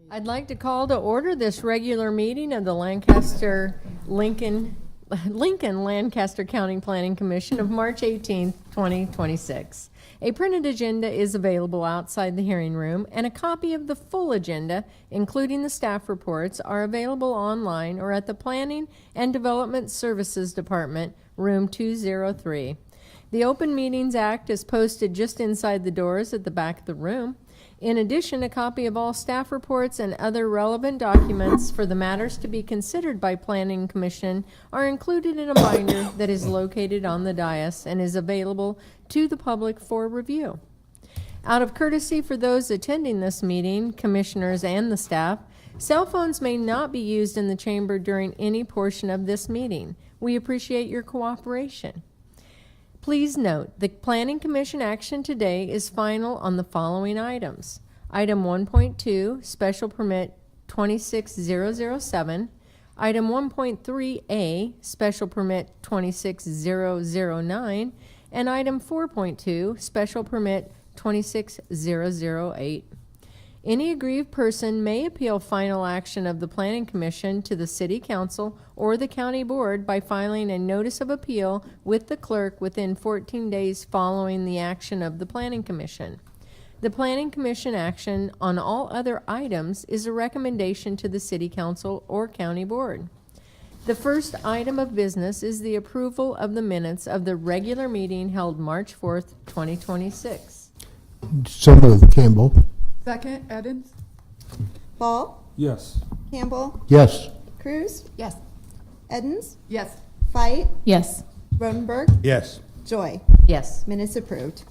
I'd like to call to order this regular meeting of the Lincoln Lancaster County Planning Commission of March 18th, 2026. A printed agenda is available outside the hearing room, and a copy of the full agenda, including the staff reports, are available online or at the Planning and Development Services Department, room 203. The Open Meetings Act is posted just inside the doors at the back of the room. In addition, a copy of all staff reports and other relevant documents for the matters to be considered by Planning Commission are included in a binder that is located on the dais and is available to the public for review. Out of courtesy for those attending this meeting, commissioners and the staff, cell phones may not be used in the chamber during any portion of this meeting. We appreciate your cooperation. Please note, the Planning Commission action today is final on the following items. Item 1.2, Special Permit 26007. Item 1.3A, Special Permit 26009. And Item 4.2, Special Permit 26008. Any aggrieved person may appeal final action of the Planning Commission to the City Council or the County Board by filing a notice of appeal with the clerk within 14 days following the action of the Planning Commission. The Planning Commission action on all other items is a recommendation to the City Council or County Board. The first item of business is the approval of the minutes of the regular meeting held March 4th, 2026. So moved. Campbell. Second, Edens? Ball, Yes. Campbell, Yes. Cruz, Yes. Edens, Yes. Fight, Yes. Rodenberg, Yes. Joy. Yes. Minutes approved.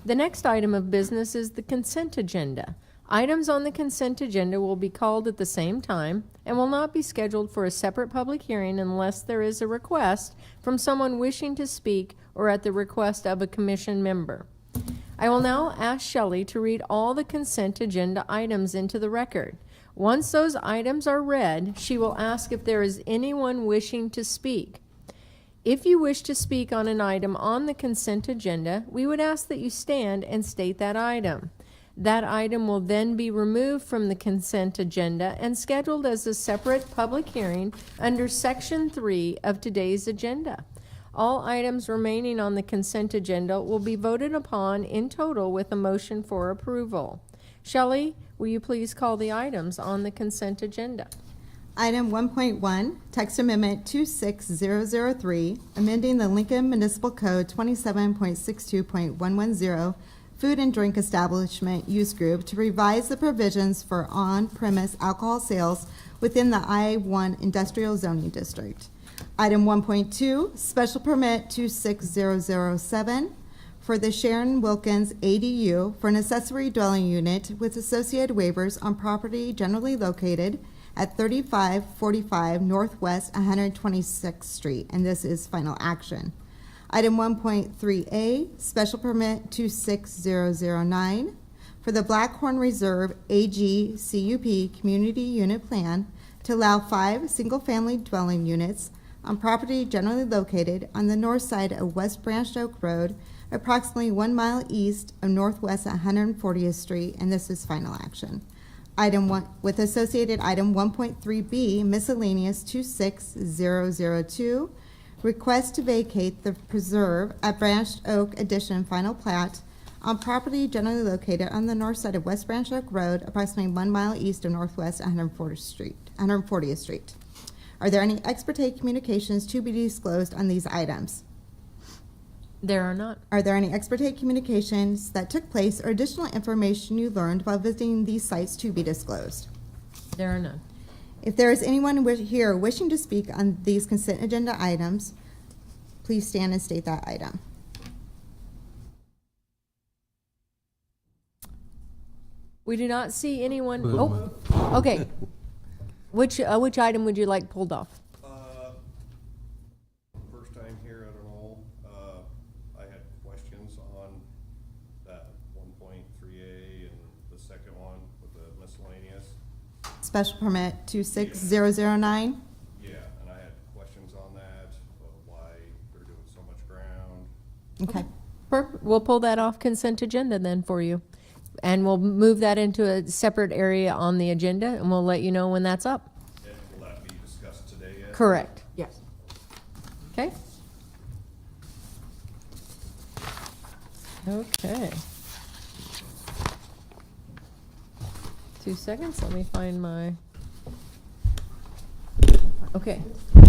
The next item of business is the consent agenda. Items on the consent agenda will be called at the same time and will not be scheduled for a separate public hearing unless there is a request from someone wishing to speak or at the request of a commission member. I will now ask Shelley to read all the consent agenda items into the record. Once those items are read, she will ask if there is anyone wishing to speak. If you wish to speak on an item on the consent agenda, we would ask that you stand and state that item. That item will then be removed from the consent agenda and scheduled as a separate public hearing under Section 3 of today's agenda. All items remaining on the consent agenda will be voted upon in total with a motion for approval. Shelley, will you please call the items on the consent agenda? Item 1.1, Text Amendment 26003, amending the Lincoln Municipal Code 27.62.110, Food and Drink Establishment Use Group to revise the provisions for on-premise alcohol sales within the I-1 Industrial Zoning District. Item 1.2, Special Permit 26007 for the Sharon Wilkins ADU for an accessory dwelling unit with associated waivers on property generally located at 3545 Northwest 126th Street, and this is final action. Item 1.3A, Special Permit 26009 for the Blackhorn Reserve AG CUP Community Unit Plan to allow 5 single-family dwelling units on property generally located on the north side of West Branch Oak Road, approximately 1 mile east of Northwest 140th Street, and this is final action. Item 1, with associated item 1.3B, miscellaneous 26002, request to vacate the preserve at Branch Oak Addition final plat on property generally located on the north side of West Branch Oak Road, approximately 1 mile east of Northwest 140th Street. Are there any ex parte communications to be disclosed on these items? There are not. Are there any ex parte communications that took place or additional information you learned while visiting these sites to be disclosed? There are none. If there is anyone here wishing to speak on these consent agenda items, please stand and state that item. We do not see anyone. Oh, okay. Which item would you like pulled off? First time here, I don't know. I had questions on that 1.3A and the second one with the miscellaneous. Special permit 26009. Yeah, and I had questions on that, why they're doing so much ground. Okay. Perfect. We'll pull that off consent agenda then for you. And we'll move that into a separate area on the agenda, and we'll let you know when that's up. And will that be discussed today yet? Correct. Yes. Okay. Okay. 2 seconds, let me find my, okay.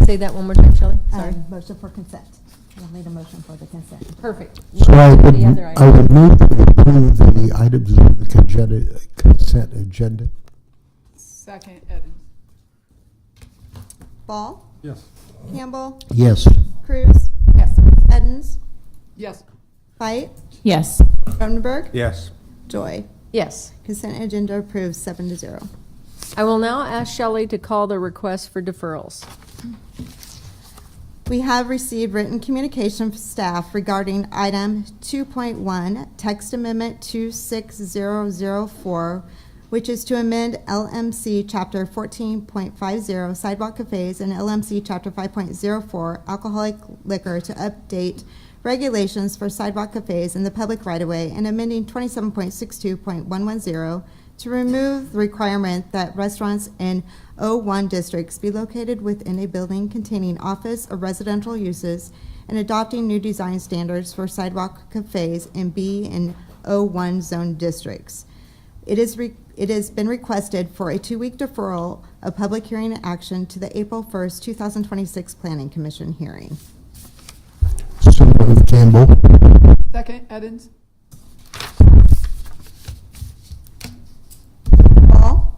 Say that one more time, Shelley, sorry. Motion for consent. You'll need a motion for the consent. Perfect. So I would, The other I item. would move to approve the items on the consent agenda. Second, Evans. Ball? Yes. Campbell? Yes. Cruz? Yes. Edens? Yes. Fight? Yes. Rodenberg? Yes. Joy? Yes. Consent agenda approved 7-0. I will now ask Shelley to call the request for deferrals. We have received written communication from staff regarding item 2.1, text amendment 26004, which is to amend LMC Chapter 14.50 sidewalk cafes and LMC Chapter 5.04 alcoholic liquor to update regulations for sidewalk cafes in the public right-of-way and amending 27.62.110 to remove the requirement that restaurants in O1 districts be located within a building containing office or residential uses and adopting new design standards for sidewalk cafes in B and O1 zone districts. It has been requested for a 2-week deferral of public hearing and action to the April 1st, 2026 Planning Commission hearing. So moved, Campbell. Second, Evans. Ball?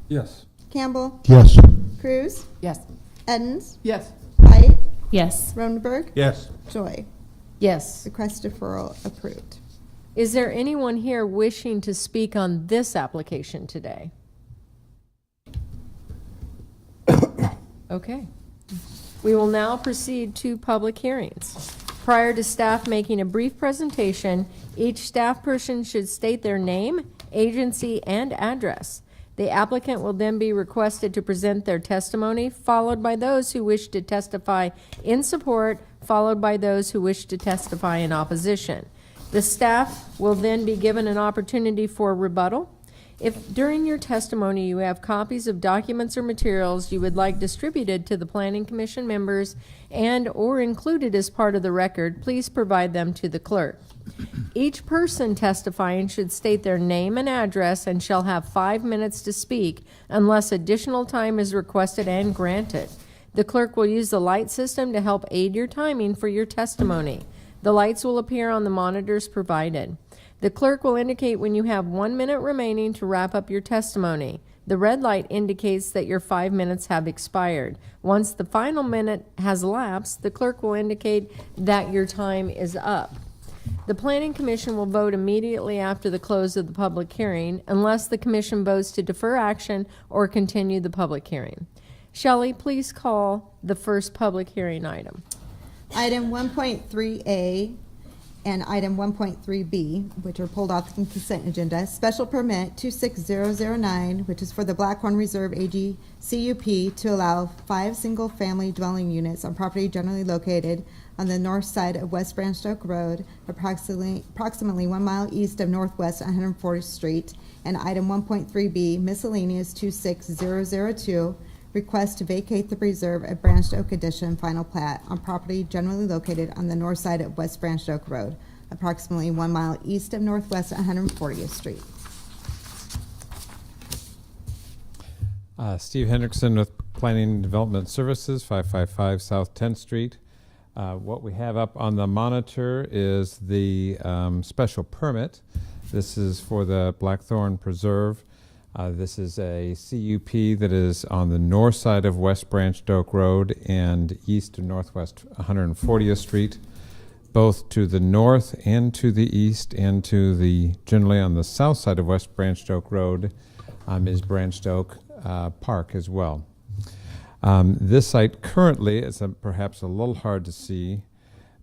Yes. Campbell? Yes. Cruz? Yes. Edens? Yes. Height? Yes. Rodenberg? Yes. Joy? Yes. Request deferral approved. Is there anyone here wishing to speak on this application today? Okay. We will now proceed to public hearings. Prior to staff making a brief presentation, each staff person should state their name, agency, and address. The applicant will then be requested to present their testimony, followed by those who wish to testify in support, followed by those who wish to testify in opposition. The staff will then be given an opportunity for rebuttal. If during your testimony you have copies of documents or materials you would like distributed to the Planning Commission members and/or included as part of the record, please provide them to the clerk. Each person testifying should state their name and address and shall have 5 minutes to speak unless additional time is requested and granted. The clerk will use the light system to help aid your timing for your testimony. The lights will appear on the monitors provided. The clerk will indicate when you have 1 minute remaining to wrap up your testimony. The red light indicates that your 5 minutes have expired. Once the final minute has elapsed, the clerk will indicate that your time is up. The Planning Commission will vote immediately after the close of the public hearing unless the Commission votes to defer action or continue the public hearing. Shelley, please call the first public hearing item. Item 1.3A and item 1.3B, which are pulled off the consent agenda. Special permit 26009, which is for the Blackhorn Reserve AG CUP to allow 5 single-family dwelling units on property generally located on the north side of West Branch Oak Road, approximately 1 mile east of Northwest 140th Street. And item 1.3B, miscellaneous 26002, request to vacate the preserve at Branch Oak Addition final plat on property generally located on the north side of West Branch Oak Road, approximately 1 mile east of Northwest 140th Street. Steve Hendrickson with Planning and Development Services, 555 South 10th Street. What we have up on the monitor is the special permit. This is for the Blackthorn Preserve. This is a CUP that is on the north side of West Branch Oak Road and east of Northwest 140th Street, both to the north and to the east and to the, generally on the south side of West Branch Oak Road is Branch Oak Park as well. This site currently is perhaps a little hard to see,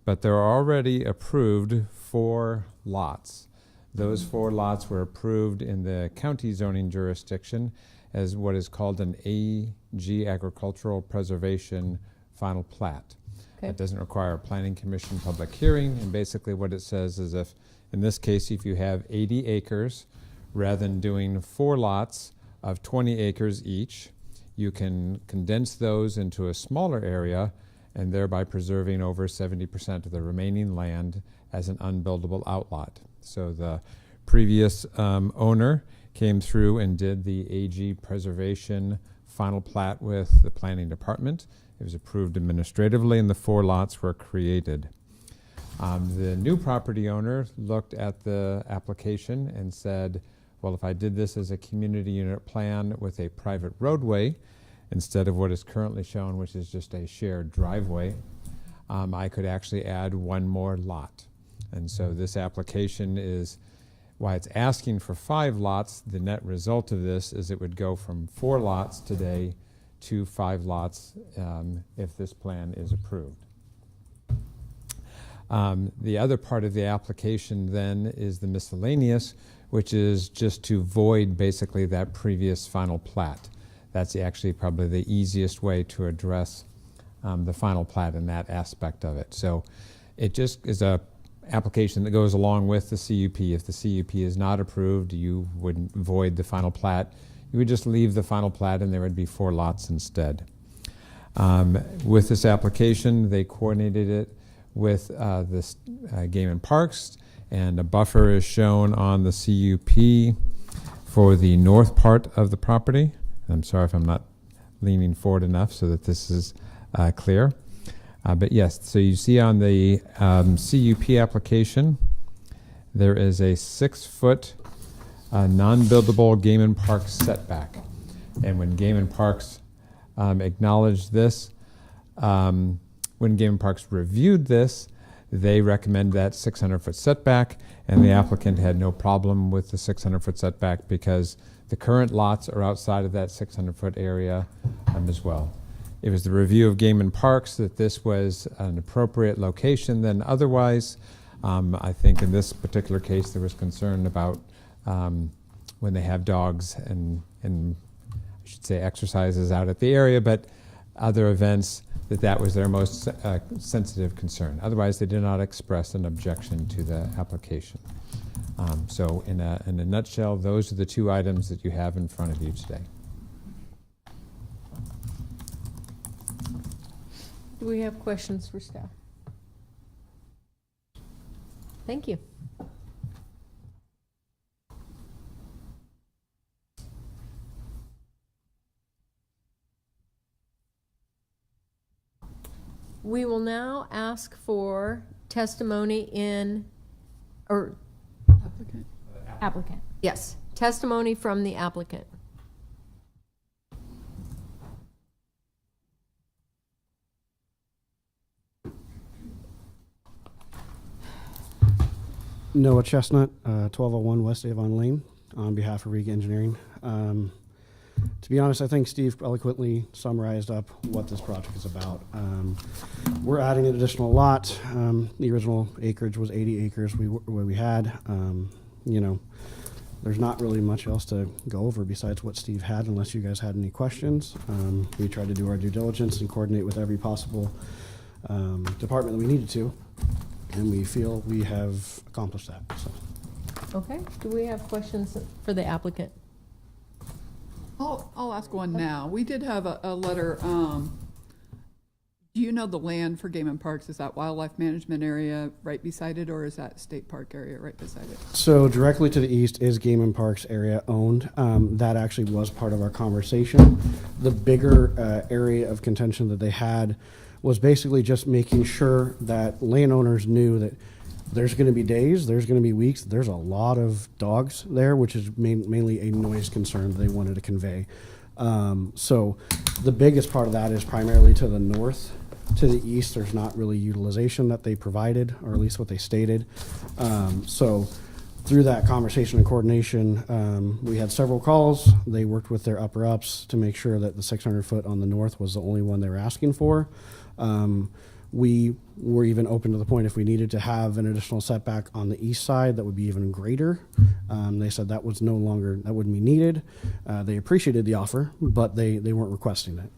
but there are already approved 4 lots. Those 4 lots were approved in the county zoning jurisdiction as what is called an AG agricultural preservation final plat. Okay. It doesn't require a planning commission public hearing, and basically what it says is if, in this case, if you have 80 acres rather than doing 4 lots of 20 acres each, you can condense those into a smaller area and thereby preserving over 70% of the remaining land as an unbuildable outlot. So the previous owner came through and did the AG preservation final plat with the planning department. It was approved administratively and the 4 lots were created. The new property owner looked at the application and said, well, if I did this as a community unit plan with a private roadway, instead of what is currently shown, which is just a shared driveway, I could actually add 1 more lot. And so this application is, why it's asking for 5 lots, the net result of this is it would go from 4 lots today to 5 lots if this plan is approved. The other part of the application then is the miscellaneous, which is just to void basically that previous final plat. That's actually probably the easiest way to address the final plat in that aspect of it. So it just is a application that goes along with the CUP. If the CUP is not approved, you wouldn't void the final plat. You would just leave the final plat and there would be 4 lots instead. With this application, they coordinated it with this Game and Parks, and a buffer is shown on the CUP for the north part of the property. I'm sorry if I'm not leaning forward enough so that this is clear. But yes, so you see on the CUP application, there is a 6-foot non-buildable Game and Parks setback. And when Game and Parks acknowledged this, when Game and Parks reviewed this, they recommend that 600-foot setback, and the applicant had no problem with the 600-foot setback because the current lots are outside of that 600-foot area as well. It was the review of Game and Parks that this was an appropriate location than otherwise. I think in this particular case there was concern about when they have dogs and I should say exercises out at the area, but other events, that was their most sensitive concern. Otherwise, they did not express an objection to the application. So in a nutshell, those are the 2 items that you have in front of you today. Do we have questions for staff? Thank you. We will now ask for testimony or applicant. Yes, testimony from the applicant. Noah Chestnut, 1201 West Avon Lane, on behalf of Riga Engineering. To be honest, I think Steve eloquently summarized up what this project is about. We're adding an additional lot. The original acreage was 80 acres we had. You know, there's not really much else to go over besides what Steve had, unless you guys had any questions. We tried to do our due diligence and coordinate with every possible department that we needed to, and we feel we have accomplished that. So. Okay, do we have questions for the applicant? I'll ask one now. We did have a letter. Do you know the land for Game and Parks? Is that wildlife management area right beside it, or is that state park area right beside it? So directly to the east is Game and Parks area owned. That actually was part of our conversation. The bigger area of contention that they had was basically just making sure that landowners knew that there's going to be days, there's going to be weeks, there's a lot of dogs there, which is mainly a noise concern they wanted to convey. So the biggest part of that is primarily to the north. To the east, there's not really utilization that they provided, or at least what they stated. So through that conversation and coordination, we had several calls. They worked with their upper ups to make sure that the 600 foot on the north was the only one they were asking for. We were even open to the point if we needed to have an additional setback on the east side that would be even greater. They said that wouldn't be needed. They appreciated the offer, but they weren't requesting it.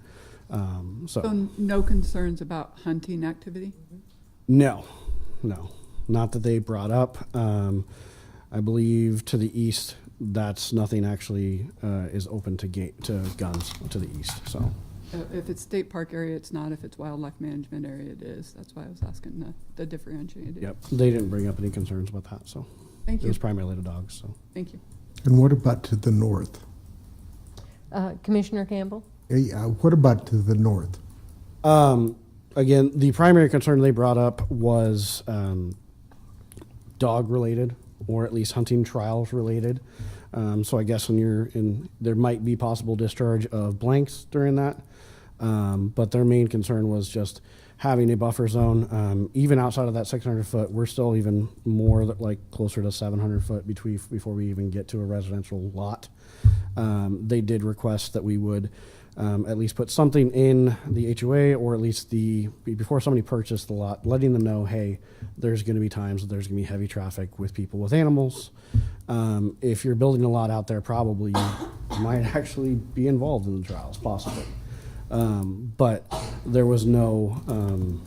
So no concerns about hunting activity? No, not that they brought up. I believe to the east that's nothing actually is open to guns to the east. So If it's state park area, it's not. If it's wildlife management area, it is. That's why I was asking the differentiated. yep, they didn't bring up any concerns about that. So Thank it you. was primarily the dogs. So Thank you. And what about to the north? Commissioner Campbell? What about to the north? again, the primary concern they brought up was dog related, or at least hunting trials related. So I guess when you're in, there might be possible discharge of blanks during that. But their main concern was just having a buffer zone. Even outside of that 600 foot, we're still even more like closer to 700 foot before we even get to a residential lot. They did request that we would at least put something in the HOA, or at least before somebody purchased the lot, letting them know, hey, there's going to be times that there's going to be heavy traffic with people with animals. If you're building a lot out there, probably you might actually be involved in the trials, possibly. But there was no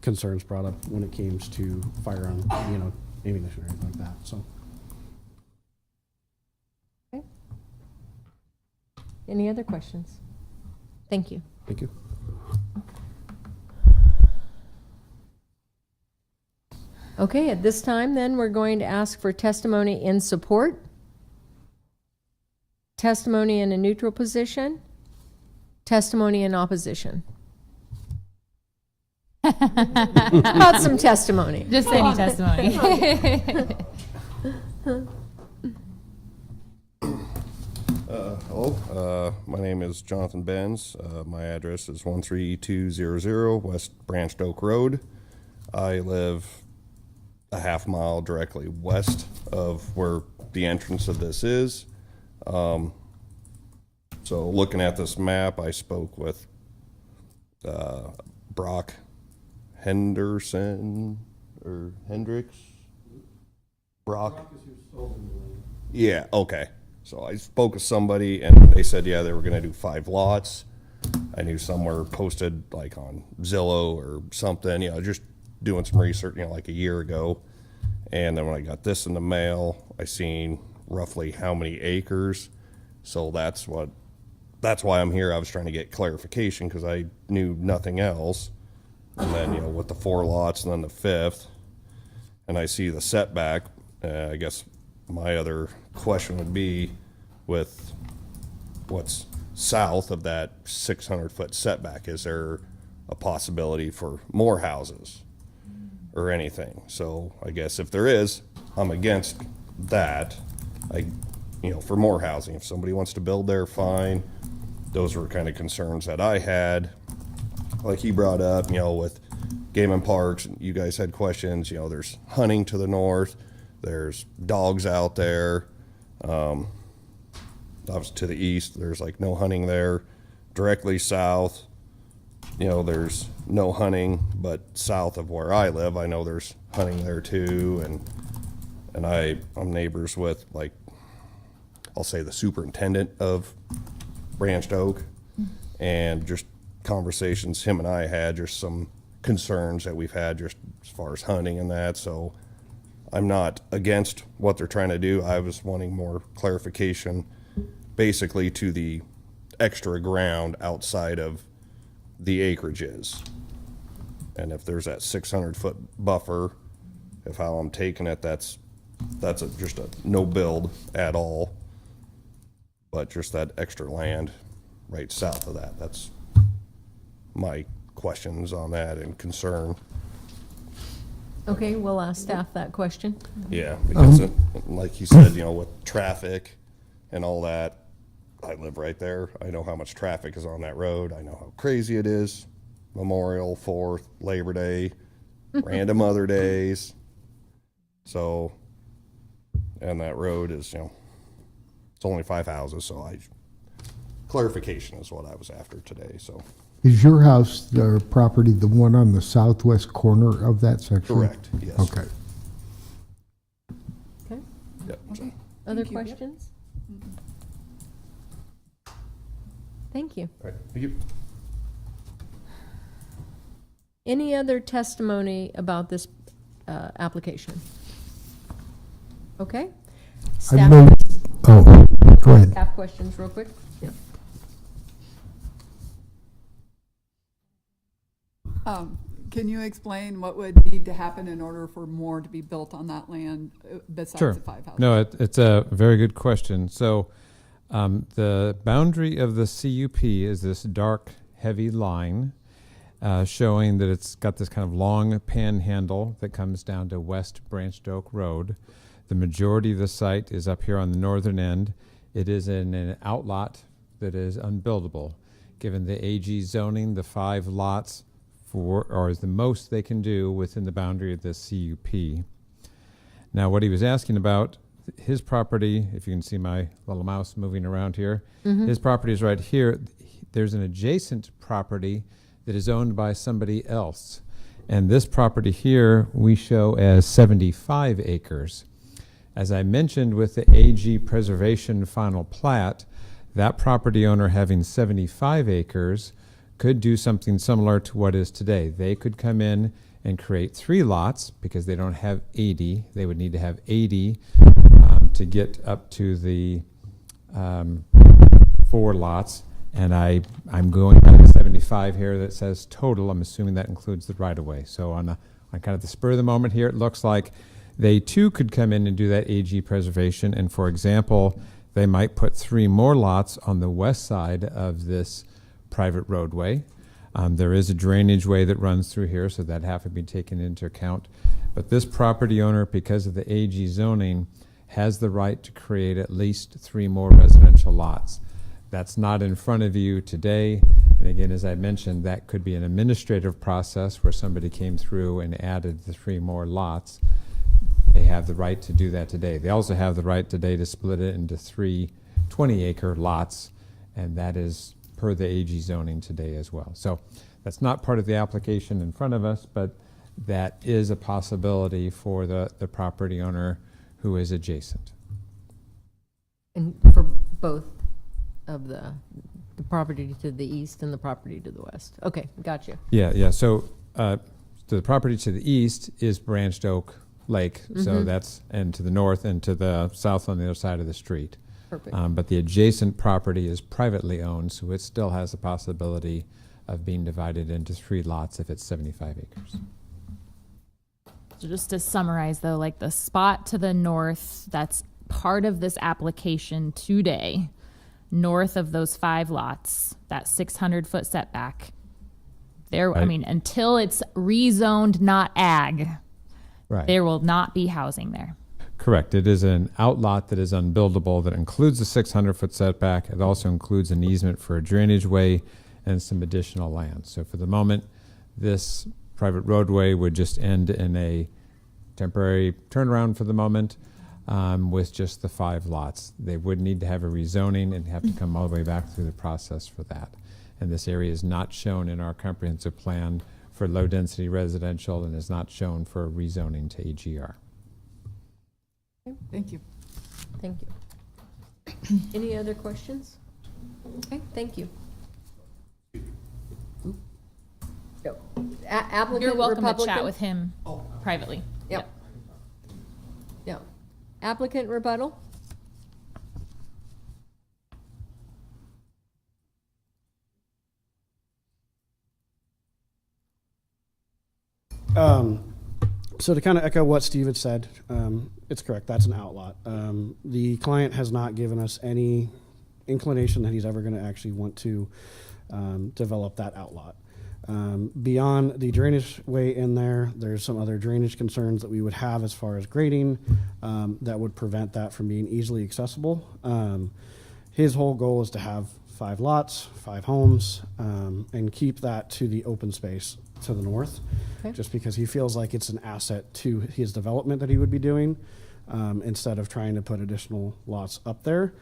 concerns brought up when it came to firearm, ammunition or anything like that. So. Okay. Any other questions? Thank you. Thank you. Okay, at this time, then, we're going to ask for testimony in support, testimony in a neutral position, testimony in opposition. How about some testimony? Just any testimony. Hello, my name is Jonathan Benz. My address is 13200 West Branched Oak Road. I live a half mile directly west of where the entrance of this is. So looking at this map, I spoke with Brock Henderson or Hendricks. Brock. Yeah, okay. So I spoke with somebody and they said, yeah, they were gonna do 5 lots. I knew somewhere posted like on Zillow or something, just doing some research, like a year ago. And then when I got this in the mail, I seen roughly how many acres. So that's why I'm here. I was trying to get clarification because I knew nothing else. And then, with the 4 lots and then the 5th, and I see the setback, I guess my other question would be with what's south of that 600 foot setback, is there a possibility for more houses or anything? So I guess if there is, I'm against that. For more housing, if somebody wants to build there, fine. Those were kind of concerns that I had. Like he brought up, with game and parks, you guys had questions, there's hunting to the north, there's dogs out there. Obviously to the east, there's like no hunting there. Directly south, there's no hunting, but south of where I live, I know there's hunting there too. And I'm neighbors with, like, I'll say the superintendent of Branched Oak, and just conversations him and I had, just some concerns that we've had just as far as hunting and that. So I'm not against what they're trying to do. I was wanting more clarification basically to the extra ground outside of the acreages. And if there's that 600 foot buffer, if how I'm taking it, that's just a no build at all. But just that extra land right south of that, that's my questions on that and concern. Okay, we'll ask staff that question. Yeah, because like you said, with traffic and all that, I live right there. I know how much traffic is on that road. I know how crazy it is. Memorial, 4th, Labor Day, random other days. So, and that road is, it's only 5 houses, so clarification is what I was after today, so. Is your house, the property, the one on the southwest corner of that section? Correct, yes. Okay. Okay, Yep. So, other Thank you. questions? Thank you. all right, thank you. Any other testimony about this application? Okay. I've Staff, noticed, Oh, go ahead. Staff questions real quick? Yeah. Can you explain what would need to happen in order for more to be built on that land besides Sure. the 5 houses? No, it's a very good question. So the boundary of the CUP is this dark, heavy line showing that it's got this kind of long panhandle that comes down to West Branched Oak Road. The majority of the site is up here on the northern end. It is in an outlot that is unbuildable. Given the AG zoning, the 5 lots is the most they can do within the boundary of the CUP. Now, what he was asking about, his property, if you can see my little mouse moving around here, his property is right here. There's an adjacent property that is owned by somebody else. And this property here we show as 75 acres. As I mentioned with the AG preservation final plat, that property owner having 75 acres could do something similar to what is today. They could come in and create 3 lots because they don't have 80. They would need to have 80 to get up to the 4 lots. And I'm going by the 75 here that says total. I'm assuming that includes the right-of-way. So on kind of the spur of the moment here, it looks like they too could come in and do that AG preservation. And for example, they might put 3 more lots on the west side of this private roadway. There is a drainage way that runs through here, so that have to be taken into account. But this property owner, because of the AG zoning, has the right to create at least 3 more residential lots. That's not in front of you today. And again, as I mentioned, that could be an administrative process where somebody came through and added the 3 more lots. They have the right to do that today. They also have the right today to split it into 3 20-acre lots, and that is per the AG zoning today as well. So that's not part of the application in front of us, but that is a possibility for the property owner who is adjacent. And for both of the property to the east and the property to the west. Okay, gotcha. Yeah. So the property to the east is Branched Oak Lake. So that's, and to the north and to the south on the other side of the street. Perfect. But the adjacent property is privately owned, so it still has the possibility of being divided into 3 lots if it's 75 acres. So just to summarize though, like the spot to the north that's part of this application today, north of those 5 lots, that 600-foot setback, there, I Right. mean, until it's rezoned not ag, Right. there will not be housing there. Correct. It is an outlot that is unbuildable that includes the 600-foot setback. It also includes an easement for a drainage way and some additional land. So for the moment, this private roadway would just end in a temporary turnaround for the moment with just the 5 lots. They would need to have a rezoning and have to come all the way back through the process for that. And this area is not shown in our comprehensive plan for low-density residential and is not shown for rezoning to AGR. Thank you. Thank you. Any other questions? Okay, thank you. No. Applicant, You're welcome to chat Republican? with him privately. Yep. Yep. Applicant rebuttal? So to kind of echo what Steve had said, it's correct. That's an outlot. The client has not given us any inclination that he's ever going to actually want to develop that outlot. Beyond the drainage way in there, there's some other drainage concerns that we would have as far as grading that would prevent that from being easily accessible. His whole goal is to have 5 lots, 5 homes, and keep that to the open space to the north, Okay. just because he feels like it's an asset to his development that he would be doing. Instead of trying to put additional lots up there,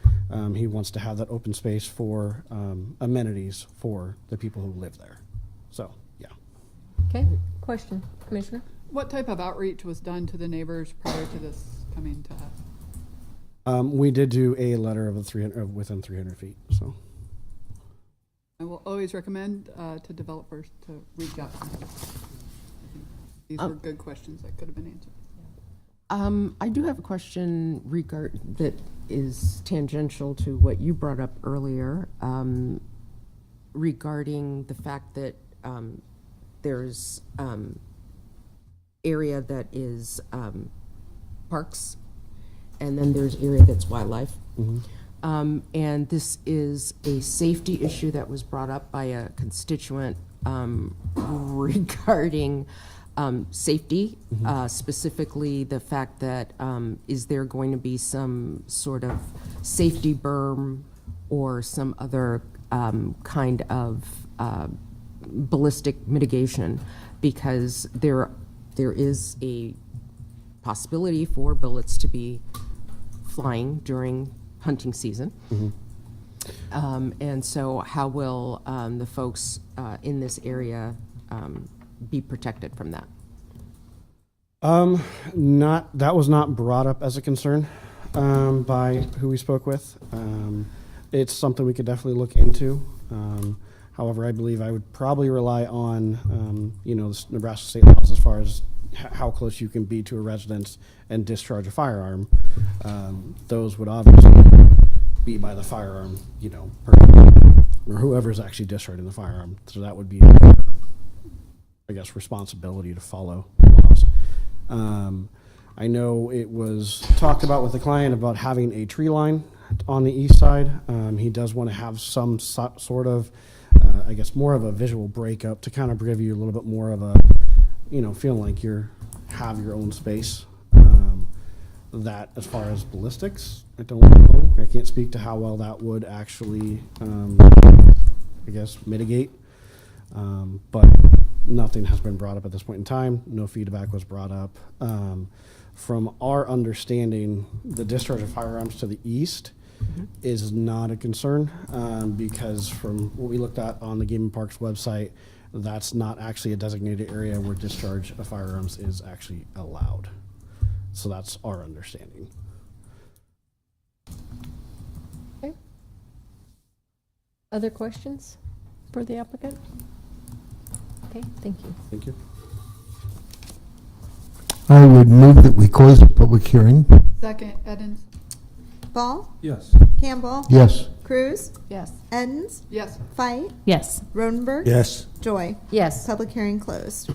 he wants to have that open space for amenities for the people who live there. So, yeah. Okay, question, Commissioner? What type of outreach was done to the neighbors prior to this coming to us? We did do a letter of within 300 feet, so. I will always recommend to developers to reach out to them. These were good questions that could have been answered. I do have a question that is tangential to what you brought up earlier, regarding the fact that there's area that is parks, and then there's area that's wildlife. And this is a safety issue that was brought up by a constituent regarding safety, specifically the fact that is there going to be some sort of safety berm or some other kind of ballistic mitigation, because there is a possibility for bullets to be flying during hunting season. And so how will the folks in this area be protected from that? That was not brought up as a concern by who we spoke with. It's something we could definitely look into. However, I believe I would probably rely on, the Nebraska state laws as far as how close you can be to a residence and discharge a firearm. Those would obviously be by the firearm, person, or whoever's actually discharging the firearm. So that would be their, I guess, responsibility to follow the laws. I know it was talked about with the client about having a tree line on the east side. He does want to have some sort of, I guess, more of a visual breakup to kind of give you a little bit more of a, feeling like have your own space. That as far as ballistics, I don't know. I can't speak to how well that would actually, I guess, mitigate. But nothing has been brought up at this point in time. No feedback was brought up. From our understanding, the discharge of firearms to the east is not a concern, because from what we looked at on the Game and Parks website, that's not actually a designated area where discharge of firearms is actually allowed. So that's our understanding. Okay. Other questions for the applicant? Okay, thank you. Thank you. I would move that we close the public hearing. Second, Edens? Ball? Yes. Campbell? Yes. Cruz? Yes. Edens? Yes. Fight? Yes. Rodenberg? Yes. Joy? Yes. Public hearing closed.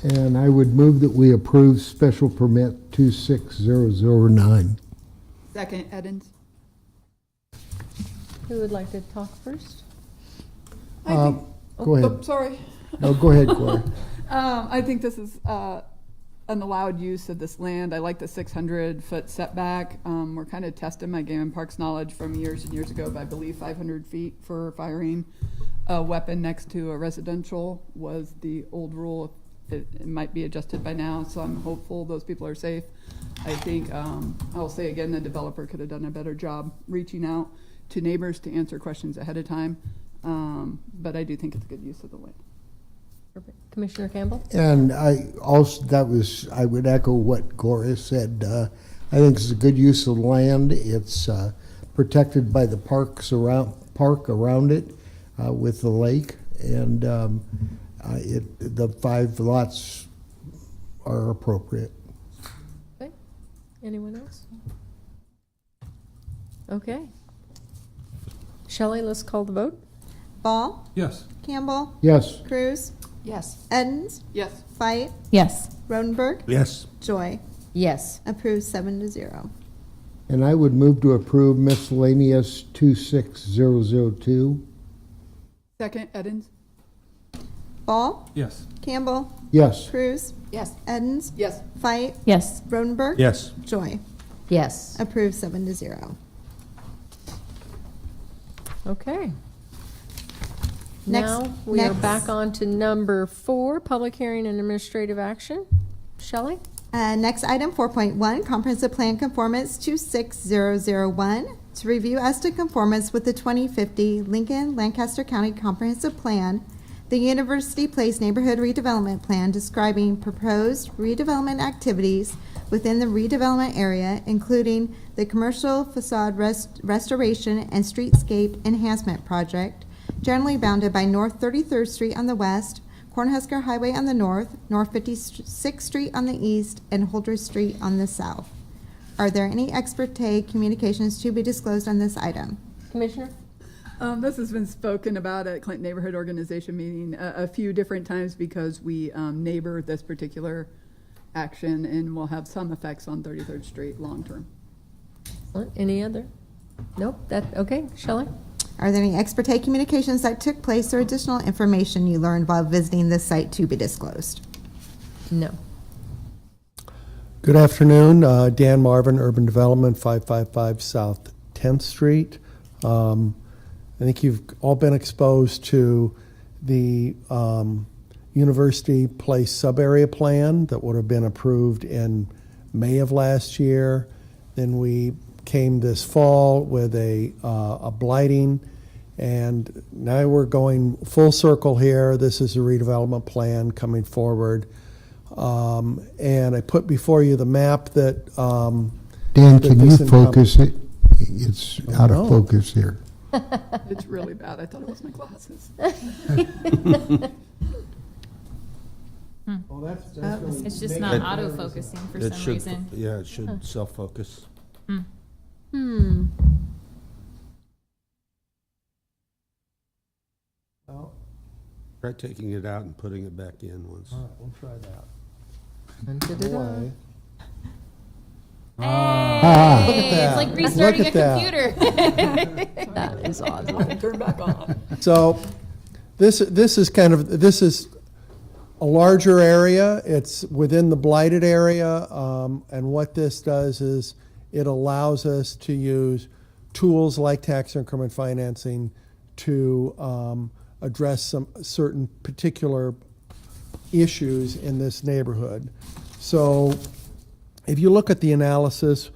And I would move that we approve special permit 26009. Second, Edens? Who would like to talk first? I think, Go ahead. sorry. No, go ahead, Cora. I think this is an allowed use of this land. I like the 600-foot setback. We're kind of testing my Game and Parks knowledge from years and years ago, but I believe 500 feet for firing a weapon next to a residential was the old rule. It might be adjusted by now, so I'm hopeful those people are safe. I think, I'll say again, the developer could have done a better job reaching out to neighbors to answer questions ahead of time, but I do think it's a good use of the land. Perfect. Commissioner Campbell? And I would echo what Cora said. I think it's a good use of land. It's protected by the park around it with the lake, and the 5 lots are appropriate. Okay. Anyone else? Okay. Shelley, let's call the vote. Ball? Yes. Campbell? Yes. Cruz? Yes. Edens? Yes. Fight? Yes. Rodenberg? Yes. Joy? Yes. Approved 7-0. And I would move to approve miscellaneous 26002. Second, Edens? Ball? Yes. Campbell? Yes. Cruz? Yes. Edens? Yes. Fight? Yes. Rodenberg? Yes. Joy? Yes. Approved 7-0. Okay. Next- Now, we are next. back on to number 4, public hearing and administrative action. Shelley? Next item, 4.1, Comprehensive Plan Conformance 26001, to review as to conformance with the 2050 Lincoln Lancaster County Comprehensive Plan, the University Place Neighborhood Redevelopment Plan describing proposed redevelopment activities within the redevelopment area, including the commercial facade restoration and streetscape enhancement project, generally bounded by North 33rd Street on the west, Cornhusker Highway on the north, North 56th Street on the east, and Holdridge Street on the south. Are there any ex parte communications to be disclosed on this item? Commissioner? This has been spoken about at Clinton Neighborhood Organization meeting a few different times because we neighbor this particular action and will have some effects on 33rd Street long-term. Any other? Nope, okay, Shelley? Are there any ex parte communications that took place or additional information you learned while visiting this site to be disclosed? No. Good afternoon, Dan Marvin, Urban Development, 555 South 10th Street. I think you've all been exposed to the University Place sub-area plan that would have been approved in May of last year. Then we came this fall with a blighting, and now we're going full circle here. This is a redevelopment plan coming forward. And I put before you the map that Dan, that can this you encom- focus it? It's out of no. focus here. It's really bad. I thought it was my glasses. Oh, that's It's just not auto-focusing for It some should, reason. yeah, it should self-focus. Oh, Try taking it out and putting it back in once. all right, we'll try that. Dun-dun-dun-dun. Away. Hey, it's like Look restarting a at that. computer. That is awesome. Turn back on. So this is a larger area. It's within the blighted area, and what this does is it allows us to use tools like tax increment financing to address some certain particular issues in this neighborhood. So if you look at the analysis,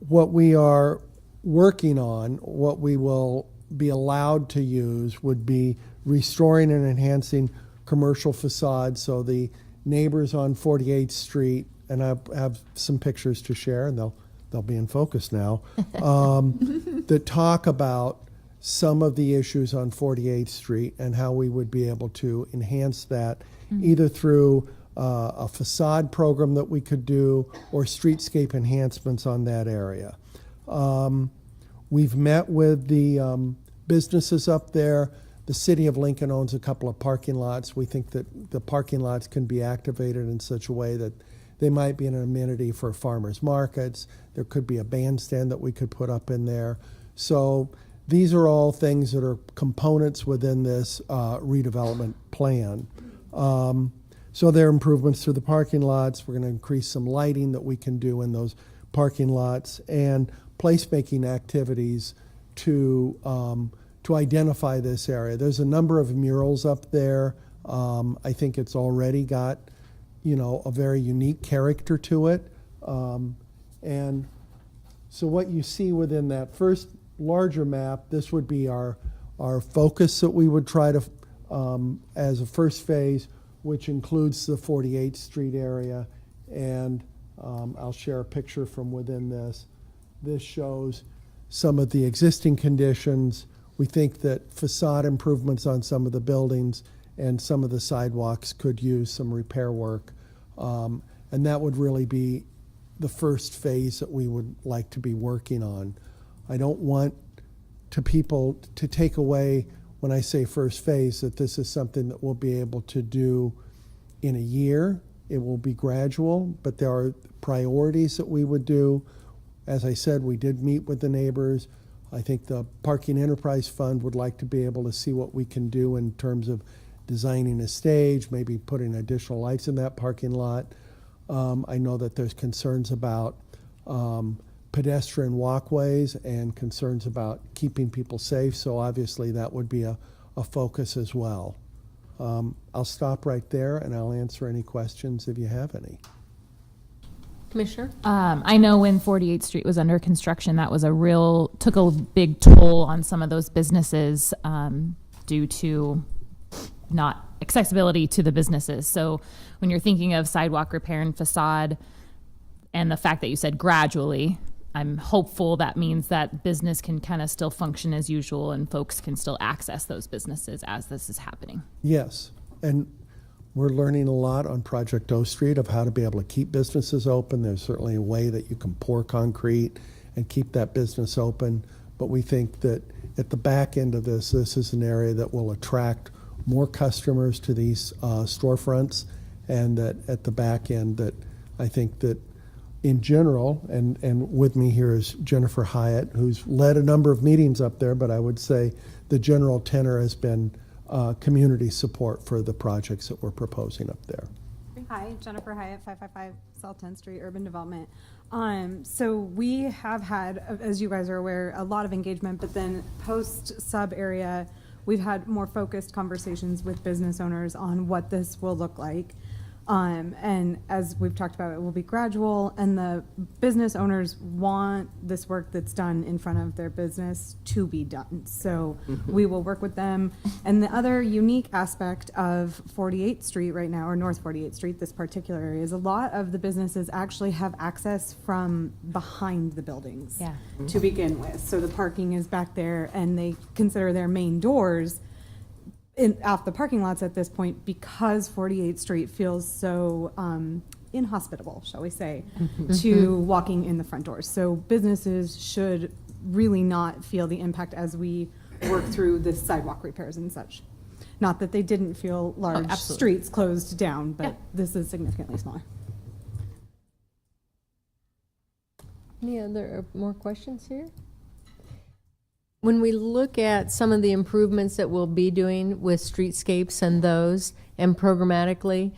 what we are working on, what we will be allowed to use would be restoring and enhancing commercial facades. So the neighbors on 48th Street, and I have some pictures to share, and they'll be in focus now, that talk about some of the issues on 48th Street and how we would be able to enhance that either through a facade program that we could do or streetscape enhancements on that area. We've met with the businesses up there. The city of Lincoln owns a couple of parking lots. We think that the parking lots can be activated in such a way that they might be an amenity for farmers markets. There could be a bandstand that we could put up in there. So these are all things that are components within this redevelopment plan. So there are improvements to the parking lots. We're going to increase some lighting that we can do in those parking lots and placemaking activities to identify this area. There's a number of murals up there. I think it's already got, a very unique character to it. And so what you see within that first larger map, this would be our focus that we would try to, as a first phase, which includes the 48th Street area. And I'll share a picture from within this. This shows some of the existing conditions. We think that facade improvements on some of the buildings and some of the sidewalks could use some repair work. And that would really be the first phase that we would like to be working on. I don't want people to take away when I say first phase that this is something that we'll be able to do in a year. It will be gradual, but there are priorities that we would do. As I said, we did meet with the neighbors. I think the Parking Enterprise Fund would like to be able to see what we can do in terms of designing a stage, maybe putting additional lights in that parking lot. I know that there's concerns about pedestrian walkways and concerns about keeping people safe, so obviously that would be a focus as well. I'll stop right there and I'll answer any questions if you have any. Commissioner? I know when 48th Street was under construction, that was took a big toll on some of those businesses due to not accessibility to the businesses. So when you're thinking of sidewalk repair and facade, and the fact that you said gradually, I'm hopeful that means that business can kind of still function as usual and folks can still access those businesses as this is happening. Yes, and We're learning a lot on Project O Street of how to be able to keep businesses open. There's certainly a way that you can pour concrete and keep that business open. But we think that at the back end of this is an area that will attract more customers to these storefronts, and that at the back end that I think that in general, and with me here is Jennifer Hyatt, who's led a number of meetings up there, but I would say the general tenor has been community support for the projects that we're proposing up there. Hi, Jennifer Hyatt, 555 South 10th Street, Urban Development. So we have had, as you guys are aware, a lot of engagement, but then post-sub area, we've had more focused conversations with business owners on what this will look like. And as we've talked about, it will be gradual, and the business owners want this work that's done in front of their business to be done. So we will work with them. And the other unique aspect of 48th Street right now, or North 48th Street, this particular area, is a lot of the businesses actually have access from behind the buildings to begin with. So the parking is back there, and they consider their main doors off the parking lots at this point, because 48th Street feels so inhospitable, shall we say, to walking in the front doors. So businesses should really not feel the impact as we work through the sidewalk repairs and such. Not that they didn't feel large streets closed down, but this is significantly smaller. Any other more questions here? When we look at some of the improvements that we'll be doing with streetscapes and those, and programmatically,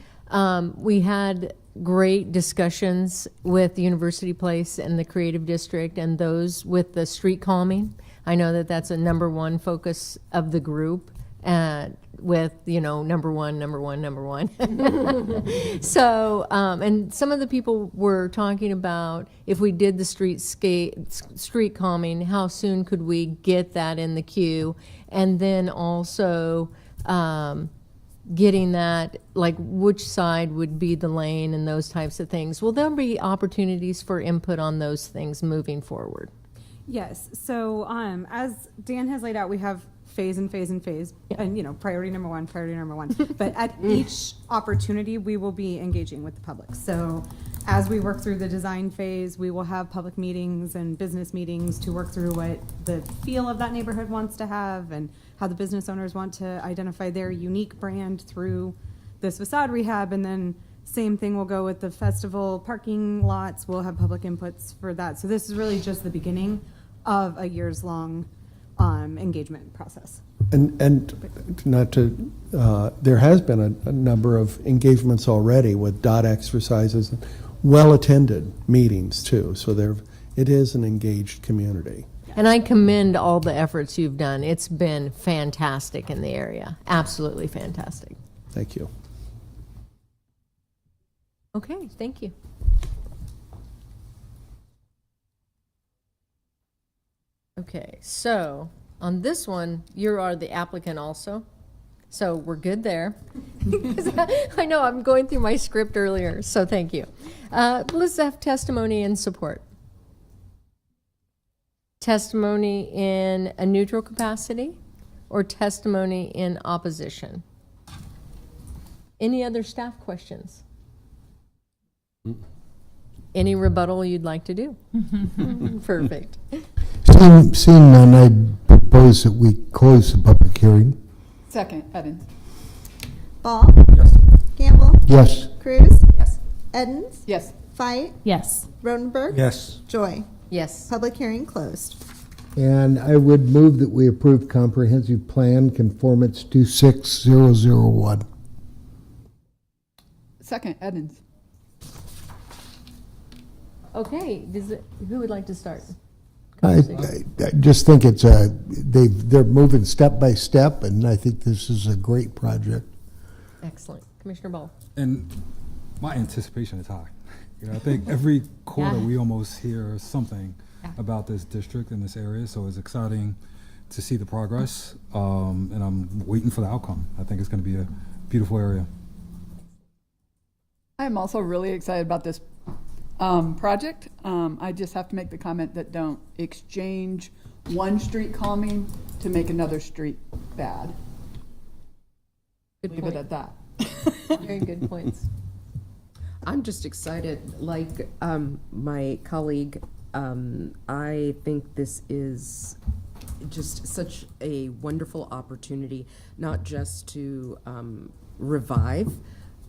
we had great discussions with University Place and the Creative District and those with the street calming. I know that that's a number one focus of the group, with, you know, number one. So, and some of the people were talking about if we did the street calming, how soon could we get that in the queue? And then also getting that, like which side would be the lane and those types of things. Will there be opportunities for input on those things moving forward? Yes. So as Dan has laid out, we have phase and phase and phase, and, you know, priority number one. But at each opportunity, we will be engaging with the public. So as we work through the design phase, we will have public meetings and business meetings to work through what the feel of that neighborhood wants to have and how the business owners want to identify their unique brand through this facade rehab. And then same thing will go with the festival parking lots. We'll have public inputs for that. So this is really just the beginning of a years-long engagement process. And not to, there has been a number of engagements already with dot exercises, well-attended meetings too. So it is an engaged community. And I commend all the efforts you've done. It's been fantastic in the area. Absolutely fantastic. Thank you. Okay, thank you. Okay, so on this one, you are the applicant also. So we're good there. I know I'm going through my script earlier, so thank you. Let's have testimony and support. Testimony in a neutral capacity or testimony in opposition? Any other staff questions? Any rebuttal you'd like to do? Perfect. Seeing none, I propose that we close the public hearing. Second, Edens. Ball? Yes. Campbell? Yes. Cruz? Yes. Edens? Yes. Fight? Yes. Rodenberg? Yes. Joy? Yes. Public hearing closed. And I would move that we approve comprehensive plan conformance 26001. Second, Edens. Okay, who would like to start? I just think they're moving step by step, and I think this is a great project. Excellent. Commissioner Ball. And my anticipation is high. You know, I think every quarter we almost hear something about this district in this area, so it's exciting to see the progress, and I'm waiting for the outcome. I think it's going to be a beautiful area. I'm also really excited about this project. I just have to make the comment that don't exchange one street calming to make another street bad. Good Leave point. it at that. Very good points. I'm just excited, like my colleague. I think this is just such a wonderful opportunity, not just to revive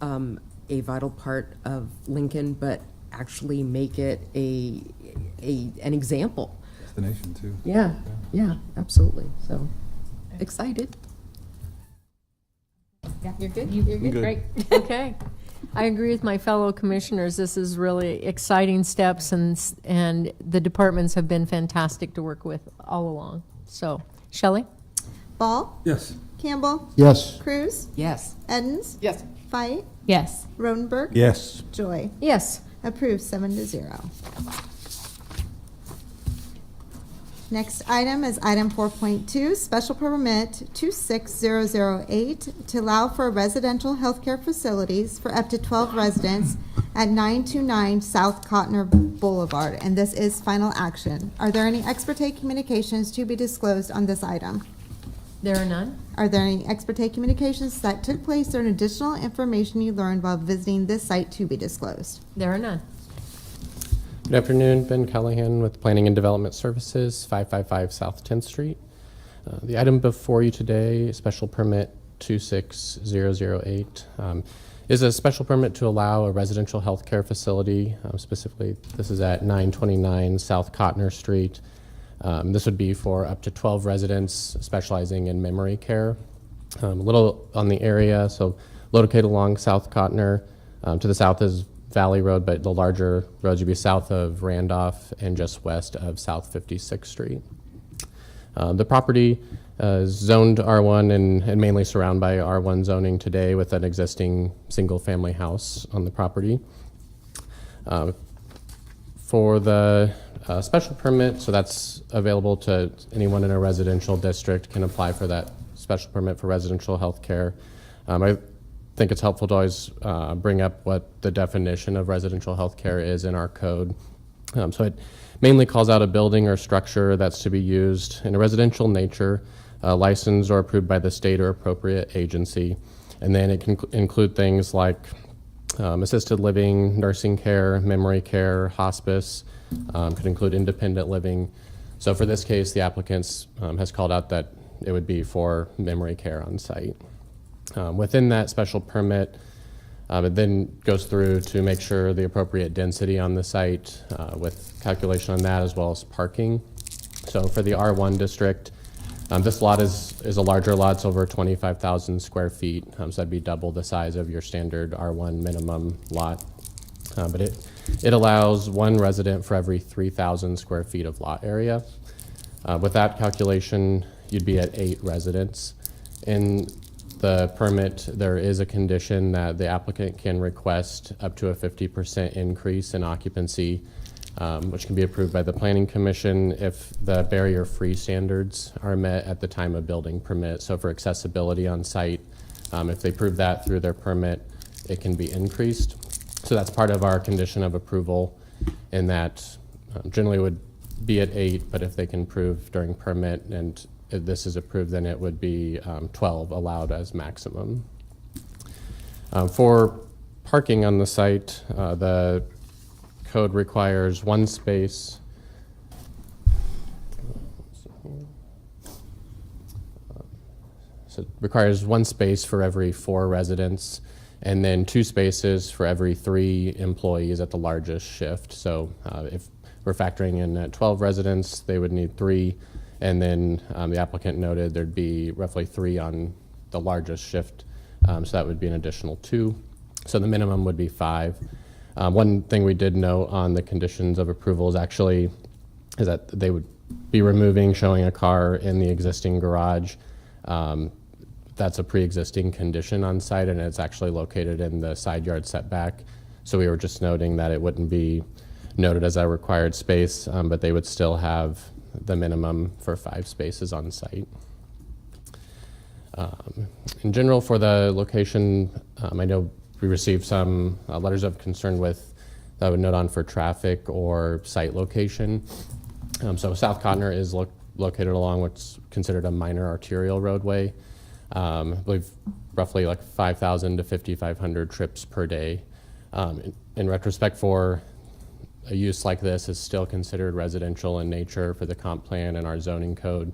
a vital part of Lincoln, but actually make it an example. Destination too. Yeah, absolutely. So excited. Yeah, you're good? You're good? Good. Great. Okay. I agree with my fellow commissioners. This is really exciting steps, and the departments have been fantastic to work with all along. So, Shelley? Ball, Yes. Campbell, Yes. Cruz, Yes. Edens, Yes. Fight, Yes. Rodenberg, Yes. Joy. Yes. Approved 7-0. Next item is item 4.2, special permit 26008 to allow for residential healthcare facilities for up to 12 residents at 929 South Cotner Boulevard, and this is final action. Are there any ex parte communications to be disclosed on this item? There are none? Are there any ex parte communications that took place or additional information you learned while visiting this site to be disclosed? There are none. Good afternoon, Ben Callahan with Planning and Development Services, 555 South 10th Street. The item before you today, special permit 26008, is a special permit to allow a residential healthcare facility. Specifically, this is at 929 South Cotner Street. This would be for up to 12 residents specializing in memory care. A little on the area, so located along South Cotner. To the south is Valley Road, but the larger roads would be south of Randolph and just west of South 56th Street. The property is zoned R1 and mainly surrounded by R1 zoning today with an existing single-family house on the property. For the special permit, so that's available to anyone in a residential district can apply for that special permit for residential health care. I think it's helpful to always bring up what the definition of residential health care is in our code. So it mainly calls out a building or structure that's to be used in a residential nature, licensed or approved by the state or appropriate agency. And then it can include things like assisted living, nursing care, memory care, hospice, could include independent living. So for this case, the applicant has called out that it would be for memory care on site. Within that special permit, it then goes through to make sure the appropriate density on the site with calculation on that as well as parking. So for the R1 district, this lot is a larger lot. It's over 25,000 square feet. So that'd be double the size of your standard R1 minimum lot. But it allows one resident for every 3,000 square feet of lot area. With that calculation, you'd be at 8 residents. In the permit, there is a condition that the applicant can request up to a 50% increase in occupancy, which can be approved by the Planning Commission if the barrier-free standards are met at the time of building permit. So for accessibility on site, if they prove that through their permit, it can be increased. So that's part of our condition of approval, in that generally would be at 8, but if they can prove during permit and if this is approved, then it would be 12 allowed as maximum. For parking on the site, the code requires one space. So it requires one space for every 4 residents, and then 2 spaces for every 3 employees at the largest shift. So if we're factoring in at 12 residents, they would need 3. And then the applicant noted there'd be roughly 3 on the largest shift, so that would be an additional 2. So the minimum would be 5. One thing we did note on the conditions of approval is that they would be removing showing a car in the existing garage. That's a pre-existing condition on site, and it's actually located in the side yard setback. So we were just noting that it wouldn't be noted as a required space, but they would still have the minimum for 5 spaces on site. In general, for the location, I know we received some letters of concern with that I would note on for traffic or site location. So South Cotner is located along what's considered a minor arterial roadway. I believe roughly like 5,000 to 5,500 trips per day. In retrospect, for a use like this is still considered residential in nature for the comp plan and our zoning code.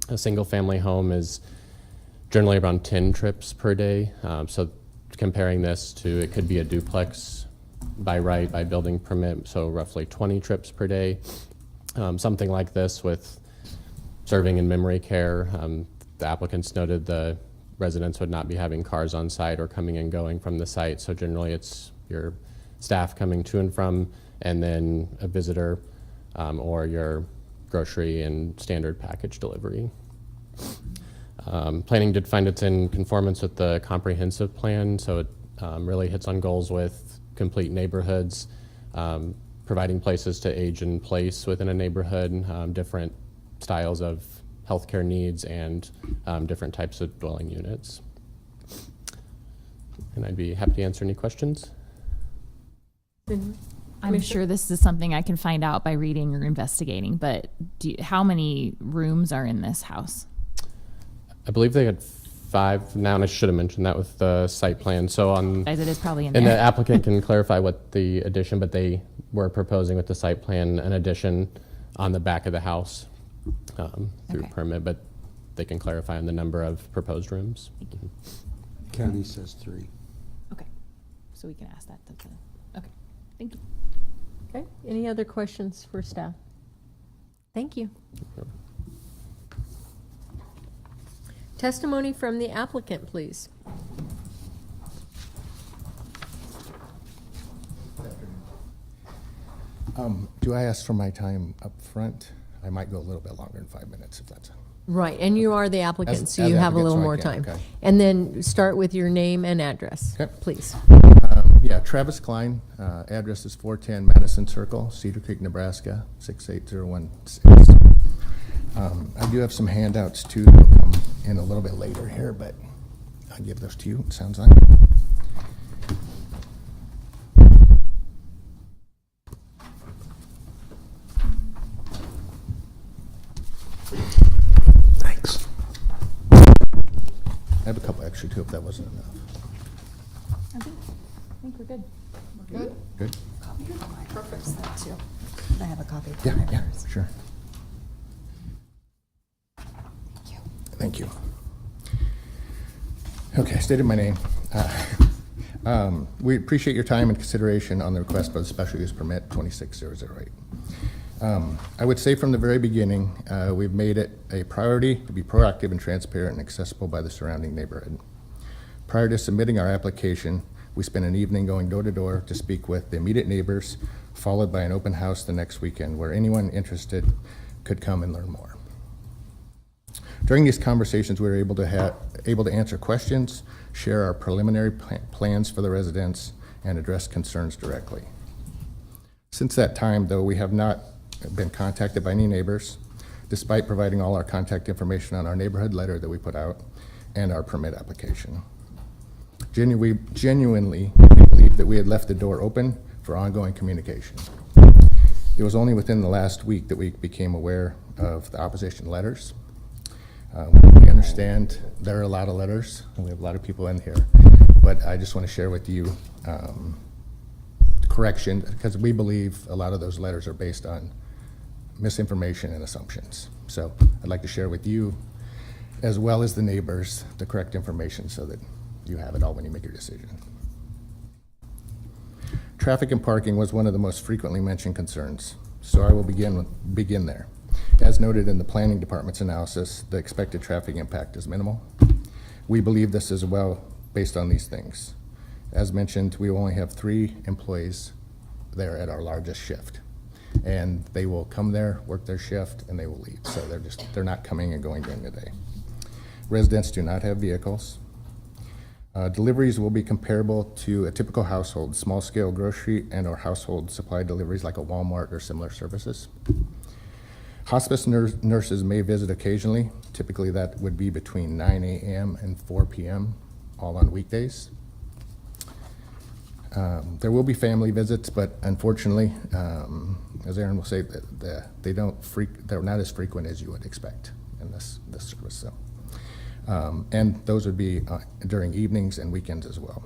A single family home is generally around 10 trips per day. So comparing this to, it could be a duplex by right, by building permit, so roughly 20 trips per day. Something like this with serving and memory care, the applicants noted the residents would not be having cars on site or coming and going from the site. So generally it's your staff coming to and from, and then a visitor or your grocery and standard package delivery. Planning did find it's in conformance with the comprehensive plan, so it really hits on goals with complete neighborhoods, providing places to age in place within a neighborhood, different styles of healthcare needs, and different types of dwelling units. And I'd be happy to answer any questions. I'm sure this is something I can find out by reading or investigating, but how many rooms are in this house? I believe they had 5 now, and I should have mentioned that with the site plan. So on, As it is probably in and there. the applicant can clarify what the addition, but they were proposing with the site plan an addition on the back of the house through Okay. permit, but they can clarify on the number of proposed rooms. County says 3. Okay, so we can ask that to the, okay, thank you. Okay, any other questions for staff? Thank you. Testimony from the applicant, please. Do I ask for my time up front? I might go a little bit longer than 5 minutes if that's. Right, and you are the applicant, As- so as you have a applicant, little so I more can, time. okay. And then start with your name and address, Okay. please. Yeah, Travis Klein, address is 410 Madison Circle, Cedar Creek, Nebraska, 68016. I do have some handouts too that'll come in a little bit later here, but I'll give those to you, it sounds like. Thanks. I have a couple extra too if that wasn't enough. I think we're good. Good? Good? Perfect, that too. I have a copy. of Yeah, my yeah, papers. sure. Thank you. Okay, I stated my name. We appreciate your time and consideration on the request for the special use permit 26008. I would say from the very beginning, we've made it a priority to be proactive and transparent and accessible by the surrounding neighborhood. Prior to submitting our application, we spent an evening going door to door to speak with the immediate neighbors, followed by an open house the next weekend where anyone interested could come and learn more. During these conversations, we were able to answer questions, share our preliminary plans for the residents, and address concerns directly. Since that time, though, we have not been contacted by any neighbors, despite providing all our contact information on our neighborhood letter that we put out and our permit application. Genuinely, we believe that we had left the door open for ongoing communication. It was only within the last week that we became aware of the opposition letters. We understand there are a lot of letters, and we have a lot of people in here, but I just want to share with you correction, because we believe a lot of those letters are based on misinformation and assumptions. So I'd like to share with you, as well as the neighbors, the correct information so that you have it all when you make your decision. Traffic and parking was one of the most frequently mentioned concerns, so I will begin there. As noted in the planning department's analysis, the expected traffic impact is minimal. We believe this as well based on these things. As mentioned, we only have 3 employees there at our largest shift. And they will come there, work their shift, and they will leave. So they're not coming and going during the day. Residents do not have vehicles. Deliveries will be comparable to a typical household, small-scale grocery and or household supply deliveries like a Walmart or similar services. Hospice nurses may visit occasionally. Typically that would be between 9 a.m. and 4 p.m., all on weekdays. There will be family visits, but unfortunately, as Aaron will say, they're not as frequent as you would expect in this service. So, And those would be during evenings and weekends as well.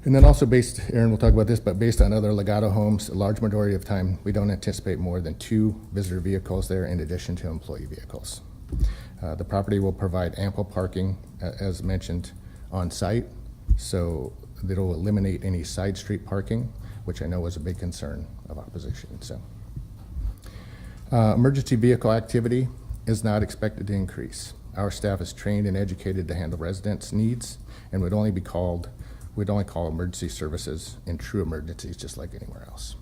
And then also based, Aaron will talk about this, but based on other Legato homes, a large majority of time, we don't anticipate more than 2 visitor vehicles there in addition to employee vehicles. The property will provide ample parking, as mentioned, on site, so it'll eliminate any side street parking, which I know was a big concern of opposition. So, emergency vehicle activity is not expected to increase. Our staff is trained and educated to handle residents' needs and we'd only call emergency services in true emergencies, just like anywhere else.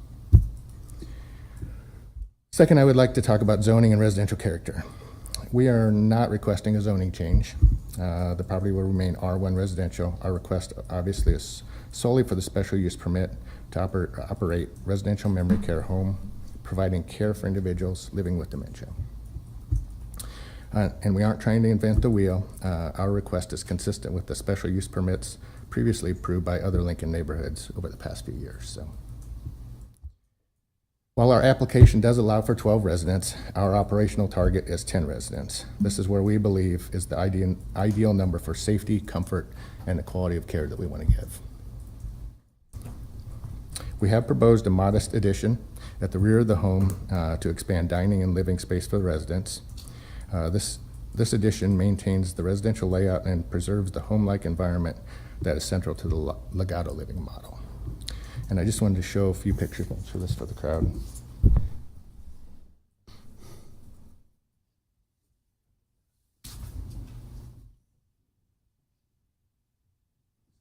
Second, I would like to talk about zoning and residential character. We are not requesting a zoning change. The property will remain R1 residential. Our request obviously is solely for the special use permit to operate residential memory care home, providing care for individuals living with dementia. And we aren't trying to invent the wheel. Our request is consistent with the special use permits previously approved by other Lincoln neighborhoods over the past few years. So, while our application does allow for 12 residents, our operational target is 10 residents. This is where we believe is the ideal number for safety, comfort, and the quality of care that we want to give. We have proposed a modest addition at the rear of the home to expand dining and living space for the residents. This addition maintains the residential layout and preserves the home-like environment that is central to the Legato living model. And I just wanted to show a few pictures for this for the crowd.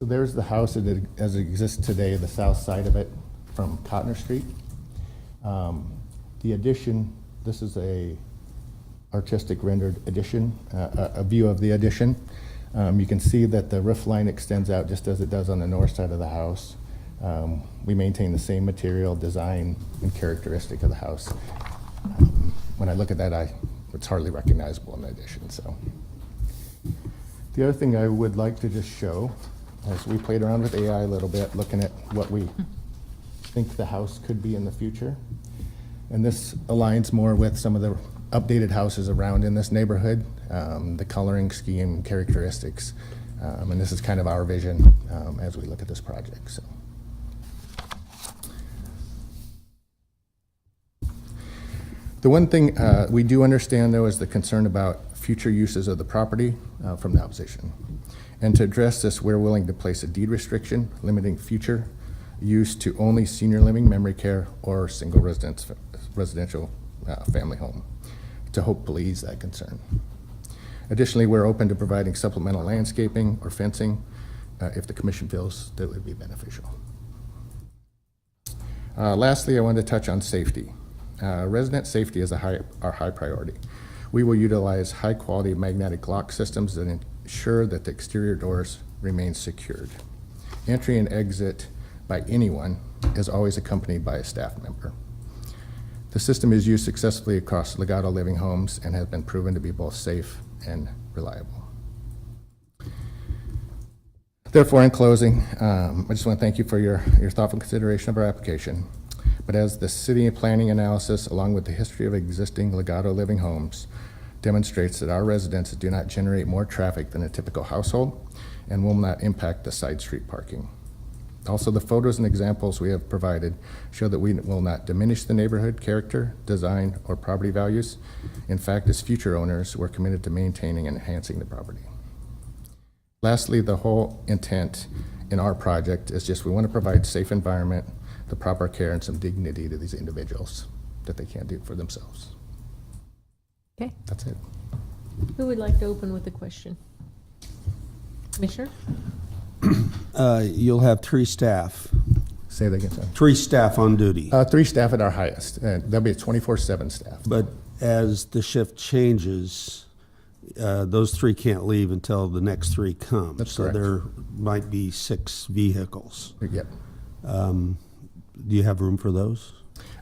So there's the house as it exists today, the south side of it from Cotner Street. The addition, this is a artistic rendered addition, a view of the addition. You can see that the roof line extends out just as it does on the north side of the house. We maintain the same material, design, and characteristic of the house. When I look at that, it's hardly recognizable in the addition. So, the other thing I would like to just show, as we played around with AI a little bit, looking at what we think the house could be in the future. And this aligns more with some of the updated houses around in this neighborhood, the coloring scheme, characteristics, and this is kind of our vision as we look at this project. So, the one thing we do understand, though, is the concern about future uses of the property from the opposition. And to address this, we're willing to place a deed restriction limiting future use to only senior living memory care or single residential family home, to hopefully ease that concern. Additionally, we're open to providing supplemental landscaping or fencing if the commission feels that it would be beneficial. Lastly, I wanted to touch on safety. Resident safety is our high priority. We will utilize high quality magnetic lock systems that ensure that the exterior doors remain secured. Entry and exit by anyone is always accompanied by a staff member. The system is used successfully across Legato living homes and has been proven to be both safe and reliable. Therefore, in closing, I just want to thank you for your thoughtful consideration of our application. But as the city planning analysis, along with the history of existing Legato living homes, demonstrates that our residences do not generate more traffic than a typical household and will not impact the side street parking. Also, the photos and examples we have provided show that we will not diminish the neighborhood character, design, or property values. In fact, as future owners, we're committed to maintaining and enhancing the property. Lastly, the whole intent in our project is just we want to provide safe environment, the proper care, and some dignity to these individuals that they can't do for themselves. Okay. That's it. Who would like to open with a question? Commissioner? You'll have 3 staff. Say that again, sir. 3 staff on duty. 3 staff at our highest. There'll be a 24/7 staff. But as the shift changes, those 3 can't leave until the next 3 come. That's so correct. there might be 6 vehicles. Yep. Do you have room for those?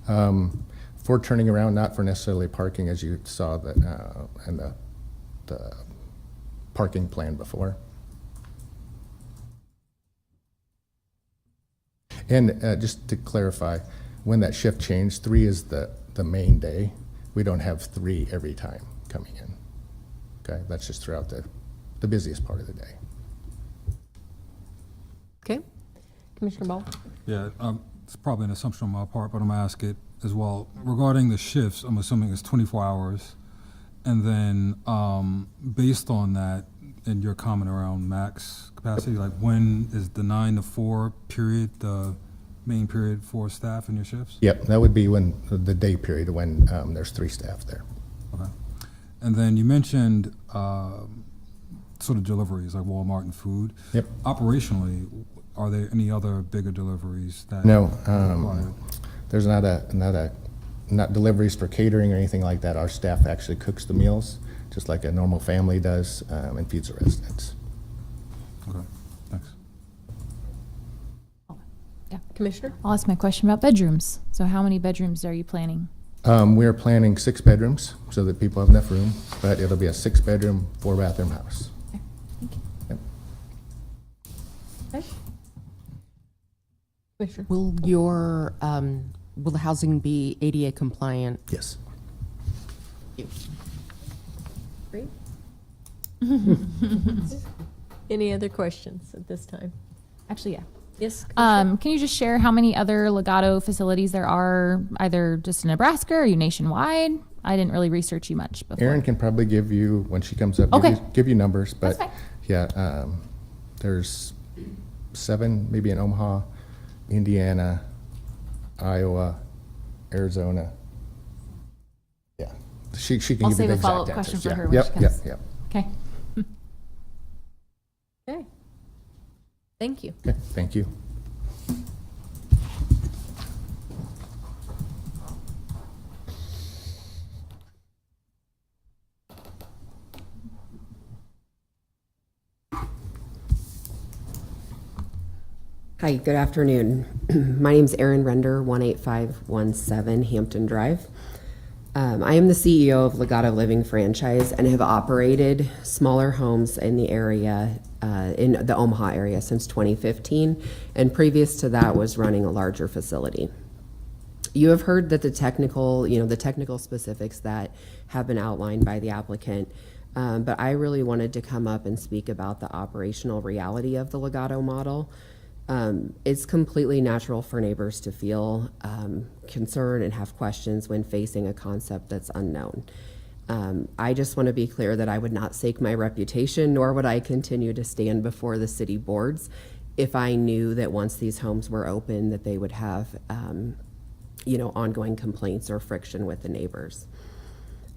For turning around, not for necessarily parking, as you saw that in the parking plan before. And just to clarify, when that shift changed, 3 is the main day. We don't have 3 every time coming in. Okay, that's just throughout the busiest part of the day. Okay. Commissioner Ball? Yeah, it's probably an assumption on my part, but I'm gonna ask it as well. Regarding the shifts, I'm assuming it's 24 hours. And then, based on that, and your comment around max capacity, like when is the 9 to 4 period, the main period for staff in your shifts? Yep, that would be when, the day period when there's 3 staff there. Okay. And then you mentioned sort of deliveries like Walmart and food. Yep. Operationally, are there any other bigger deliveries that? No, required? there's not deliveries for catering or anything like that. Our staff actually cooks the meals, just like a normal family does, and feeds the residents. Okay, thanks. Yeah. Commissioner? I'll ask my question about bedrooms. So how many bedrooms are you planning? We're planning 6 bedrooms so that people have enough room, but it'll be a 6-bedroom, 4-bathroom house. Thank you. Yep. Okay. Commissioner? Will will the housing be ADA compliant? Yes. Great. Any other questions at this time? Actually, yeah. Yes. Can you just share how many other Legato facilities there are, either just in Nebraska or are you nationwide? I didn't really research you much before. Erin can probably give you, when she comes up, Okay. give you numbers, That's but fine. yeah, there's 7 maybe in Omaha, Indiana, Iowa, Arizona. Yeah, she can I'll give you save the a follow-up exact question answers. for Yeah. her when Yep, she yep, comes. yep. Okay. Okay. Thank you. Okay, thank you. Hi, good afternoon. My name's Erin Render, 18517 Hampton Drive. I am the CEO of Legato Living Franchise and have operated smaller homes in the area, in the Omaha area since 2015, and previous to that was running a larger facility. You have heard that the technical specifics that have been outlined by the applicant, but I really wanted to come up and speak about the operational reality of the Legato model. It's completely natural for neighbors to feel concerned and have questions when facing a concept that's unknown. I just want to be clear that I would not stake my reputation, nor would I continue to stand before the city boards if I knew that once these homes were open that they would have ongoing complaints or friction with the neighbors.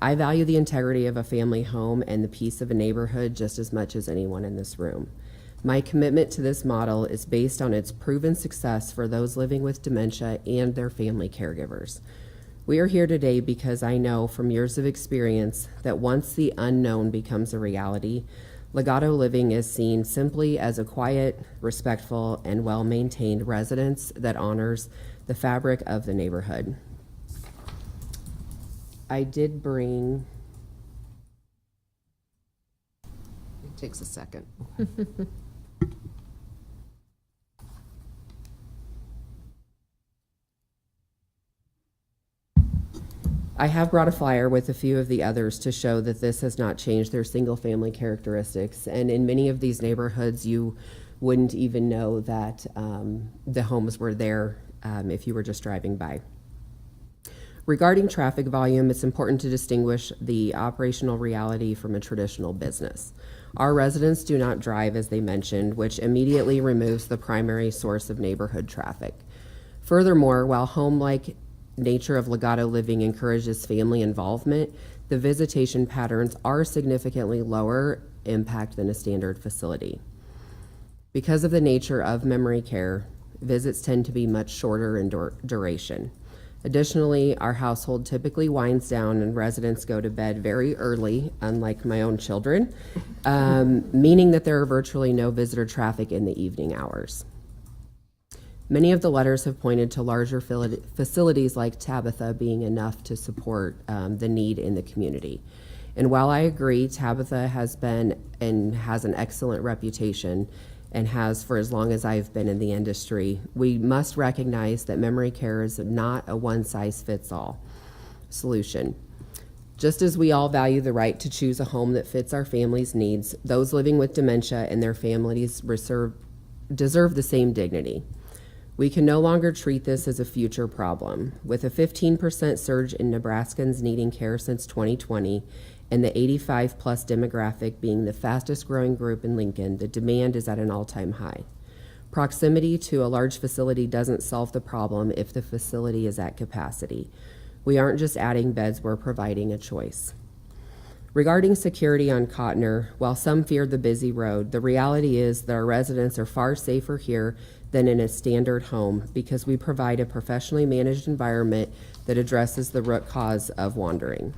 I value the integrity of a family home and the peace of a neighborhood just as much as anyone in this room. My commitment to this model is based on its proven success for those living with dementia and their family caregivers. We are here today because I know from years of experience that once the unknown becomes a reality, Legato Living is seen simply as a quiet, respectful, and well-maintained residence that honors the fabric of the neighborhood. I did bring, it takes a second. I have brought a flyer with a few of the others to show that this has not changed their single-family characteristics. And in many of these neighborhoods, you wouldn't even know that the homes were there if you were just driving by. Regarding traffic volume, it's important to distinguish the operational reality from a traditional business. Our residents do not drive, as they mentioned, which immediately removes the primary source of neighborhood traffic. Furthermore, while home-like nature of Legato Living encourages family involvement, the visitation patterns are significantly lower impact than a standard facility. Because of the nature of memory care, visits tend to be much shorter in duration. Additionally, our household typically winds down and residents go to bed very early, unlike my own children, meaning that there are virtually no visitor traffic in the evening hours. Many of the letters have pointed to larger facilities like Tabitha being enough to support the need in the community. And while I agree Tabitha has been and has an excellent reputation and has for as long as I've been in the industry, we must recognize that memory care is not a one-size-fits-all solution. Just as we all value the right to choose a home that fits our family's needs, those living with dementia and their families deserve the same dignity. We can no longer treat this as a future problem. With a 15% surge in Nebraskans needing care since 2020 and the 85-plus demographic being the fastest growing group in Lincoln, the demand is at an all-time high. Proximity to a large facility doesn't solve the problem if the facility is at capacity. We aren't just adding beds, we're providing a choice. Regarding security on Cotner, while some fear the busy road, the reality is that our residents are far safer here than in a standard home because we provide a professionally managed environment that addresses the root cause of wandering.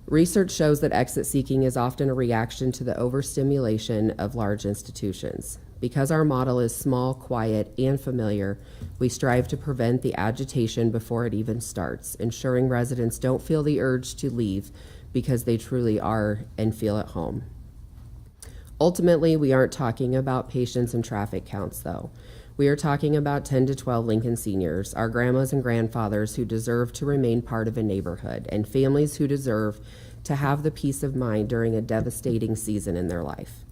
Research shows that exit seeking is often a reaction to the overstimulation of large institutions. Because our model is small, quiet, and familiar, we strive to prevent the agitation before it even starts, ensuring residents don't feel the urge to leave because they truly are and feel at home. Ultimately, we aren't talking about patients and traffic counts, though. We are talking about 10 to 12 Lincoln seniors, our grandmas and grandfathers who deserve to remain part of a neighborhood, and families who deserve to have the peace of mind during a devastating season in their life.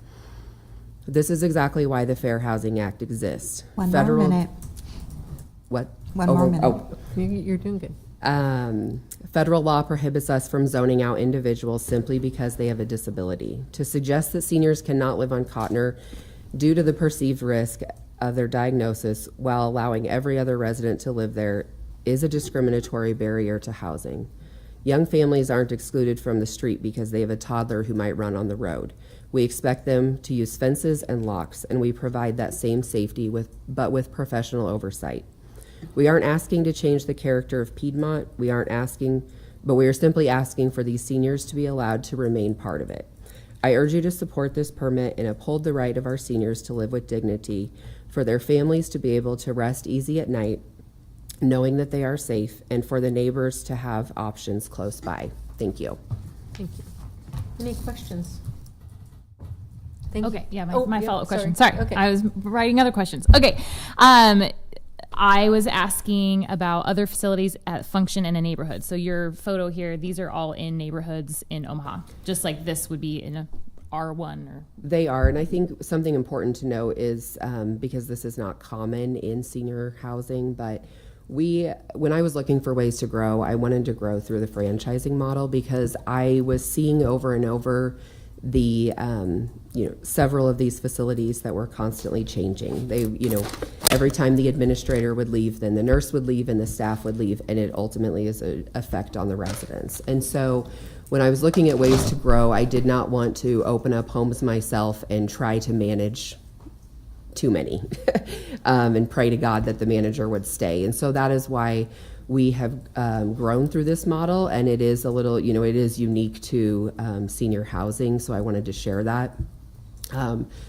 This is exactly why the Fair Housing Act exists. One more minute. What? One more minute. Oh. You're doing good. Federal law prohibits us from zoning out individuals simply because they have a disability. To suggest that seniors cannot live on Cotner due to the perceived risk of their diagnosis while allowing every other resident to live there is a discriminatory barrier to housing. Young families aren't excluded from the street because they have a toddler who might run on the road. We expect them to use fences and locks, and we provide that same safety but with professional oversight. We aren't asking to change the character of Piedmont. We are simply asking for these seniors to be allowed to remain part of it. I urge you to support this permit and uphold the right of our seniors to live with dignity, for their families to be able to rest easy at night, knowing that they are safe, and for the neighbors to have options close by. Thank you. Thank you. Any questions? Thank Okay, you. yeah, my, Oh, my yeah, follow-up question. Sorry, Okay. I was writing other questions. Okay, I was asking about other facilities that function in a neighborhood. So your photo here, these are all in neighborhoods in Omaha, just like this would be in a R1 or. They are, and I think something important to know is, because this is not common in senior housing, but when I was looking for ways to grow, I wanted to grow through the franchising model because I was seeing over and over the several of these facilities that were constantly changing. They, every time the administrator would leave, then the nurse would leave and the staff would leave, and it ultimately is an effect on the residents. And so when I was looking at ways to grow, I did not want to open up homes myself and try to manage too many and pray to God that the manager would stay. And so that is why we have grown through this model, and it is a little, it is unique to senior housing, so I wanted to share that.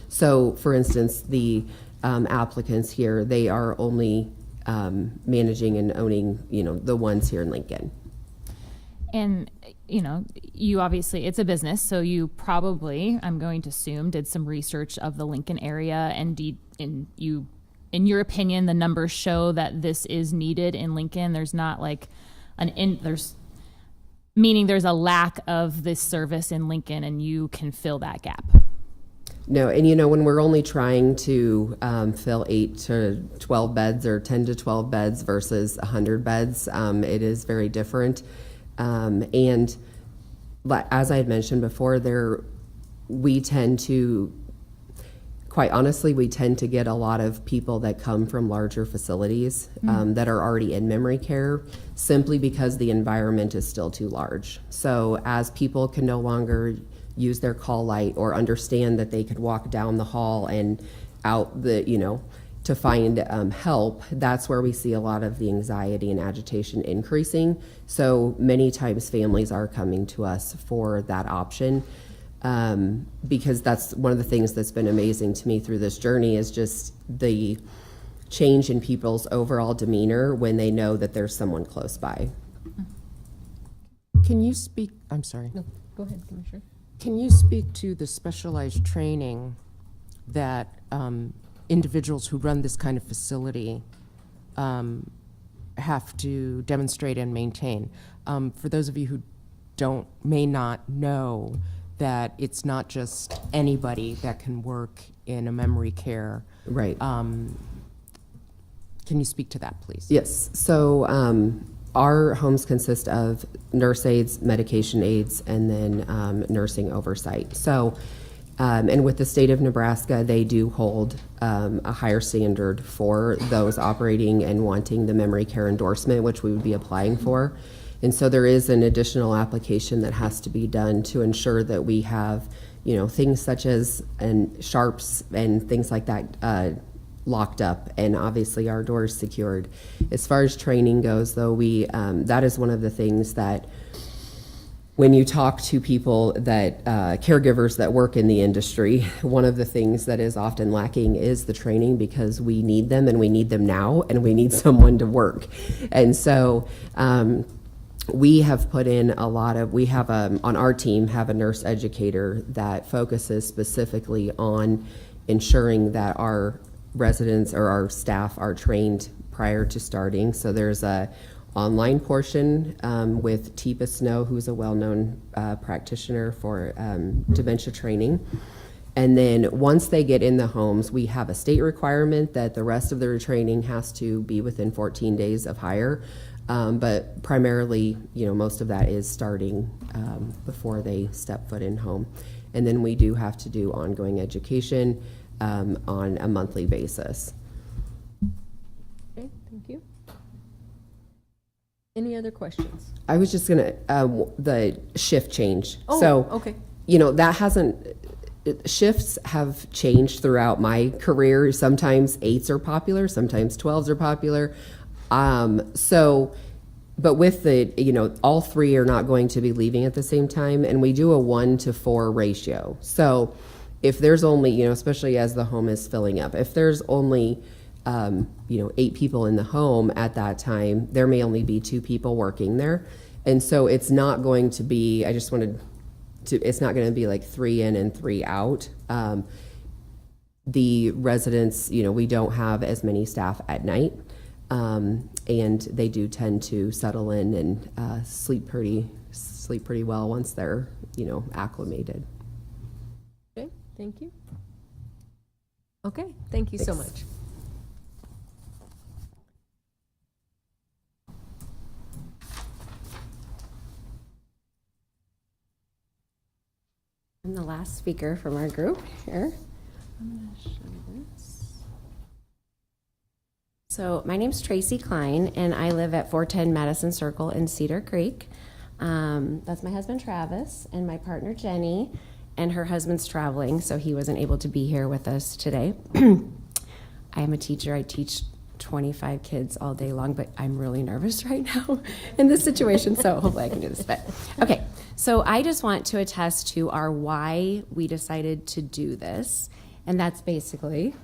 So for instance, the applicants here, they are only managing and owning, the ones here in Lincoln. And, you obviously, it's a business, so you probably, I'm going to assume, did some research of the Lincoln area, and in your opinion, the numbers show that this is needed in Lincoln. There's not like there's a lack of this service in Lincoln, and you can fill that gap. No, and when we're only trying to fill 8 to 12 beds or 10 to 12 beds versus 100 beds, it is very different. And as I had mentioned before, we tend to get a lot of people that come from larger facilities that are already in memory care simply because the environment is still too large. So as people can no longer use their call light or understand that they could walk down the hall and out to find help, that's where we see a lot of the anxiety and agitation increasing. So many times families are coming to us for that option. Because that's one of the things that's been amazing to me through this journey is just the change in people's overall demeanor when they know that there's someone close by. Can you speak, I'm sorry. No, go ahead, Commissioner. Can you speak to the specialized training that individuals who run this kind of facility have to demonstrate and maintain? For those of you who may not know that it's not just anybody that can work in a memory care. Right. Can you speak to that, please? Yes. So our homes consist of nurse aides, medication aides, and then nursing oversight. So, and with the state of Nebraska, they do hold a higher standard for those operating and wanting the memory care endorsement, which we would be applying for. And so there is an additional application that has to be done to ensure that we have, you know, things such as sharps and things like that locked up, and obviously our doors secured. As far as training goes, though, we that is one of the things that when you talk to people that caregivers that work in the industry, one of the things that is often lacking is the training, because we need them and we need them now, and we need someone to work. And so we have put in a lot of, we have on our team have a nurse educator that focuses specifically on ensuring that our residents or our staff are trained prior to starting. So there's a online portion with Teepa Snow, who's a well-known practitioner for dementia training. And then once they get in the homes, we have a state requirement that the rest of their training has to be within 14 days of hire. But primarily, you know, most of that is starting before they step foot in home. And then we do have to do ongoing education on a monthly basis. Okay, thank you. Any other questions? I was just gonna, the shift change. Oh, So, okay. you know, that shifts have changed throughout my career. Sometimes 8s are popular, sometimes 12s are popular. But with the, you know, all 3 are not going to be leaving at the same time, and we do a 1-to-4 ratio. So if there's only, you know, especially as the home is filling up, if there's only, you know, 8 people in the home at that time, there may only be 2 people working there. And so it's not going to be, it's not going to be like 3 in and 3 out. The residents, you know, we don't have as many staff at night. And they do tend to settle in and sleep pretty well once they're, you know, acclimated. Okay, thank you. Okay, thank you so Thanks. much. I'm the last speaker from our group here. I'm going to show this. So my name's Tracy Klein, and I live at 410 Madison Circle in Cedar Creek. That's my husband Travis and my partner Jenny, and her husband's traveling, so he wasn't able to be here with us today. I am a teacher. I teach 25 kids all day long, but I'm really nervous right now in this situation, so hopefully I can do this. But okay, so I just want to attest to our why we decided to do this, and that's basically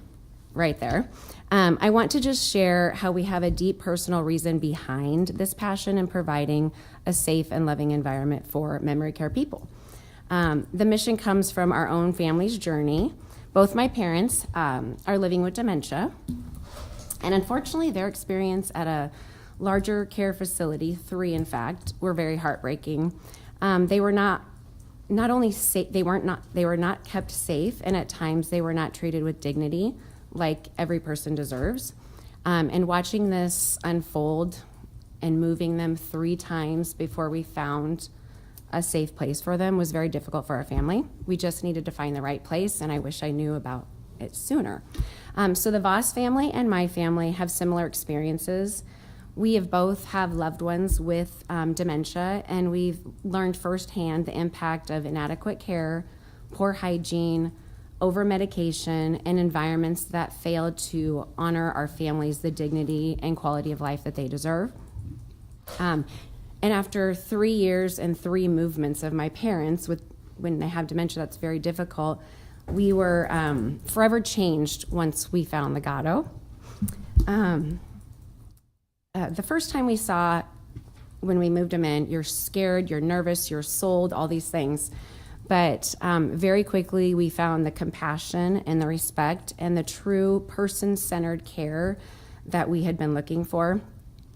right there. I want to just share how we have a deep personal reason behind this passion in providing a safe and loving environment for memory care people. The mission comes from our own family's journey. Both my parents are living with dementia, and unfortunately their experience at a larger care facility, 3 in fact, were very heartbreaking. They were not only safe, they were not kept safe, and at times they were not treated with dignity like every person deserves. And watching this unfold and moving them 3 times before we found a safe place for them was very difficult for our family. We just needed to find the right place, and I wish I knew about it sooner. So the Voss family and my family have similar experiences. We have both have loved ones with dementia, and we've learned firsthand the impact of inadequate care, poor hygiene, over-medication, and environments that fail to honor our families the dignity and quality of life that they deserve. And after 3 years and 3 movements of my parents, when they have dementia, that's very difficult, we were forever changed once we found the Gatto. The first time we saw, when we moved them in, you're scared, you're nervous, you're sold, all these things. But very quickly, we found the compassion and the respect and the true person-centered care that we had been looking for.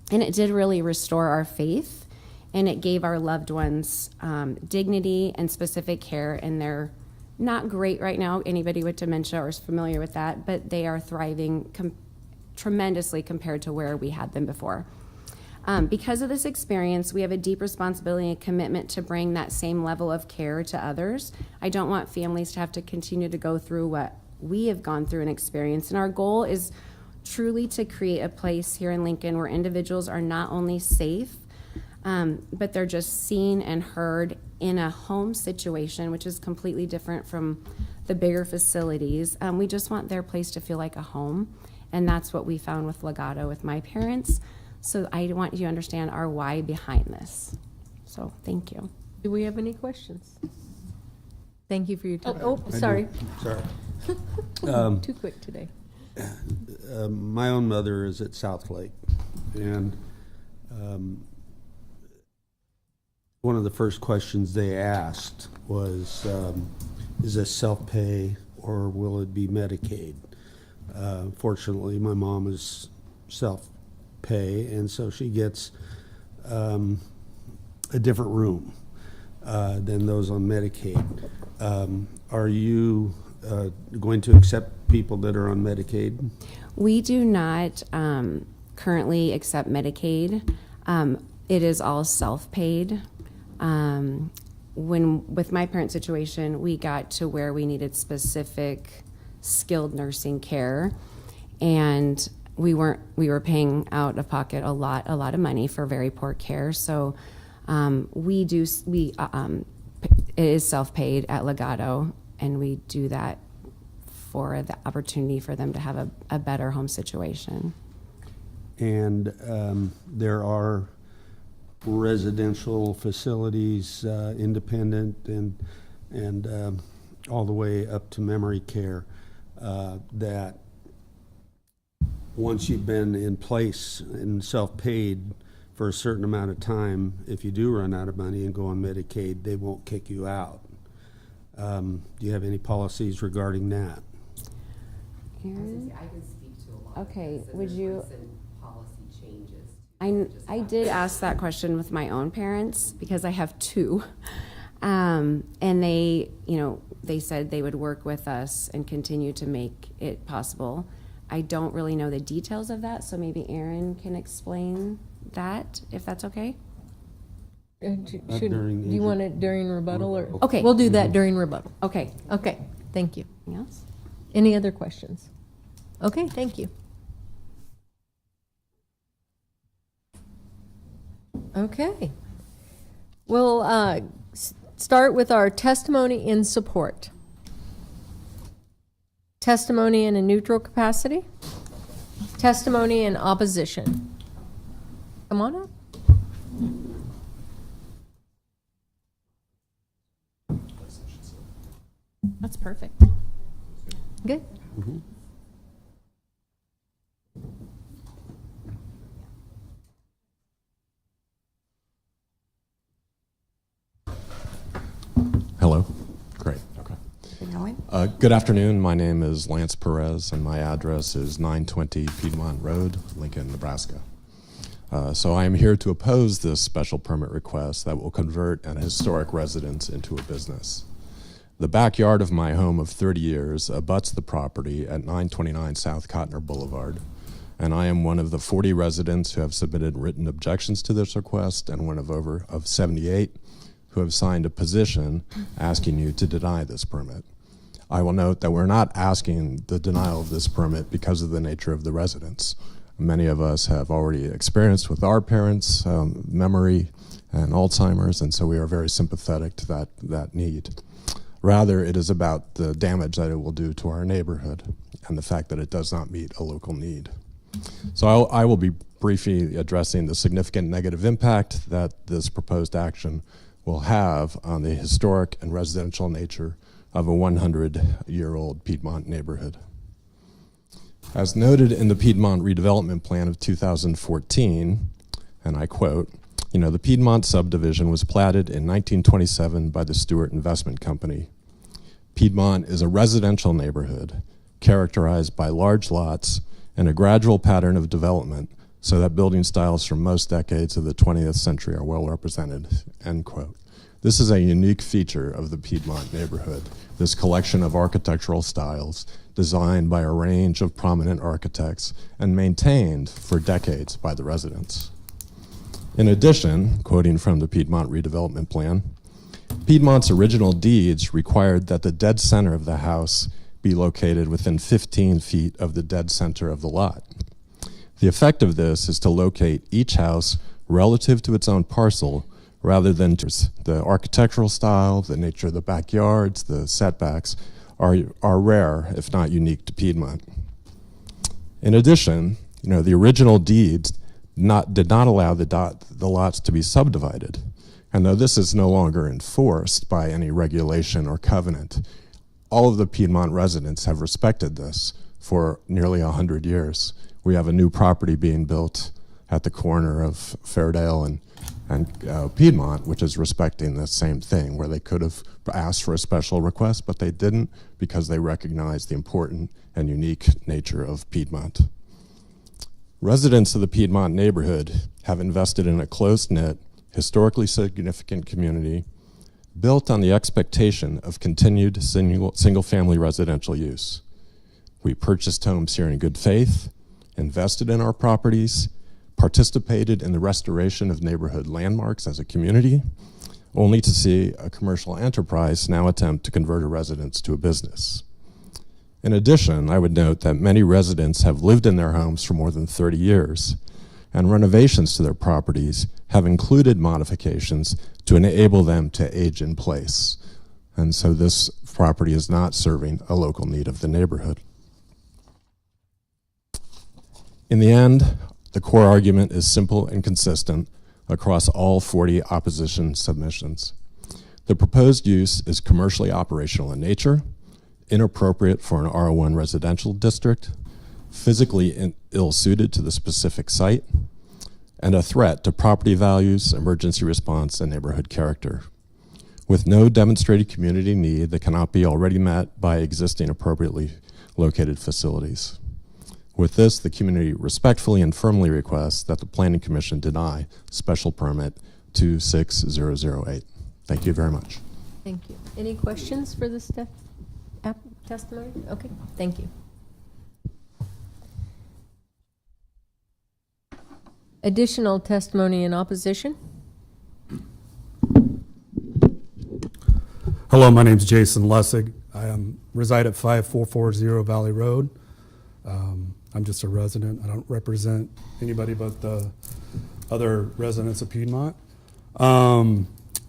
And it did really restore our faith and it gave our loved ones dignity and specific care, and they're not great right now. Anybody with dementia or is familiar with that, but they are thriving tremendously compared to where we had them before. Because of this experience, we have a deep responsibility and commitment to bring that same level of care to others. I don't want families to have to continue to go through what we have gone through and experienced. And our goal is truly to create a place here in Lincoln where individuals are not only safe, but they're just seen and heard in a home situation, which is completely different from the bigger facilities. We just want their place to feel like a home. And that's what we found with Legato with my parents. So I want you to understand our why behind this. So thank you. Do we have any questions? Thank you for your time. Oh, sorry. Sorry. Too quick today. My own mother is at Southlake, and one of the first questions they asked was, is this self-pay or will it be Medicaid? Fortunately, my mom is self-pay, and so she gets a different room than those on Medicaid. Are you going to accept people that are on Medicaid? We do not currently accept Medicaid. It is all self-paid. With my parent situation, we got to where we needed specific skilled nursing care, and we were paying out of pocket a lot of money for very poor care. So it is self-paid at Legato, and we do that for the opportunity for them to have a better home situation. And there are residential facilities, independent and all the way up to memory care, that once you've been in place and self-paid for a certain amount of time, if you do run out of money and go on Medicaid, they won't kick you out. Do you have any policies regarding that? Aaron? I can speak to a lot. Okay, of this, and would there's you- recent policy changes. I did ask that question with my own parents because I have two. And they said they would work with us and continue to make it possible. I don't really know the details of that, so maybe Aaron can explain that, if that's okay. Do you want it during rebuttal or? Okay. We'll do that during rebuttal. Okay. Okay, thank you. Anything else? Any other questions? Okay, thank you. Okay. We'll start with our testimony in support. Testimony in a neutral capacity. Testimony in opposition. Come on up. That's perfect. Good. Mm-hmm. Hello. Great. Okay. Good afternoon. My name is Lance Perez, and my address is 920 Piedmont Road, Lincoln, Nebraska. So I am here to oppose this special permit request that will convert an historic residence into a business. The backyard of my home of 30 years abuts the property at 929 South Cotner Boulevard, and I am one of the 40 residents who have submitted written objections to this request, and one of 78 who have signed a petition asking you to deny this permit. I will note that we're not asking the denial of this permit because of the nature of the residence. Many of us have already experienced with our parents memory and Alzheimer's, and so we are very sympathetic to that need. Rather, it is about the damage that it will do to our neighborhood and the fact that it does not meet a local need. So I will be briefly addressing the significant negative impact that this proposed action will have on the historic and residential nature of a 100-year-old Piedmont neighborhood. As noted in the Piedmont Redevelopment Plan of 2014, and I quote, the Piedmont subdivision was platted in 1927 by the Stewart Investment Company. Piedmont is a residential neighborhood characterized by large lots and a gradual pattern of development so that building styles from most decades of the 20th century are well represented, end quote. This is a unique feature of the Piedmont neighborhood, this collection of architectural styles designed by a range of prominent architects and maintained for decades by the residents. In addition, quoting from the Piedmont redevelopment plan, Piedmont's original deeds required that the dead center of the house be located within 15 feet of the dead center of the lot. The effect of this is to locate each house relative to its own parcel rather than the architectural style, the nature of the backyards, the setbacks are rare, if not unique to Piedmont. In addition, the original deeds did not allow the lots to be subdivided. And though this is no longer enforced by any regulation or covenant, all of the Piedmont residents have respected this for nearly 100 years. We have a new property being built at the corner of Fairdale and Piedmont, which is respecting the same thing, where they could have asked for a special request, but they didn't because they recognized the important and unique nature of Piedmont. Residents of the Piedmont neighborhood have invested in a close-knit, historically significant community built on the expectation of continued single-family residential use. We purchased homes here in good faith, invested in our properties, participated in the restoration of neighborhood landmarks as a community, only to see a commercial enterprise now attempt to convert a residence to a business. In addition, I would note that many residents have lived in their homes for more than 30 years, and renovations to their properties have included modifications to enable them to age in place. And so this property is not serving a local need of the neighborhood. In the end, the core argument is simple and consistent across all 40 opposition submissions. The proposed use is commercially operational in nature, inappropriate for an R1 residential district, physically ill-suited to the specific site, and a threat to property values, emergency response, and neighborhood character, with no demonstrated community need that cannot be already met by existing appropriately located facilities. With this, the community respectfully and firmly requests that the Planning Commission deny special permit 26008. Thank you very much. Thank you. Any questions for this testimony? Okay, thank you. Additional testimony in opposition? Hello, my name is Jason Lessig. I reside at 5440 Valley Road. I'm just a resident. I don't represent anybody but the other residents of Piedmont. I'm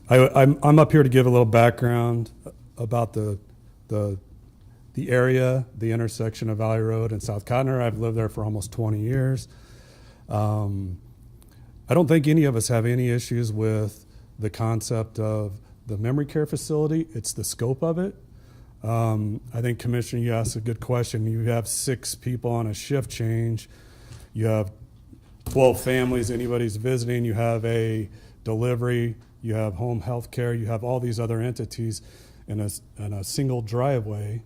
up here to give a little background about the area, the intersection of Valley Road and South Cotner. I've lived there for almost 20 years. I don't think any of us have any issues with the concept of the memory care facility. It's the scope of it. I think, Commissioner, you asked a good question. You have 6 people on a shift change. You have 12 families, anybody's visiting. You have a delivery. You have home health care. You have all these other entities in a single driveway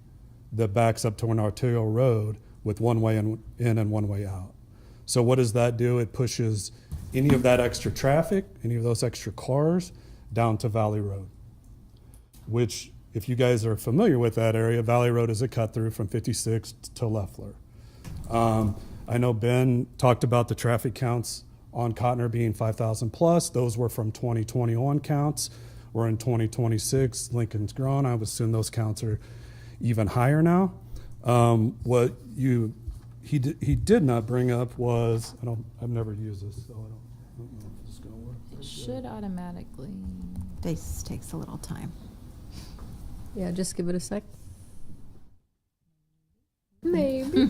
that backs up to an arterial road with one way in and one way out. So what does that do? It pushes any of that extra traffic, any of those extra cars down to Valley Road, which, if you guys are familiar with that area, Valley Road is a cut through from 56 to Leffler. I know Ben talked about the traffic counts on Cotner being 5,000 plus. Those were from 2021 counts. We're in 2026. Lincoln's grown. I would assume those counts are even higher now. What he did not bring up was, I've never used this, so I don't know if this is going to work. It should automatically. This takes a little time. Yeah, just give it a sec. Maybe.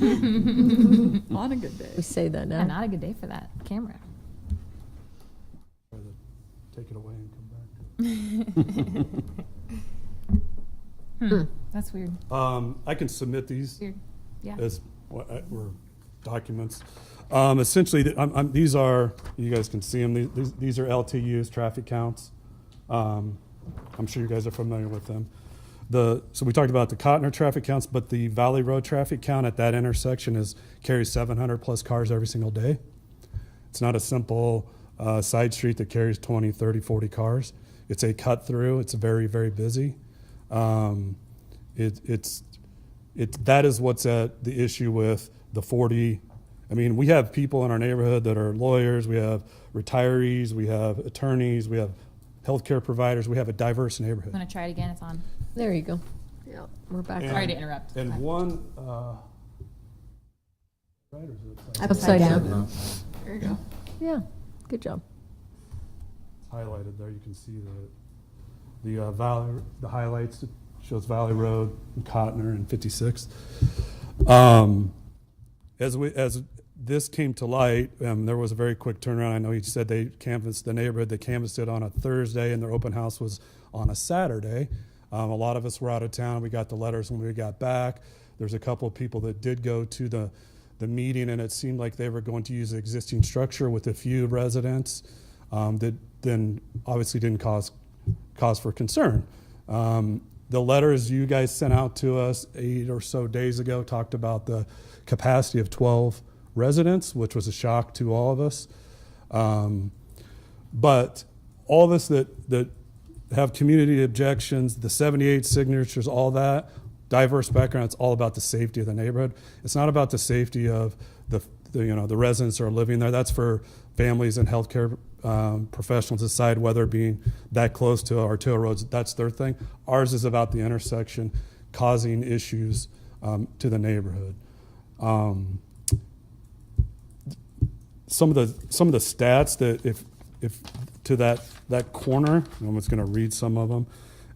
On a good day. We say that now. Yeah, not a good day for that camera. Try to take it away and come back. That's weird. I can submit these Weird. Yeah. as were documents. Essentially, these are, you guys can see them, these are LTUs, traffic counts. I'm sure you guys are familiar with them. So we talked about the Cotner traffic counts, but the Valley Road traffic count at that intersection carries 700 plus cars every single day. It's not a simple side street that carries 20, 30, 40 cars. It's a cut through. It's very, very busy. That is what's at the issue with the 40. I mean, we have people in our neighborhood that are lawyers, we have retirees, we have attorneys, we have healthcare providers, we have a diverse neighborhood. I'm gonna try it again. It's on. There you go. Yeah, we're back. And- Sorry to interrupt. And one, right, or is it Upside down. There you go. Yeah, good job. It's highlighted there. You can see the valley, the highlights. It shows Valley Road and Cotner and 56. As this came to light, there was a very quick turnaround. I know you said they canvassed the neighborhood. They canvassed it on a Thursday, and their open house was on a Saturday. A lot of us were out of town. We got the letters when we got back. There's a couple of people that did go to the meeting, and it seemed like they were going to use the existing structure with a few residents that then obviously didn't cause for concern. The letters you guys sent out to us 8 or so days ago talked about the capacity of 12 residents, which was a shock to all of us. But all of us that have community objections, the 78 signatures, all that, diverse background, it's all about the safety of the neighborhood. It's not about the safety of the residents who are living there. That's for families and healthcare professionals to decide whether being that close to Arturo roads, that's their thing. Ours is about the intersection causing issues to the neighborhood. Some of the stats that if to that corner, I'm just going to read some of them.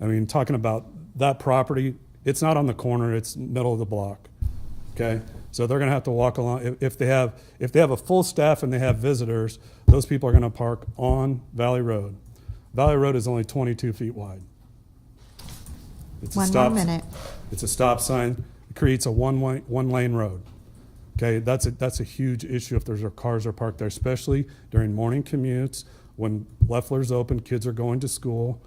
I mean, talking about that property, it's not on the corner, it's middle of the block. Okay, so they're going to have to walk along. If they have a full staff and they have visitors, those people are going to park on Valley Road. Valley Road is only 22 feet wide. It's One more minute. It's a stop sign. It creates a one lane road. Okay, that's a huge issue if there's cars are parked there, especially during morning commutes when Leffler's open, kids are going to school.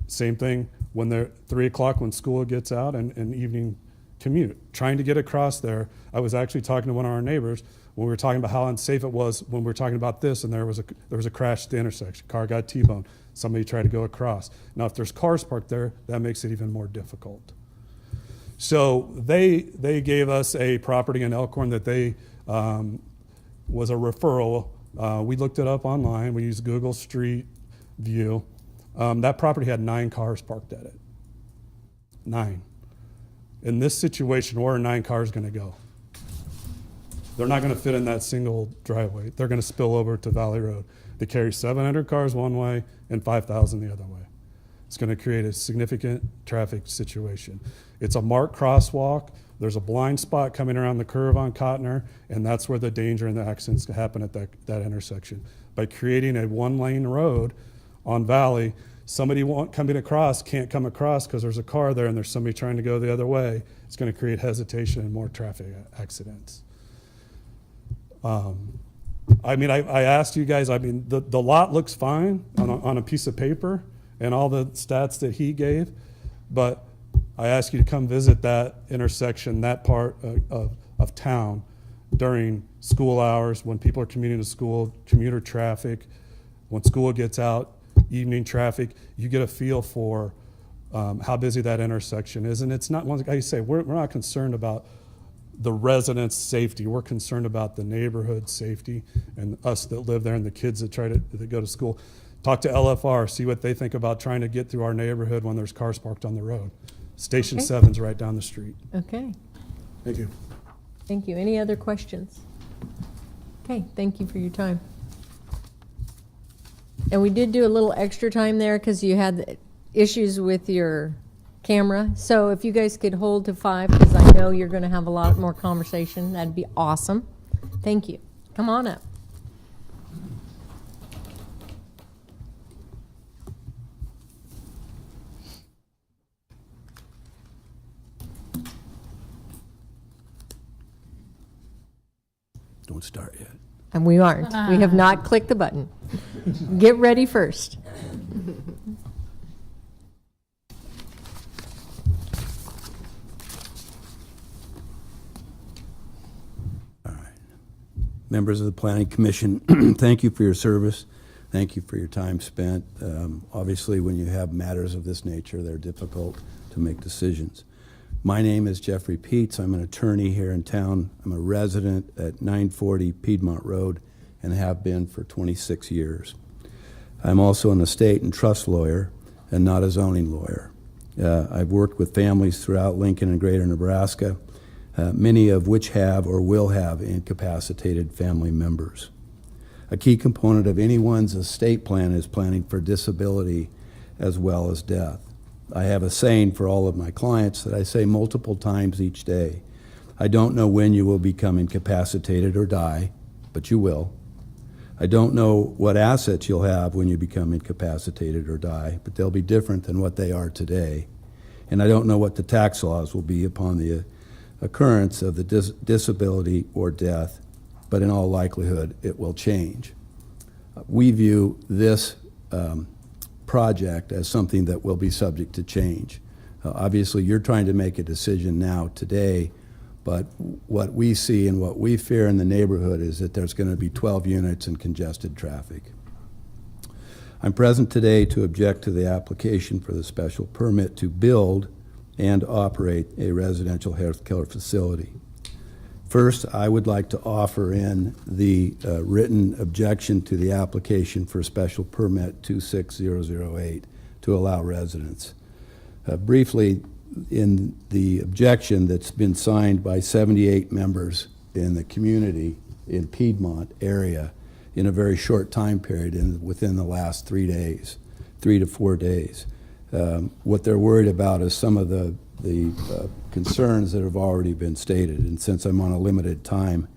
Same thing when they're 3 o'clock when school gets out and evening commute. Trying to get across there. I was actually talking to one of our neighbors when we were talking about how unsafe it was when we were talking about this, and there was a crash at the intersection. Car got T-boned. Somebody tried to go across. Now, if there's cars parked there, that makes it even more difficult. So they gave us a property in Elkhorn that they was a referral. We looked it up online. We used Google Street View. That property had 9 cars parked at it. 9. In this situation, where are 9 cars going to go? They're not going to fit in that single driveway. They're going to spill over to Valley Road. They carry 700 cars one way and 5,000 the other way. It's going to create a significant traffic situation. It's a marked crosswalk. There's a blind spot coming around the curve on Cotner, and that's where the danger and the accidents happen at that intersection. By creating a one-lane road on Valley, somebody coming across can't come across because there's a car there and there's somebody trying to go the other way. It's going to create hesitation and more traffic accidents. I asked you guys, the lot looks fine on a piece of paper and all the stats that he gave, but I asked you to come visit that intersection, that part of town during school hours, when people are commuting to school, commuter traffic, when school gets out, evening traffic. You get a feel for how busy that intersection is. And it's not, like I say, we're not concerned about the residents' safety. We're concerned about the neighborhood safety and us that live there and the kids that that go to school. Talk to LFR, see what they think about trying to get through our neighborhood when there's cars parked on the road. Station 7's right down the street. Okay. Thank you. Thank you. Any other questions? Okay, thank you for your time. And we did do a little extra time there because you had issues with your camera. So if you guys could hold to 5, because I know you're going to have a lot more conversation, that'd be awesome. Thank you. Come on up. Don't start yet. And we aren't. We have not clicked the button. Get ready first. members of the Planning Commission, thank you for your service. Thank you for your time spent. Obviously, when you have matters of this nature, they're difficult to make decisions. My name is Jeffrey Peets. I'm an attorney here in town. I'm a resident at 940 Piedmont Road and have been for 26 years. I'm also an estate and trust lawyer and not a zoning lawyer. I've worked with families throughout Lincoln and greater Nebraska, many of which have or will have incapacitated family members. A key component of anyone's estate plan is planning for disability as well as death. I have a saying for all of my clients that I say multiple times each day. I don't know when you will become incapacitated or die, but you will. I don't know what assets you'll have when you become incapacitated or die, but they'll be different than what they are today. And I don't know what the tax laws will be upon the occurrence of the disability or death, but in all likelihood, it will change. We view this project as something that will be subject to change. Obviously, you're trying to make a decision now today, but what we see and what we fear in the neighborhood is that there's going to be 12 units and congested traffic. I'm present today to object to the application for the special permit to build and operate a residential health care facility. First, I would like to offer in the written objection to the application for special permit 26008 to allow residents. Briefly, in the objection that's been signed by 78 members in the community in Piedmont area in a very short time period within the last 3 days, 3 to 4 days. What they're worried about is some of the concerns that have already been stated. And since I'm on a limited time,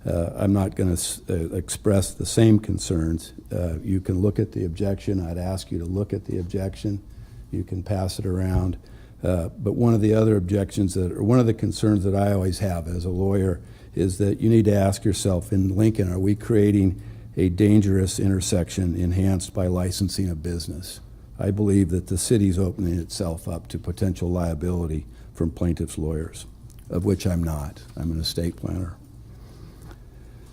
I'm not going to express the same concerns. You can look at the objection. I'd ask you to look at the objection. You can pass it around. But one of the other objections or one of the concerns that I always have as a lawyer is that you need to ask yourself, in Lincoln, are we creating a dangerous intersection enhanced by licensing a business? I believe that the city's opening itself up to potential liability from plaintiffs' lawyers, of which I'm not. I'm an estate planner.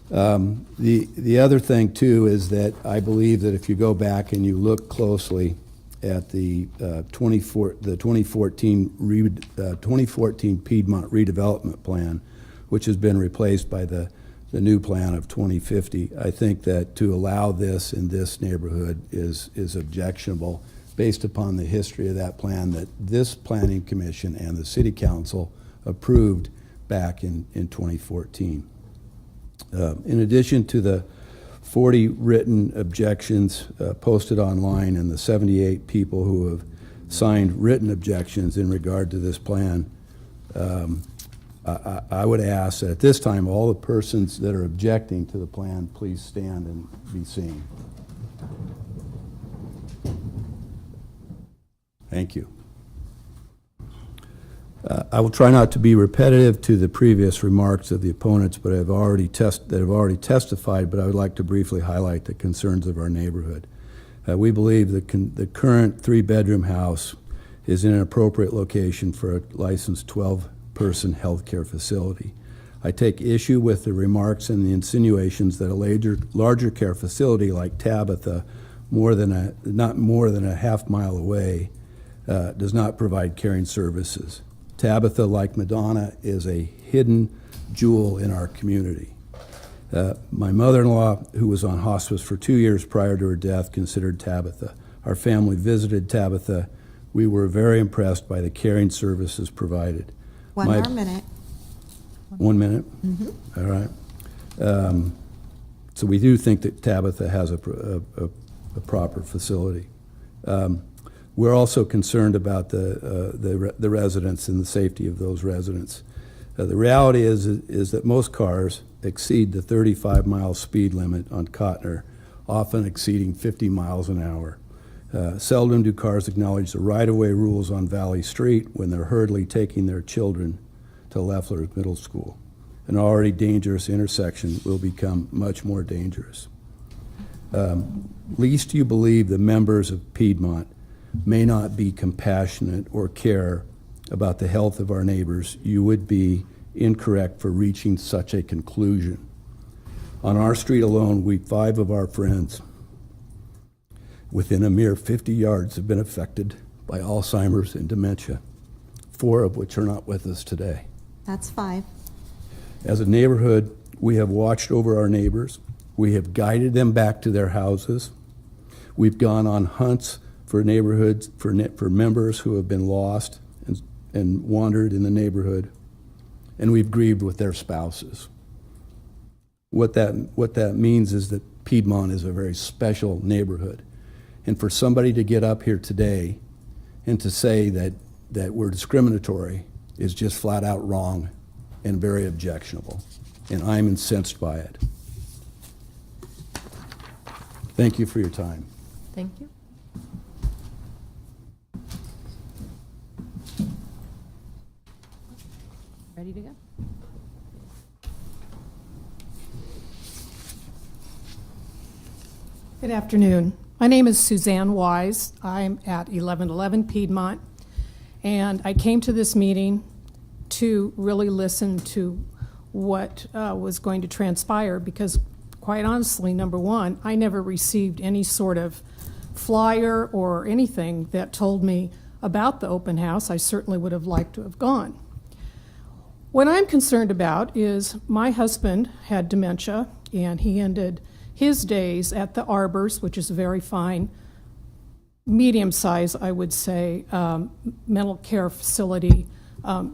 The other thing, too, is that I believe that if you go back and you look closely at the 2014 Piedmont redevelopment plan, which has been replaced by the new plan of 2050, I think that to allow this in this neighborhood is objectionable, based upon the history of that plan that this planning commission and the city council approved back in 2014. In addition to the 40 written objections posted online and the 78 people who have signed written objections in regard to this plan, I would ask that at this time all the persons that are objecting to the plan please stand and be seen. Thank you. I will try not to be repetitive to the previous remarks of the opponents, but that have already testified, but I would like to briefly highlight the concerns of our neighborhood. We believe the current 3-bedroom house is in an appropriate location for a licensed 12-person healthcare facility. I take issue with the remarks and the insinuations that a larger care facility like Tabitha, not more than a half-mile away, does not provide caring services. Tabitha, like Madonna, is a hidden jewel in our community. My mother-in-law, who was on hospice for 2 years prior to her death, considered Tabitha. Our family visited Tabitha. We were very impressed by the caring services provided. One more minute. 1 minute? Mm-hmm. All right. So we do think that Tabitha has a proper facility. We're also concerned about the residents and the safety of those residents. The reality is that most cars exceed the 35-mile speed limit on Cotner, often exceeding 50 miles an hour. Seldom do cars acknowledge the right-of-way rules on Valley Street when they're hurriedly taking their children to Leffler Middle School. An already dangerous intersection will become much more dangerous. Least you believe the members of Piedmont may not be compassionate or care about the health of our neighbors, you would be incorrect for reaching such a conclusion. On our street alone, 5 of our friends within a mere 50 yards have been affected by Alzheimer's and dementia, 4 of which are not with us today. That's 5. As a neighborhood, we have watched over our neighbors. We have guided them back to their houses. We've gone on hunts for neighborhoods, for members who have been lost and wandered in the neighborhood, and we've grieved with their spouses. What that means is that Piedmont is a very special neighborhood. And for somebody to get up here today and to say that we're discriminatory is just flat out wrong and very objectionable. And I'm incensed by it. Thank you for your time. Thank you. Ready to go? Good afternoon. My name is Suzanne Wise. I'm at 1111 Piedmont, and I came to this meeting to really listen to what was going to transpire because, quite honestly, number one, I never received any sort of flyer or anything that told me about the open house. I certainly would have liked to have gone. What I'm concerned about is my husband had dementia, and he ended his days at the Arbors, which is a very fine, medium-size, I would say, mental care facility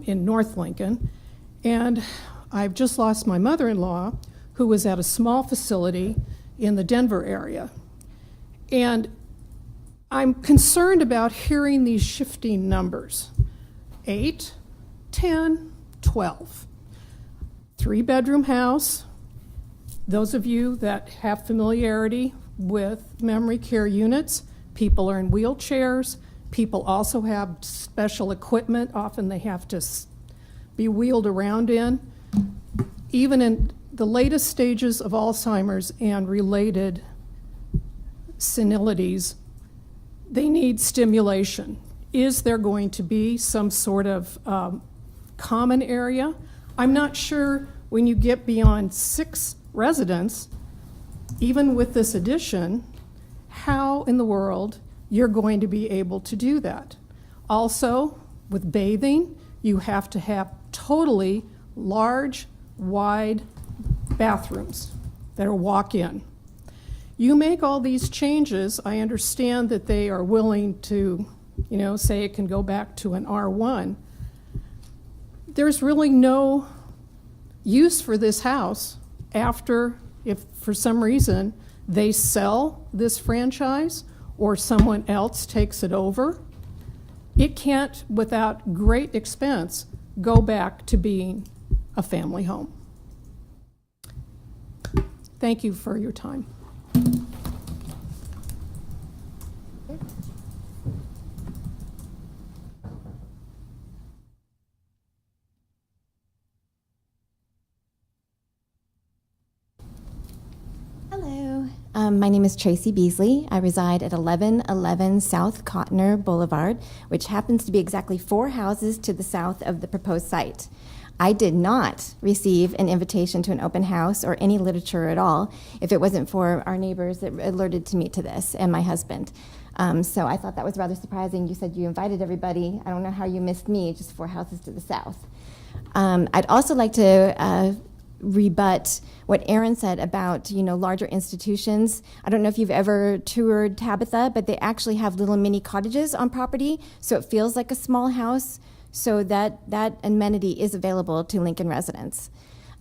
in North Lincoln. And I've just lost my mother-in-law, who was at a small facility in the Denver area. And I'm concerned about hearing these shifting numbers: 8, 10, 12. 3-bedroom house. Those of you that have familiarity with memory care units, people are in wheelchairs. People also have special equipment. Often they have to be wheeled around in. Even in the latest stages of Alzheimer's and related senilities, they need stimulation. Is there going to be some sort of common area? I'm not sure when you get beyond 6 residents, even with this addition, how in the world you're going to be able to do that. Also, with bathing, you have to have totally large, wide bathrooms that are walk-in. You make all these changes, I understand that they are willing to, say it can go back to an R1. There's really no use for this house after, if for some reason they sell this franchise or someone else takes it over. It can't, without great expense, go back to being a family home. Thank you for your time. Hello, my name is Tracy Beasley. I reside at 1111 South Cotner Boulevard, which happens to be exactly 4 houses to the south of the proposed site. I did not receive an invitation to an open house or any literature at all if it wasn't for our neighbors that alerted to me to this and my husband. So I thought that was rather surprising. You said you invited everybody. I don't know how you missed me, just 4 houses to the south. I'd also like to rebut what Aaron said about, larger institutions. I don't know if you've ever toured Tabitha, but they actually have little mini cottages on property, so it feels like a small house. So that amenity is available to Lincoln residents.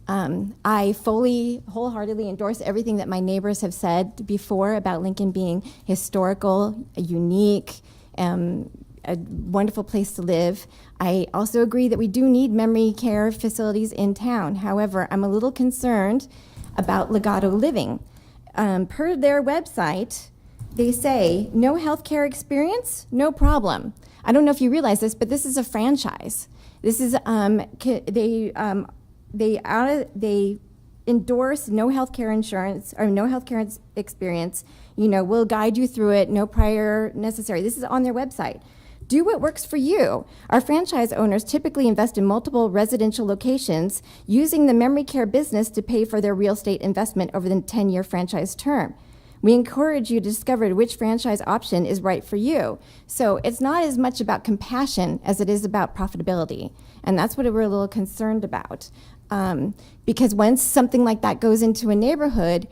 I wholeheartedly endorse everything that my neighbors have said before about Lincoln being historical, unique, a wonderful place to live. I also agree that we do need memory care facilities in town. However, I'm a little concerned about Legato Living. Per their website, they say, no healthcare experience, no problem. I don't know if you realize this, but this is a franchise. This is, they endorse no healthcare insurance or no healthcare experience. We'll guide you through it, no prior necessary. This is on their website. Do what works for you. Our franchise owners typically invest in multiple residential locations using the memory care business to pay for their real estate investment over the 10-year franchise term. We encourage you to discover which franchise option is right for you. So it's not as much about compassion as it is about profitability. And that's what we're a little concerned about. Because once something like that goes into a neighborhood,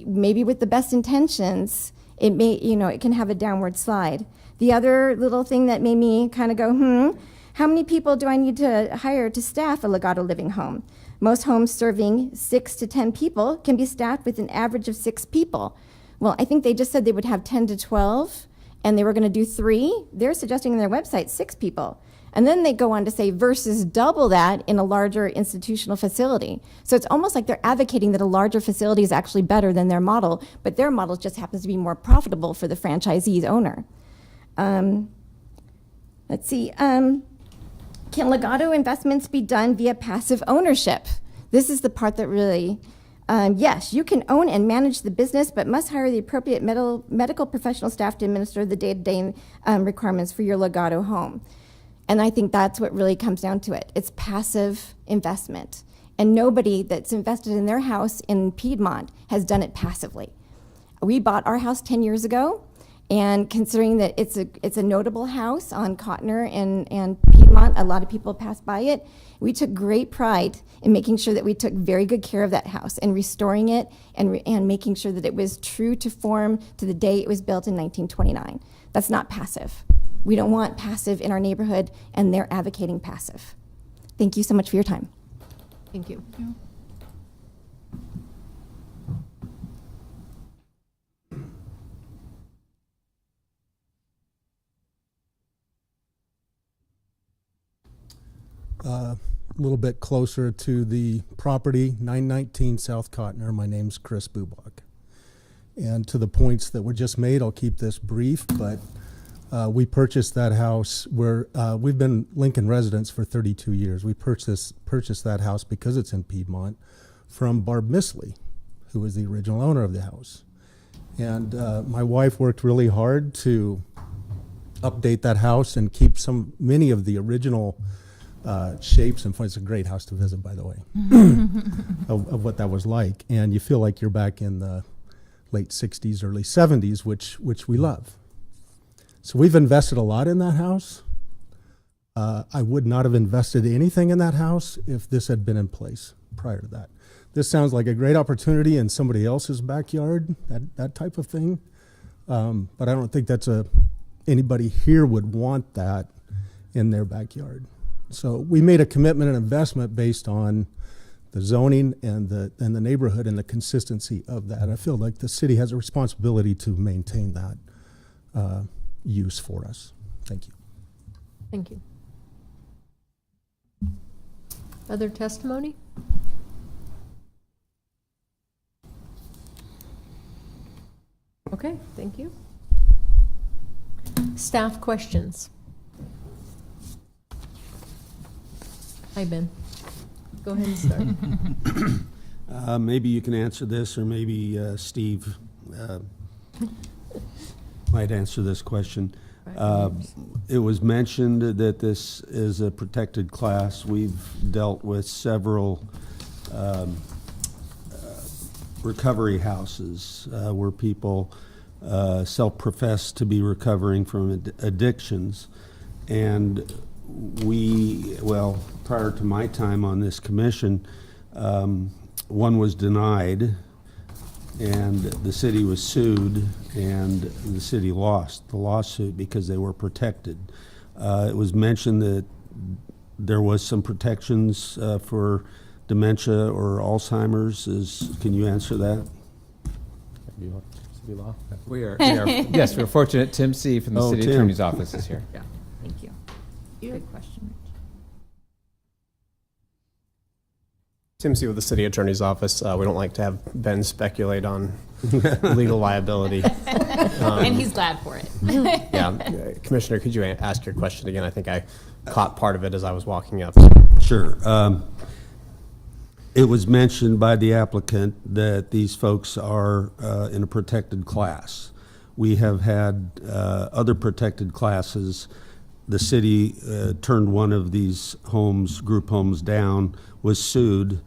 maybe with the best intentions, it may, it can have a downward slide. The other little thing that made me kind of go, how many people do I need to hire to staff a Legato living home? Most homes serving 6 to 10 people can be staffed with an average of 6 people. Well, I think they just said they would have 10 to 12, and they were going to do 3. They're suggesting on their website 6 people. And then they go on to say versus double that in a larger institutional facility. So it's almost like they're advocating that a larger facility is actually better than their model, but their model just happens to be more profitable for the franchisee's owner. Let's see. Can Legato investments be done via passive ownership? This is the part that really, yes, you can own and manage the business, but must hire the appropriate medical professional staff to administer the day-to-day requirements for your Legato home. And I think that's what really comes down to it. It's passive investment. And nobody that's invested in their house in Piedmont has done it passively. We bought our house 10 years ago, and considering that it's a notable house on Cottner and Piedmont, a lot of people pass by it, we took great pride in making sure that we took very good care of that house and restoring it and making sure that it was true to form to the day it was built in 1929. That's not passive. We don't want passive in our neighborhood, and they're advocating passive. Thank you so much for your time. Thank you. A little bit closer to the property, 919 South Cottner. My name's Chris Bubak. And to the points that were just made, I'll keep this brief, but we purchased that house where we've been Lincoln residents for 32 years. We purchased that house because it's in Piedmont from Barb Misley, who was the original owner of the house. And my wife worked really hard to update that house and keep many of the original shapes and it's a great house to visit, by the way, of what that was like. And you feel like you're back in the late 60s, early 70s, which we love. So we've invested a lot in that house. I would not have invested anything in that house if this had been in place prior to that. This sounds like a great opportunity in somebody else's backyard, that type of thing. But I don't think anybody here would want that in their backyard. So we made a commitment and investment based on the zoning and the neighborhood and the consistency of that. I feel like the city has a responsibility to maintain that use for us. Thank you. Thank you. Other testimony? Okay, thank you. Staff questions. Hi, Ben. Go ahead and start. Maybe you can answer this, or maybe Steve might answer this question. It was mentioned that this is a protected class. We've dealt with several recovery houses where people self-profess to be recovering from addictions. And prior to my time on this commission, one was denied, and the city was sued, and the city lost the lawsuit because they were protected. It was mentioned that there was some protections for dementia or Alzheimer's. Can you answer that? We are yes, we're fortunate. Tim C. from the City Tim. Attorney's Office is here. Yeah, thank you. Good question. Tim C. with the City Attorney's Office. We don't like to have Ben speculate on legal liability. And he's glad for it. Yeah. Commissioner, could you ask your question again? I think I caught part of it as I was walking up. Sure. It was mentioned by the applicant that these folks are in a protected class. We have had other protected classes the city turned one of these homes, group homes, down, was sued,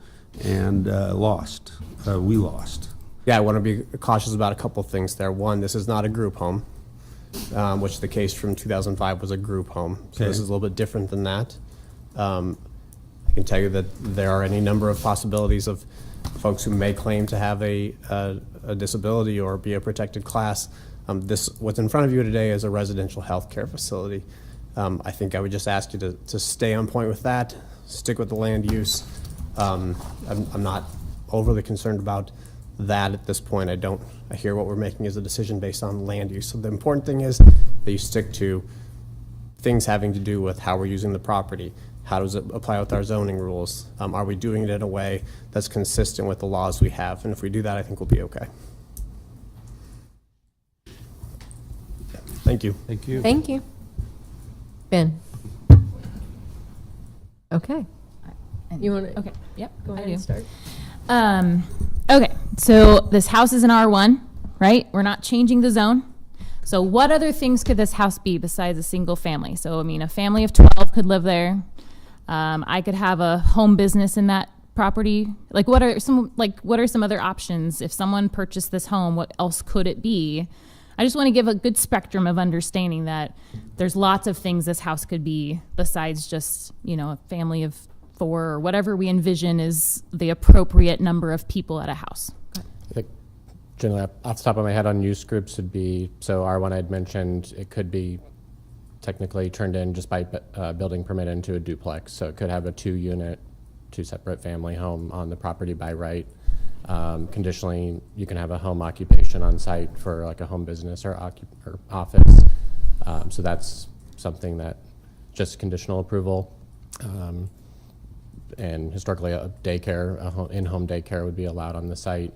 and lost. We lost. Yeah, I want to be cautious about a couple of things there. One, this is not a group home, which the case from 2005 was a group home. So Okay. this is a little bit different than that. I can tell you that there are any number of possibilities of folks who may claim to have a disability or be a protected class. What's in front of you today is a residential health care facility. I think I would just ask you to stay on point with that, stick with the land use. I'm not overly concerned about that at this point. I hear what we're making is a decision based on land use. So the important thing is that you stick to things having to do with how we're using the property. How does it apply with our zoning rules? Are we doing it in a way that's consistent with the laws we have? And if we do that, I think we'll be okay. Thank you. Thank you. Thank you. Ben? Okay. You want to? Okay, yep. Go ahead I and do. start. Okay, so this house is an R1, right? We're not changing the zone. So what other things could this house be besides a single family? So, I mean, a family of 12 could live there. I could have a home business in that property. What are some other options? If someone purchased this home, what else could it be? I just want to give a good spectrum of understanding that there's lots of things this house could be besides just, a family of 4 or whatever we envision is the appropriate number of people at a house. I think generally off the top of my head on use groups would be, so R1 I'd mentioned, it could be technically turned in just by building permit into a duplex. So it could have a 2-unit, 2 separate family home on the property by right. Conditionally, you can have a home occupation on site for like a home business or office. So that's something that just conditional approval. And historically, a daycare, in-home daycare would be allowed on the site.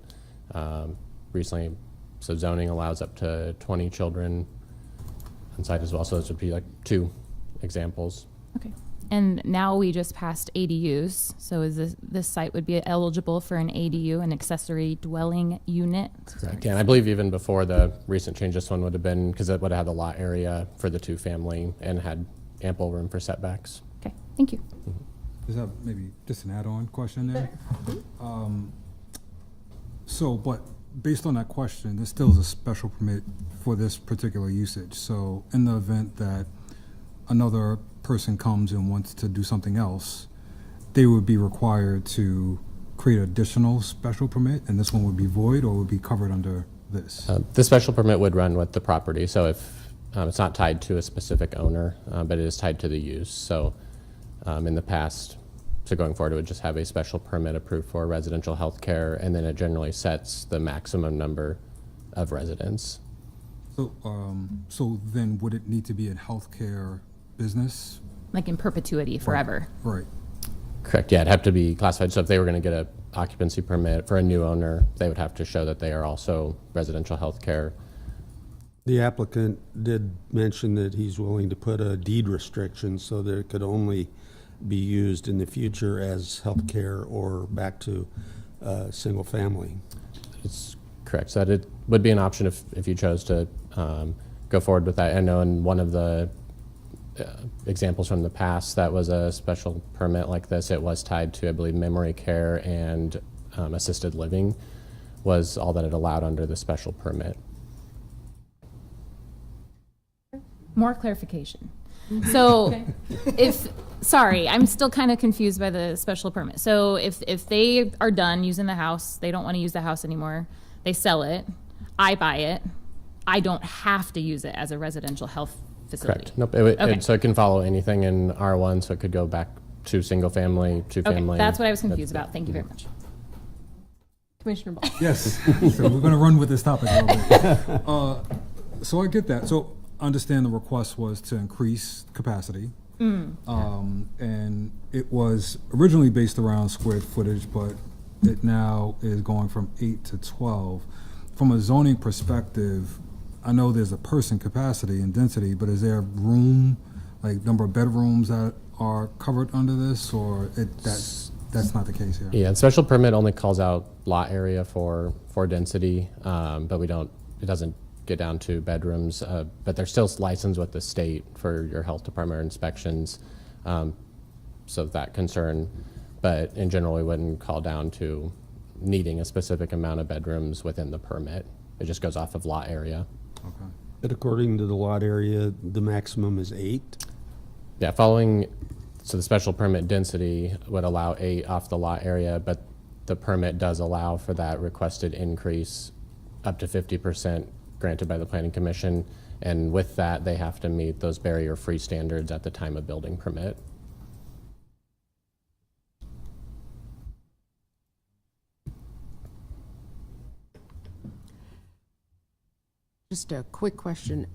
Recently, so zoning allows up to 20 children on site as well. So those would be like 2 examples. Okay. And now we just passed ADUs. So is this site would be eligible for an ADU, an accessory dwelling unit? Correct. Yeah, and I believe even before the recent change, this one would have been, because it would have had the lot area for the 2-family and had ample room for setbacks. Okay, thank you. Is that maybe just an add-on question there? But based on that question, there still is a special permit for this particular usage. So in the event that another person comes and wants to do something else, they would be required to create additional special permit, and this one would be void or would be covered under this? The special permit would run with the property. So if it's not tied to a specific owner, but it is tied to the use. So in the past, so going forward, it would just have a special permit approved for residential health care, and then it generally sets the maximum number of residents. So then would it need to be a healthcare business? Like in perpetuity, forever. Right. Correct, yeah, it'd have to be classified. So if they were going to get a occupancy permit for a new owner, they would have to show that they are also residential health care. The applicant did mention that he's willing to put a deed restriction so that it could only be used in the future as healthcare or back to single family. It's correct. So that it would be an option if you chose to go forward with that. I know in one of the examples from the past that was a special permit like this, it was tied to, I believe, memory care and assisted living was all that it allowed under the special permit. More clarification. So sorry, I'm still kind of confused by the special permit. So if they are done using the house, they don't want to use the house anymore, they sell it, I buy it, I don't have to use it as a residential health facility. Correct. Nope. Okay. So it can follow anything in R1, so it could go back to single family, 2-family. Okay, that's what I was confused about. Thank you very much. Commissioner Ball. Yes. So we're going to run with this topic a little bit. So I get that. So I understand the request was to increase capacity. And it was originally based around square footage, but it now is going from 8 to 12. From a zoning perspective, I know there's a person capacity and density, but is there room, like number of bedrooms that are covered under this, or that's not the case here? Yeah, the special permit only calls out lot area for density, but it doesn't get down to bedrooms, but they're still licensed with the state for your health department inspections. So that concern, but in general, we wouldn't call down to needing a specific amount of bedrooms within the permit. It just goes off of lot area. Okay. But according to the lot area, the maximum is 8? Yeah, so the special permit density would allow 8 off the lot area, but the permit does allow for that requested increase up to 50% granted by the Planning Commission. And with that, they have to meet those barrier-free standards at the time of building permit. Just a quick question.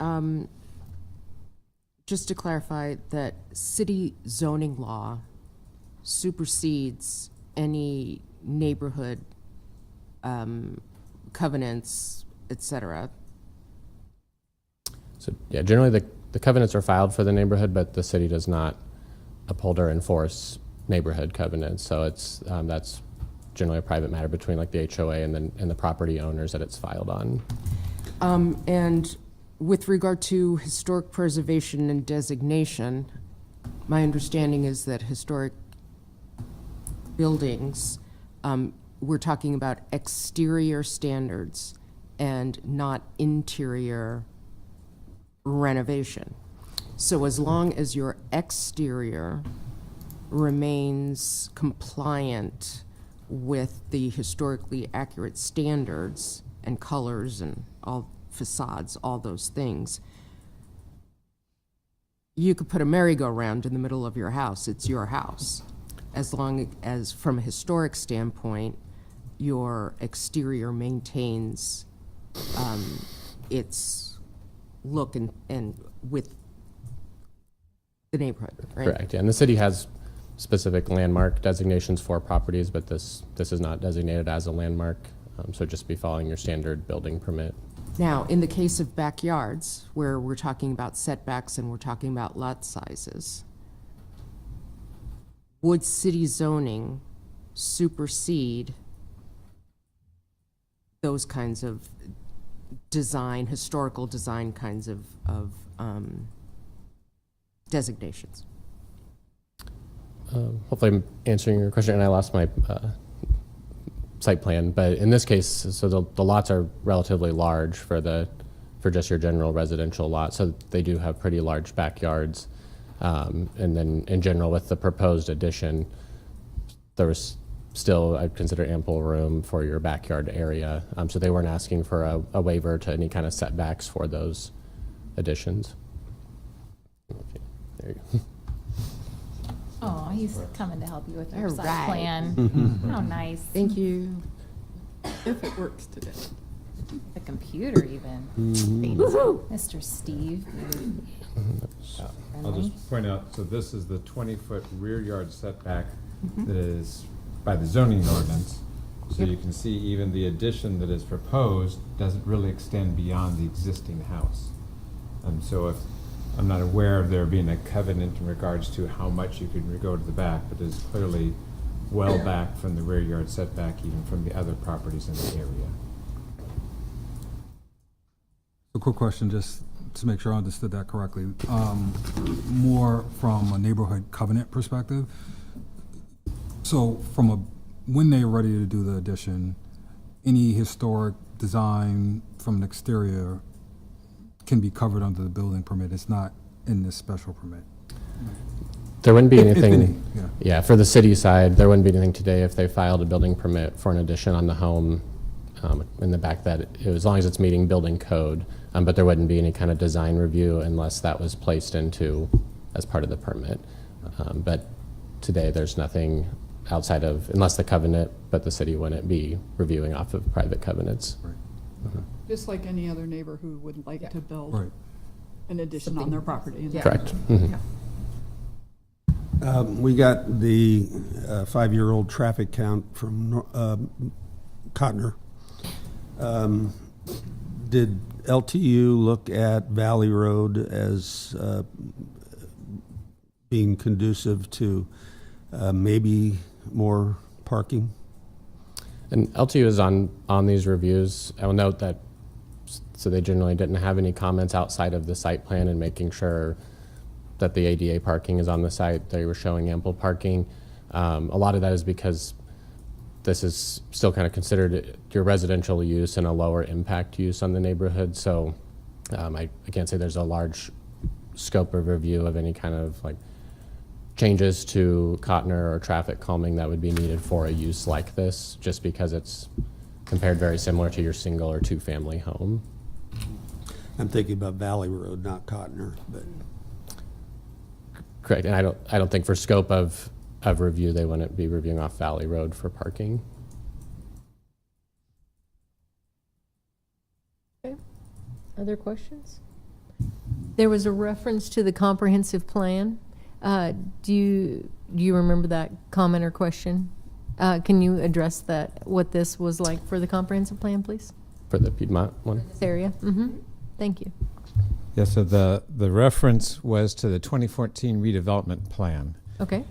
Just to clarify that city zoning law supersedes any neighborhood covenants, et cetera. So yeah, generally the covenants are filed for the neighborhood, but the city does not uphold or enforce neighborhood covenants. So it's that's generally a private matter between like the HOA and the property owners that it's filed on. And with regard to historic preservation and designation, my understanding is that historic buildings, we're talking about exterior standards and not interior renovation. So as long as your exterior remains compliant with the historically accurate standards and colors and all facades, all those things, you could put a merry-go-round in the middle of your house. It's your house. As long as, from a historic standpoint, your exterior maintains its look and with the neighborhood, right? Correct, yeah. And the city has specific landmark designations for properties, but this is not designated as a landmark, so just be following your standard building permit. Now, in the case of backyards, where we're talking about setbacks and we're talking about lot sizes, would city zoning supersede those kinds of design, historical design kinds of designations? Hopefully I'm answering your question, and I lost my site plan, but in this case, so the lots are relatively large for just your general residential lot, so they do have pretty large backyards. And then in general, with the proposed addition, there was still, I'd consider, ample room for your backyard area. So they weren't asking for a waiver to any kind of setbacks for those additions. There you go. Oh, he's coming to help you with your All site right. plan. How nice. Thank you. If it works today. The computer even. Mr. Steve. I'll just point out, so this is the 20-foot rear yard setback that is by the zoning ordinance. So you can see even the addition that is proposed doesn't really extend beyond the existing house. So if, I'm not aware of there being a covenant in regards to how much you could go to the back, but it's clearly well back from the rear yard setback, even from the other properties in the area. A quick question, just to make sure I understood that correctly. More from a neighborhood covenant perspective. So when they're ready to do the addition, any historic design from an exterior can be covered under the building permit. It's not in this special permit. There wouldn't be If anything, any, yeah. for the city side, there wouldn't be anything today if they filed a building permit for an addition on the home in the back that, as long as it's meeting building code, but there wouldn't be any kind of design review unless that was placed into as part of the permit. But today there's nothing outside of, unless the covenant, but the city wouldn't be reviewing off of private covenants. Right. Just like any other neighbor who would like to build Right. an addition on their property. Correct. Mhm. We got the 5-year-old traffic count from Cotner. Did LTU look at Valley Road as being conducive to maybe more parking? And LTU is on these reviews. I will note that So they generally didn't have any comments outside of the site plan and making sure that the ADA parking is on the site. They were showing ample parking. A lot of that is because this is still kind of considered your residential use and a lower impact use on the neighborhood. So I can't say there's a large scope of review of any kind of like changes to Cotner or traffic calming that would be needed for a use like this, just because it's compared very similar to your single or two family home. I'm thinking about Valley Road, not Cotner, but. Correct, and I don't think for scope of review, they wouldn't be reviewing off Valley Road for parking. Okay. Other questions? There was a reference to the comprehensive plan. Do you remember that comment or question? Can you address that, what this was like for the comprehensive plan, please? For the Piedmont one? This area? Mm-hmm. Thank you. Yeah, so the reference was to the 2014 redevelopment plan. Okay.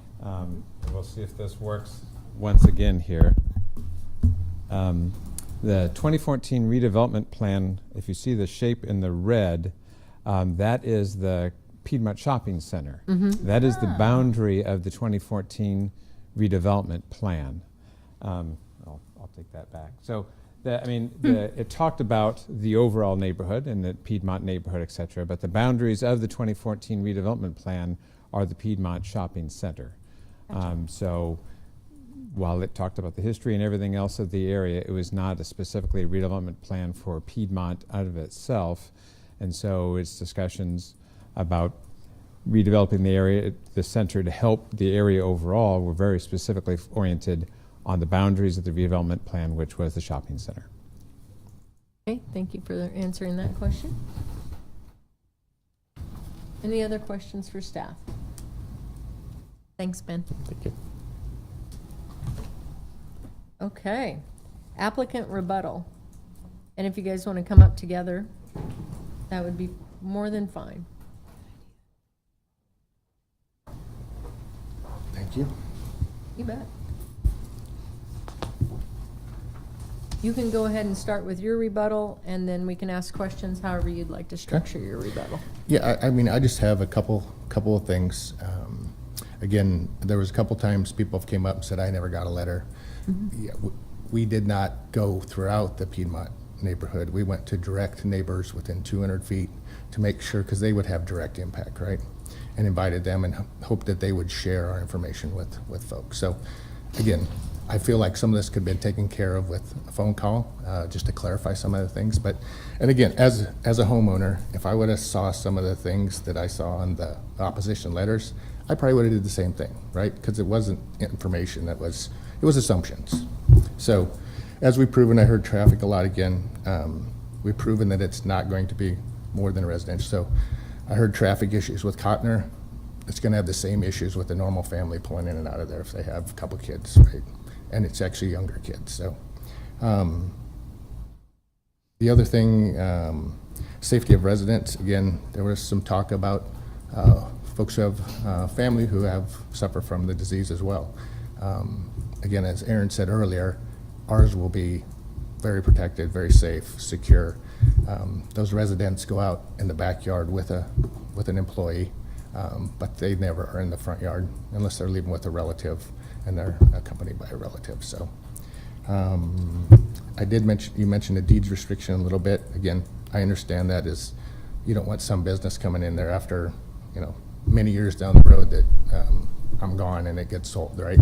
We'll see if this works once again here. The 2014 redevelopment plan, if you see the shape in the red, that is the Piedmont Shopping Center. Mm-hmm. That is the boundary of the 2014 redevelopment plan. I'll take that back. So, it talked about the overall neighborhood and the Piedmont neighborhood, et cetera, but the boundaries of the 2014 redevelopment plan are the Piedmont Shopping Center. So while it talked about the history and everything else of the area, it was not specifically a redevelopment plan for Piedmont out of itself. And so its discussions about redeveloping the area, the center, to help the area overall were very specifically oriented on the boundaries of the redevelopment plan, which was the shopping center. Okay, thank you for answering that question. Any other questions for staff? Thanks, Ben. Thank you. Okay, applicant rebuttal. And if you guys want to come up together, that would be more than fine. Thank you. You bet. You can go ahead and start with your rebuttal, and then we can ask questions however you'd like to structure your rebuttal. Yeah, I just have a couple of things. Again, there was a couple times people have came up and said, I never got a letter. Mm-hmm. Yeah, we did not go throughout the Piedmont neighborhood. We went to direct neighbors within 200 feet to make sure, because they would have direct impact, right? And invited them and hoped that they would share our information with folks. So again, I feel like some of this could have been taken care of with a phone call, just to clarify some of the things. But, and again, as a homeowner, if I would have saw some of the things that I saw in the opposition letters, I probably would have did the same thing, right? Because it wasn't information it was assumptions. So as we've proven, I heard traffic a lot again. We've proven that it's not going to be more than a residential. So I heard traffic issues with Cotner. It's going to have the same issues with a normal family pulling in and out of there if they have a couple kids, right? And it's actually younger kids. So the other thing, safety of residents. Again, there was some talk about folks who have family who have suffer from the disease as well. Again, as Aaron said earlier, ours will be very protected, very safe, secure. Those residents go out in the backyard with an employee, but they never are in the front yard unless they're leaving with a relative and they're accompanied by a relative. So I did mention, you mentioned a deeds restriction a little bit. Again, I understand that is, you don't want some business coming in there after, many years down the road that I'm gone and it gets sold, right?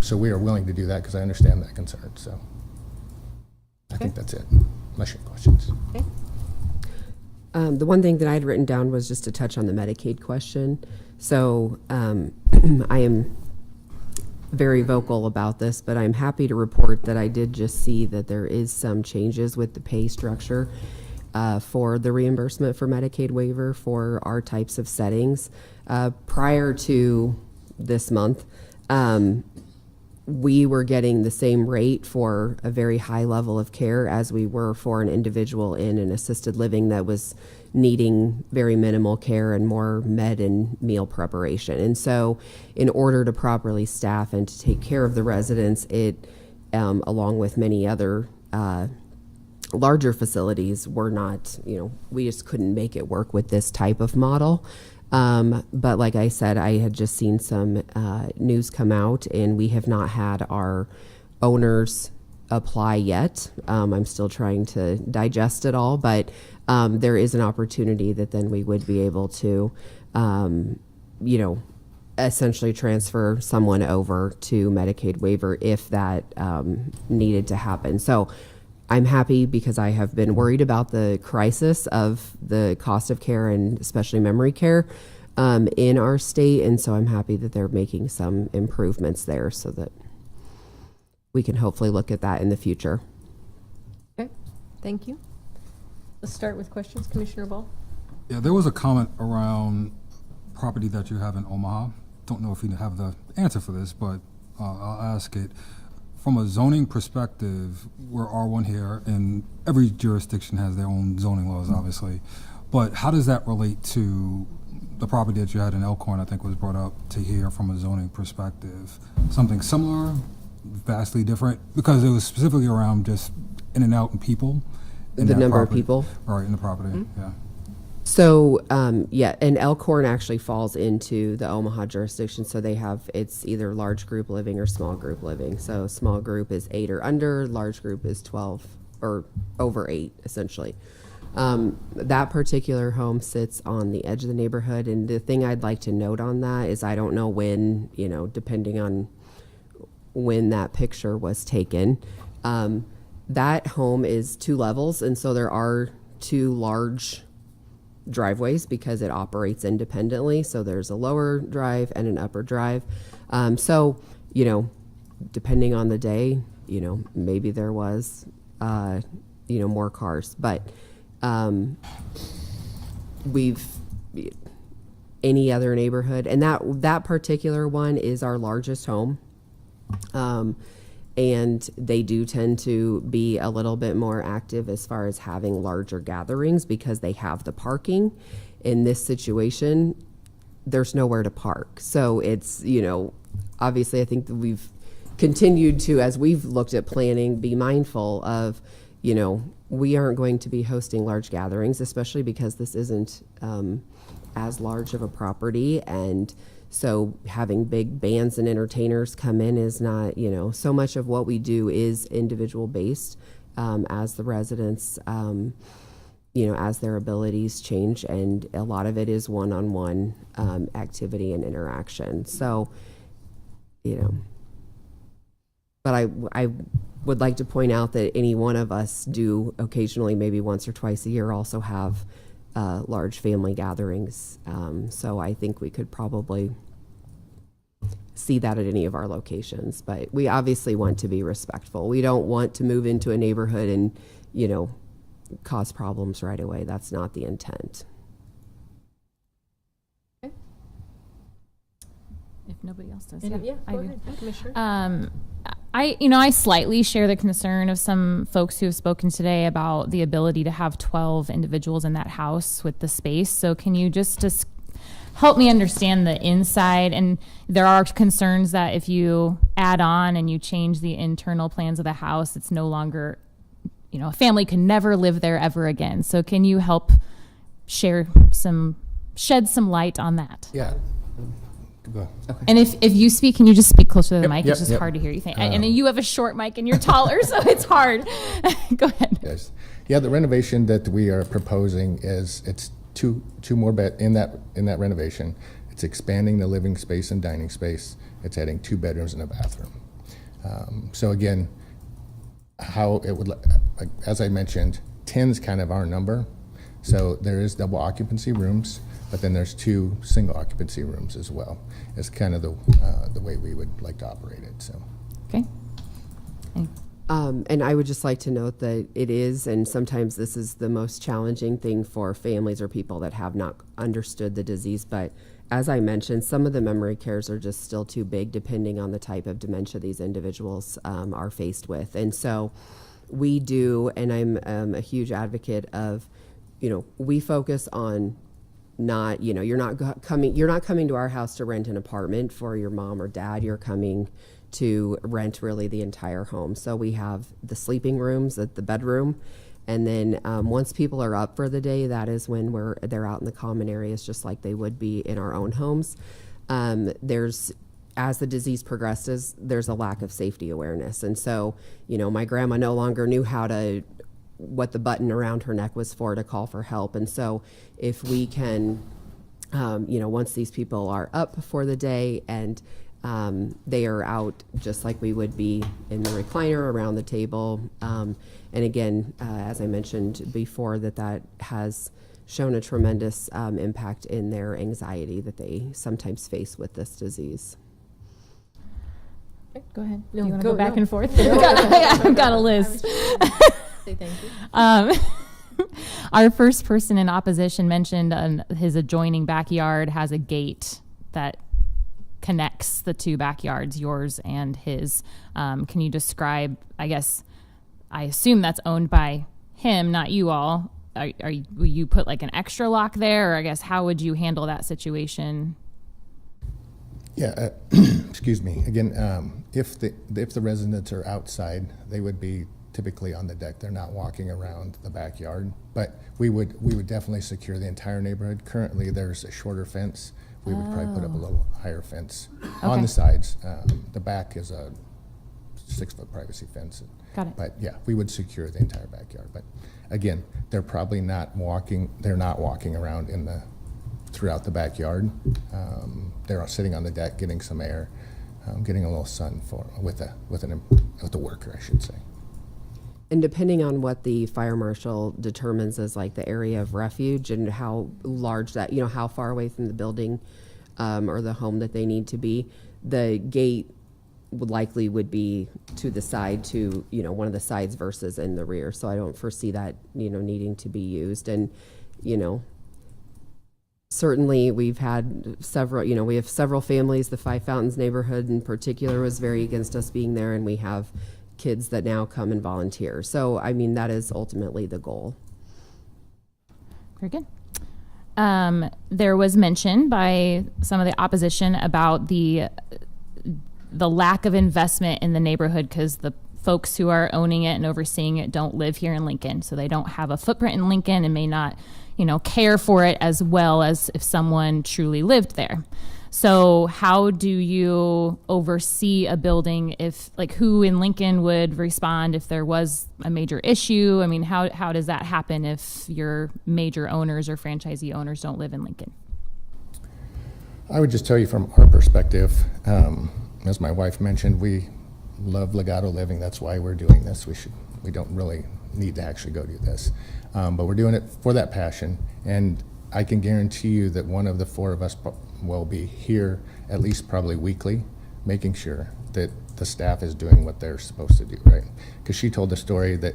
So we are willing to do that because I understand that concern. So I think that's it, unless you have questions. Okay. The one thing that I had written down was just to touch on the Medicaid question. So I am very vocal about this, but I'm happy to report that I did just see that there is some changes with the pay structure for the reimbursement for Medicaid waiver for our types of settings. Prior to this month, we were getting the same rate for a very high level of care as we were for an individual in an assisted living that was needing very minimal care and more med and meal preparation. And so in order to properly staff and to take care of the residents, it, along with many other larger facilities were not, we just couldn't make it work with this type of model. But like I said, I had just seen some news come out, and we have not had our owners apply yet. I'm still trying to digest it all, but there is an opportunity that then we would be able to, essentially transfer someone over to Medicaid waiver if that needed to happen. So I'm happy because I have been worried about the crisis of the cost of care and especially memory care in our state. And so I'm happy that they're making some improvements there so that we can hopefully look at that in the future. Okay, thank you. Let's start with questions. Commissioner Ball? Yeah, there was a comment around property that you have in Omaha. Don't know if you have the answer for this, but I'll ask it. From a zoning perspective, we're R1 here, and every jurisdiction has their own zoning laws, obviously. But how does that relate to the property that you had in Elkhorn, I think was brought up to here from a zoning perspective? Something similar, vastly different? Because it was specifically around just in and out and people. The number of people? Right, in the property, Mm-hmm. yeah. So, and Elkhorn actually falls into the Omaha jurisdiction. So they have, it's either large group living or small group living. So small group is 8 or under, large group is 12 or over 8, essentially. That particular home sits on the edge of the neighborhood. And the thing I'd like to note on that is I don't know when, depending on when that picture was taken, that home is 2 levels. And so there are 2 large driveways because it operates independently. So there's a lower drive and an upper drive. So, depending on the day, maybe there was, more cars, but any other neighborhood, and that particular one is our largest home. And they do tend to be a little bit more active as far as having larger gatherings because they have the parking. In this situation, there's nowhere to park. So it's, obviously I think that we've continued to, as we've looked at planning, be mindful of, we aren't going to be hosting large gatherings, especially because this isn't as large of a property. And so having big bands and entertainers come in is not, so much of what we do is individual based as the residents, as their abilities change. And a lot of it is one-on-one activity and interaction. So, but I would like to point out that any one of us do occasionally, maybe once or twice a year, also have large family gatherings. So I think we could probably see that at any of our locations, but we obviously want to be respectful. We don't want to move into a neighborhood and, cause problems right away. That's not the intent. If nobody else does. Yeah, I go do. ahead, Commissioner. I slightly share the concern of some folks who have spoken today about the ability to have 12 individuals in that house with the space. So can you just help me understand the inside? And there are concerns that if you add on and you change the internal plans of the house, it's no longer, a family can never live there ever again. So can you help shed some light on that? Yeah. Go ahead. Okay. And if you speak, can you just speak closer to the mic? Yep, It's just yep. hard to hear you. And then you have a short mic and you're taller, so it's hard. Go ahead. Yes. Yeah, the renovation that we are proposing it's two more bed in that renovation. It's expanding the living space and dining space. It's adding 2 bedrooms and a bathroom. So again, how it would, as I mentioned, 10's kind of our number. So there is double occupancy rooms, but then there's 2 single occupancy rooms as well. It's kind of the way we would like to operate it. So. Okay. And I would just like to note that it is, and sometimes this is the most challenging thing for families or people that have not understood the disease. But as I mentioned, some of the memory cares are just still too big depending on the type of dementia these individuals are faced with. And so we do, and I'm a huge advocate of, we focus on not, you're not coming to our house to rent an apartment for your mom or dad. You're coming to rent really the entire home. So we have the sleeping rooms at the bedroom, And then once people are up for the day, that is when they're out in the common areas, just like they would be in our own homes. As the disease progresses, there's a lack of safety awareness. And so, my grandma no longer knew what the button around her neck was for to call for help. And so if we can, once these people are up for the day and they are out just like we would be in the recliner around the table. And again, as I mentioned before, that has shown a tremendous impact in their anxiety that they sometimes face with this disease. Go ahead. No, Do you want to go- go back no. and forth? No, I've got a list. Say thank you. Our first person in opposition mentioned his adjoining backyard has a gate that connects the two backyards, yours and his. Can you describe, I assume that's owned by him, not you all. Will you put like an extra lock there, or how would you handle that situation? Yeah, excuse me. Again, if the residents are outside, they would be typically on the deck. They're not walking around the backyard. But we would definitely secure the entire neighborhood. Currently, there's a shorter fence. We would probably put up a little higher fence on the sides. The back is a 6-foot privacy fence. Got it. But yeah, we would secure the entire backyard. But again, they're probably not walking. They're not walking around throughout the backyard. They're sitting on the deck, getting some air, getting a little sun with a worker, I should say. And depending on what the fire marshal determines as like the area of refuge and how large that, how far away from the building or the home that they need to be, the gate would be to the side, to one of the sides versus in the rear. So I don't foresee that needing to be used. And certainly we've had several, we have several families. The Five Fountains neighborhood in particular was very against us being there, and we have kids that now come and volunteer. So, that is ultimately the goal. Very good. There was mention by some of the opposition about the lack of investment in the neighborhood because the folks who are owning it and overseeing it don't live here in Lincoln. So they don't have a footprint in Lincoln and may not, care for it as well as if someone truly lived there. So how do you oversee a building who in Lincoln would respond if there was a major issue? How does that happen if your major owners or franchisee owners don't live in Lincoln? I would just tell you from our perspective, as my wife mentioned, we love Legato Living. That's why we're doing this. We don't really need to actually go do this. But we're doing it for that passion. And I can guarantee you that one of the four of us will be here at least probably weekly, making sure that the staff is doing what they're supposed to do, right? Because she told the story that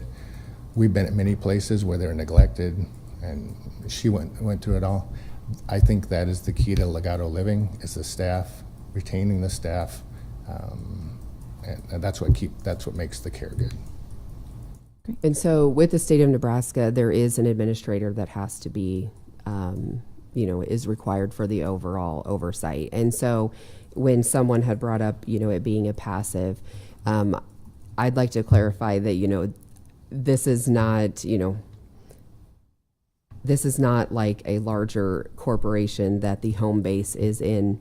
we've been at many places where they're neglected, and she went through it all. I think that is the key to Legato Living, is the staff, retaining the staff, and that's what makes the care good. And so with the state of Nebraska, there is an administrator that has to be is required for the overall oversight. And so when someone had brought up, it being a passive, I'd like to clarify that, this is not like a larger corporation that the home base is in.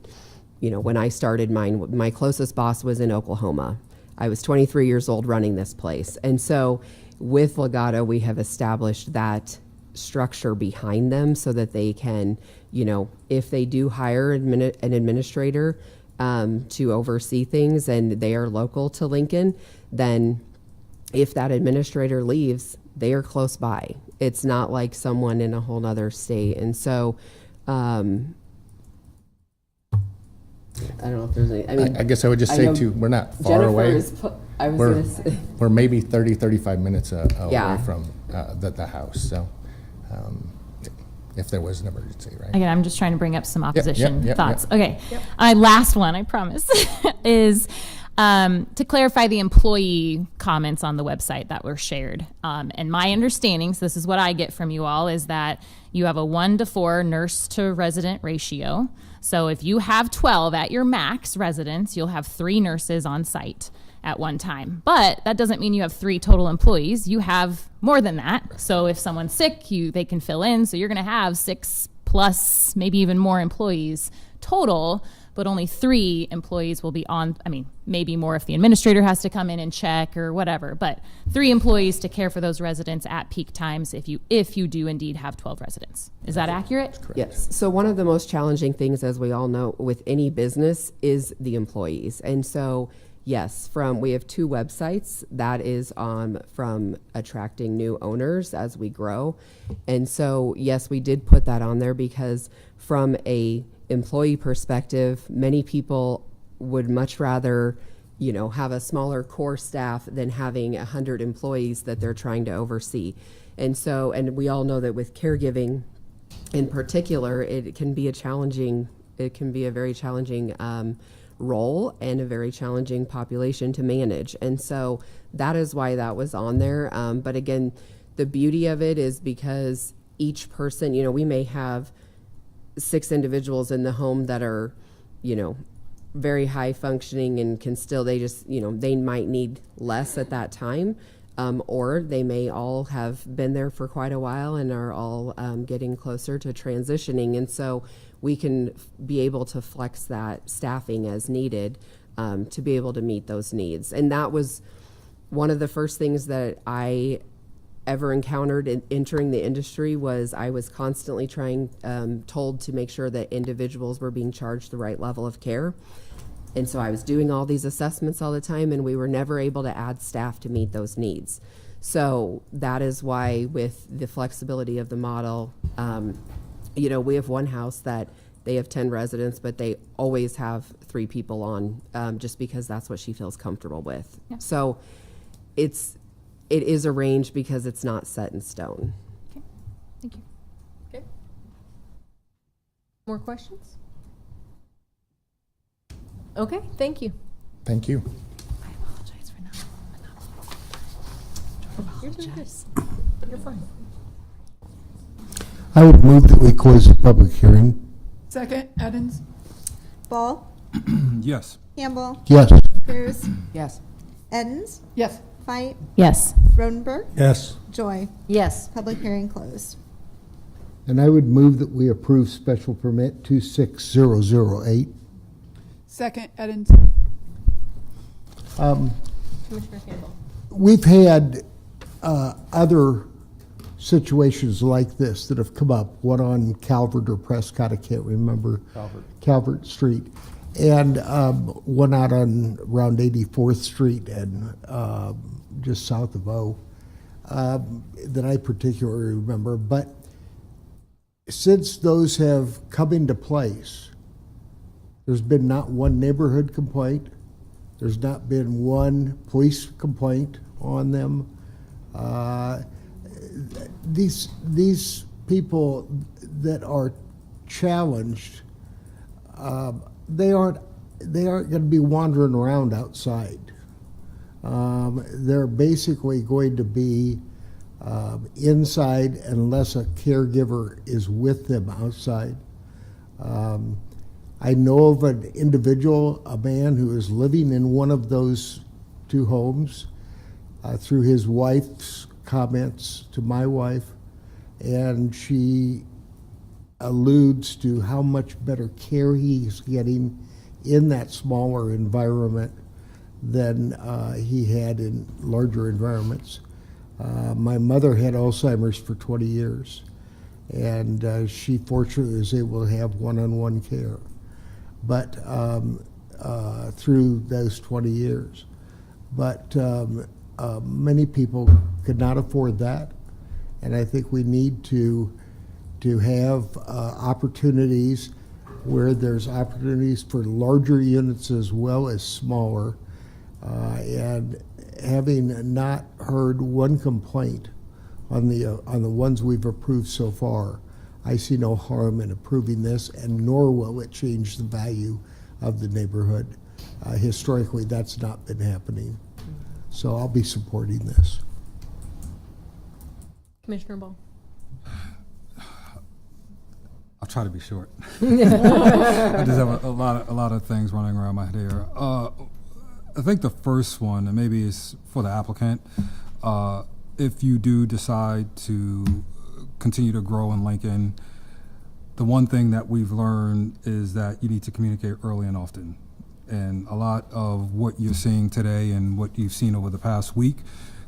When I started mine, my closest boss was in Oklahoma. I was 23 years old running this place. And so with Legato, we have established that structure behind them so that they can, if they do hire an administrator to oversee things and they are local to Lincoln, then if that administrator leaves, they are close by. It's not like someone in a whole nother state. And so, I don't know if there's any, I guess I would just say too, we're not far away. We're maybe 30, 35 minutes away from the house. So if there was an emergency, right? Again, I'm just trying to bring up some opposition thoughts. Yep. Okay. Yep. Last one, I promise, is to clarify the employee comments on the website that were shared. And my understanding, so this is what I get from you all, is that you have a 1-to-4 nurse to resident ratio. So if you have 12 at your max residence, you'll have 3 nurses on site. at one time. But that doesn't mean you have 3 total employees. You have more than that. So if someone's sick, they can fill in. So you're going to have 6 plus, maybe even more employees total, but only 3 employees will be on. I mean, maybe more if the administrator has to come in and check or whatever, but 3 employees to care for those residents at peak times if you do indeed have 12 residents. Is that accurate? Yes. So one of the most challenging things, as we all know, with any business is the employees. And so, yes, we have 2 websites. That is from attracting new owners as we grow. And so, yes, we did put that on there because from a employee perspective, many people would much rather, have a smaller core staff than having 100 employees that they're trying to oversee. And so, and we all know that with caregiving in particular, it can be a very challenging role and a very challenging population to manage. And so that is why that was on there. But again, the beauty of it is because each person, we may have 6 individuals in the home that are, very high functioning and can still, they might need less at that time. Or they may all have been there for quite a while and are all getting closer to transitioning. And so we can be able to flex that staffing as needed to be able to meet those needs. And that was one of the first things that I ever encountered in entering the industry. Was I was constantly told to make sure that individuals were being charged the right level of care. And so I was doing all these assessments all the time, and we were never able to add staff to meet those needs. So that is why, with the flexibility of the model, we have one house that they have 10 residents, but they always have 3 people on, just because that's what she feels comfortable with. Yeah. So it is a range because it's not set in stone. Okay, thank you. Okay. More questions? Okay, thank you. Thank you. I apologize for not. You're doing good. You're fine. I would move that we close the public hearing. Second, Edens? Ball? Yes. Campbell? Yes. Cruz? Yes. Edens? Yes. Fight? Yes. Rodenberg? Yes. Joy? Yes. Public hearing closed. And I would move that we approve special permit 26008. Second, Edens? Commissioner Campbell. We've had other situations like this that have come up, one on Calvert or Prescott, I can't remember. Calvert Street. And one out on around 84th Street and just south of O that I particularly remember. But since those have come into place, there's been not one neighborhood complaint. There's not been one police complaint on them. These people that are challenged, they aren't going to be wandering around outside. They're basically going to be inside unless a caregiver is with them outside. I know of an individual, a man who is living in one of those 2 homes through his wife's comments to my wife, and she alludes to how much better care he's getting in that smaller environment than he had in larger environments. My mother had Alzheimer's for 20 years, and she fortunately was able to have one-on-one care. But through those 20 years. But many people could not afford that, and I think we need to have opportunities where there's opportunities for larger units as well as smaller. And having not heard one complaint on the ones we've approved so far, I see no harm in approving this, and nor will it change the value of the neighborhood. Historically, that's not been happening. So I'll be supporting this. Commissioner Ball. I'll try to be short. I just have a lot of things running around my head here. I think the first one, and maybe it's for the applicant, if you do decide to continue to grow in Lincoln, the one thing that we've learned is that you need to communicate early and often. And a lot of what you're seeing today and what you've seen over the past week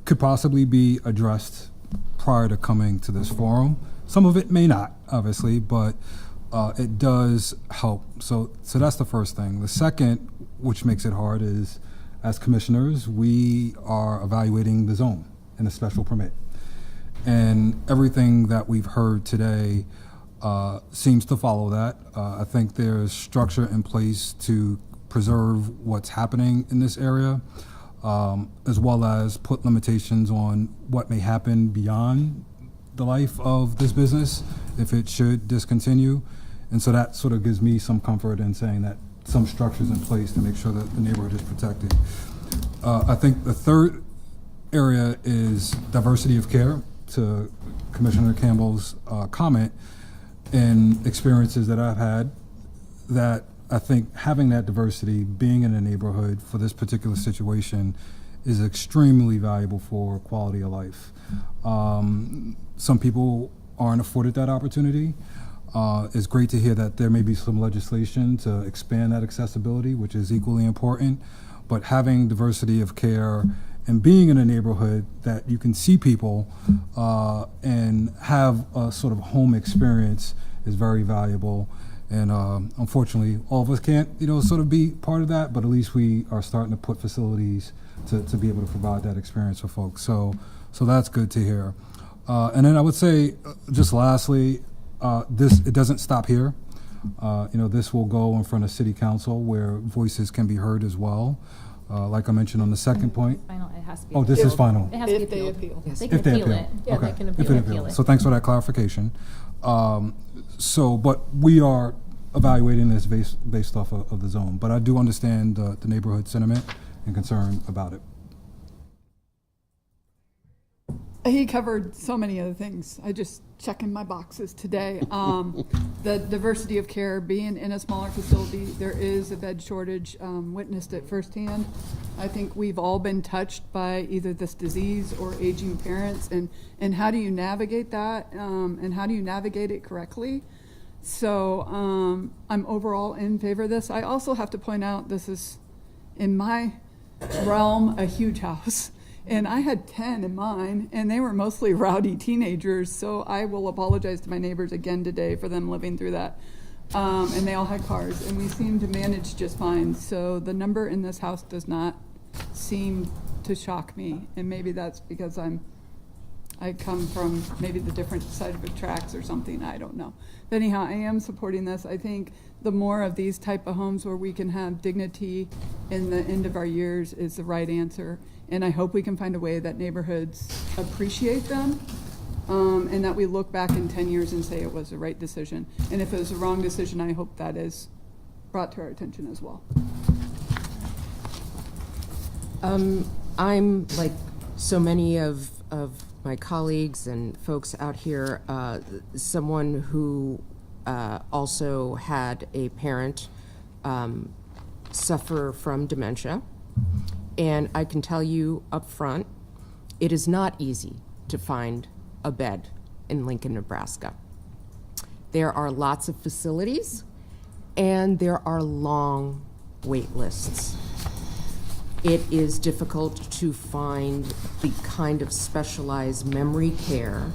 could possibly be addressed prior to coming to this forum. Some of it may not, obviously, but it does help. So that's the first thing. The second, which makes it hard, is as commissioners, we are evaluating the zone in a special permit. And everything that we've heard today seems to follow that. I think there's structure in place to preserve what's happening in this area, as well as put limitations on what may happen beyond the life of this business if it should discontinue. And so that sort of gives me some comfort in saying that some structure's in place to make sure that the neighborhood is protected. I think the third area is diversity of care. To Commissioner Campbell's comment and experiences that I've had, that I think having that diversity, being in a neighborhood for this particular situation, is extremely valuable for quality of life. Some people aren't afforded that opportunity. It's great to hear that there may be some legislation to expand that accessibility, which is equally important. But having diversity of care and being in a neighborhood that you can see people and have a sort of home experience is very valuable. And unfortunately, all of us can't, sort of be part of that, but at least we are starting to put facilities to be able to provide that experience for folks. So that's good to hear. And then I would say, just lastly, it doesn't stop here. This will go in front of City Council where voices can be heard as well. Like I mentioned on the second point. Final, it has to be. Oh, this is final. It has to be If they appealed. appeal. They If can they appeal appeal. it. Yeah, Okay. they can If appeal they it. appeal. So thanks for that clarification. But we are evaluating this based off of the zone. But I do understand the neighborhood sentiment and concern about it. He covered so many other things. I just checking my boxes today. The diversity of care, being in a smaller facility, there is a bed shortage, witnessed it firsthand. I think we've all been touched by either this disease or aging parents, and how do you navigate that, and how do you navigate it correctly? So I'm overall in favor of this. I also have to point out, this is, in my realm, a huge house. And I had 10 in mine, and they were mostly rowdy teenagers, so I will apologize to my neighbors again today for them living through that. And they all had cars, and we seemed to manage just fine. So the number in this house does not seem to shock me, and maybe that's because I come from maybe the different side of the tracks or something, I don't know. But anyhow, I am supporting this. I think the more of these type of homes where we can have dignity in the end of our years is the right answer. And I hope we can find a way that neighborhoods appreciate them, and that we look back in 10 years and say it was the right decision. And if it was the wrong decision, I hope that is brought to our attention as well. I'm, like so many of my colleagues and folks out here, someone who also had a parent suffer from dementia. And I can tell you up front, it is not easy to find a bed in Lincoln, Nebraska. There are lots of facilities, and there are long wait lists. It is difficult to find the kind of specialized memory care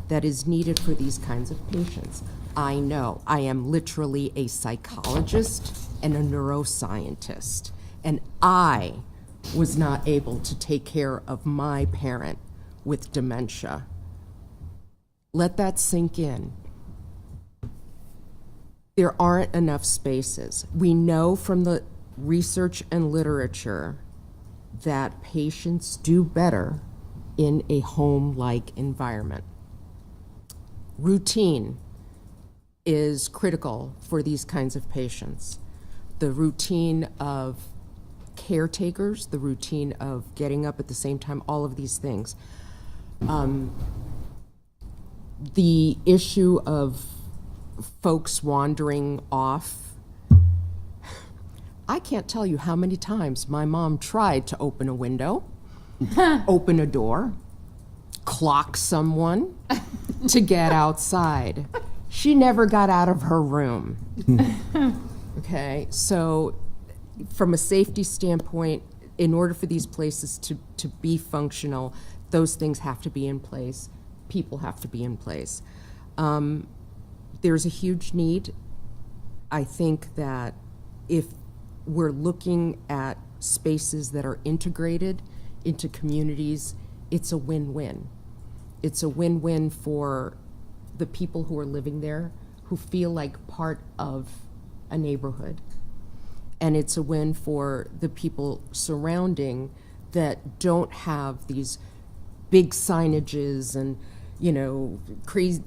that is needed for these kinds of patients. I know, I am literally a psychologist and a neuroscientist, and I was not able to take care of my parent with dementia. Let that sink in. There aren't enough spaces. We know from the research and literature that patients do better in a home-like environment. Routine is critical for these kinds of patients. The routine of caretakers, the routine of getting up at the same time, all of these things. The issue of folks wandering off, I can't tell you how many times my mom tried to open a window, open a door, clock someone to get outside. She never got out of her room. Okay, so from a safety standpoint, in order for these places to be functional, those things have to be in place. People have to be in place. There's a huge need. I think that if we're looking at spaces that are integrated into communities, it's a win-win. It's a win-win for the people who are living there, who feel like part of a neighborhood. And it's a win for the people surrounding that don't have these big signages and, crazy,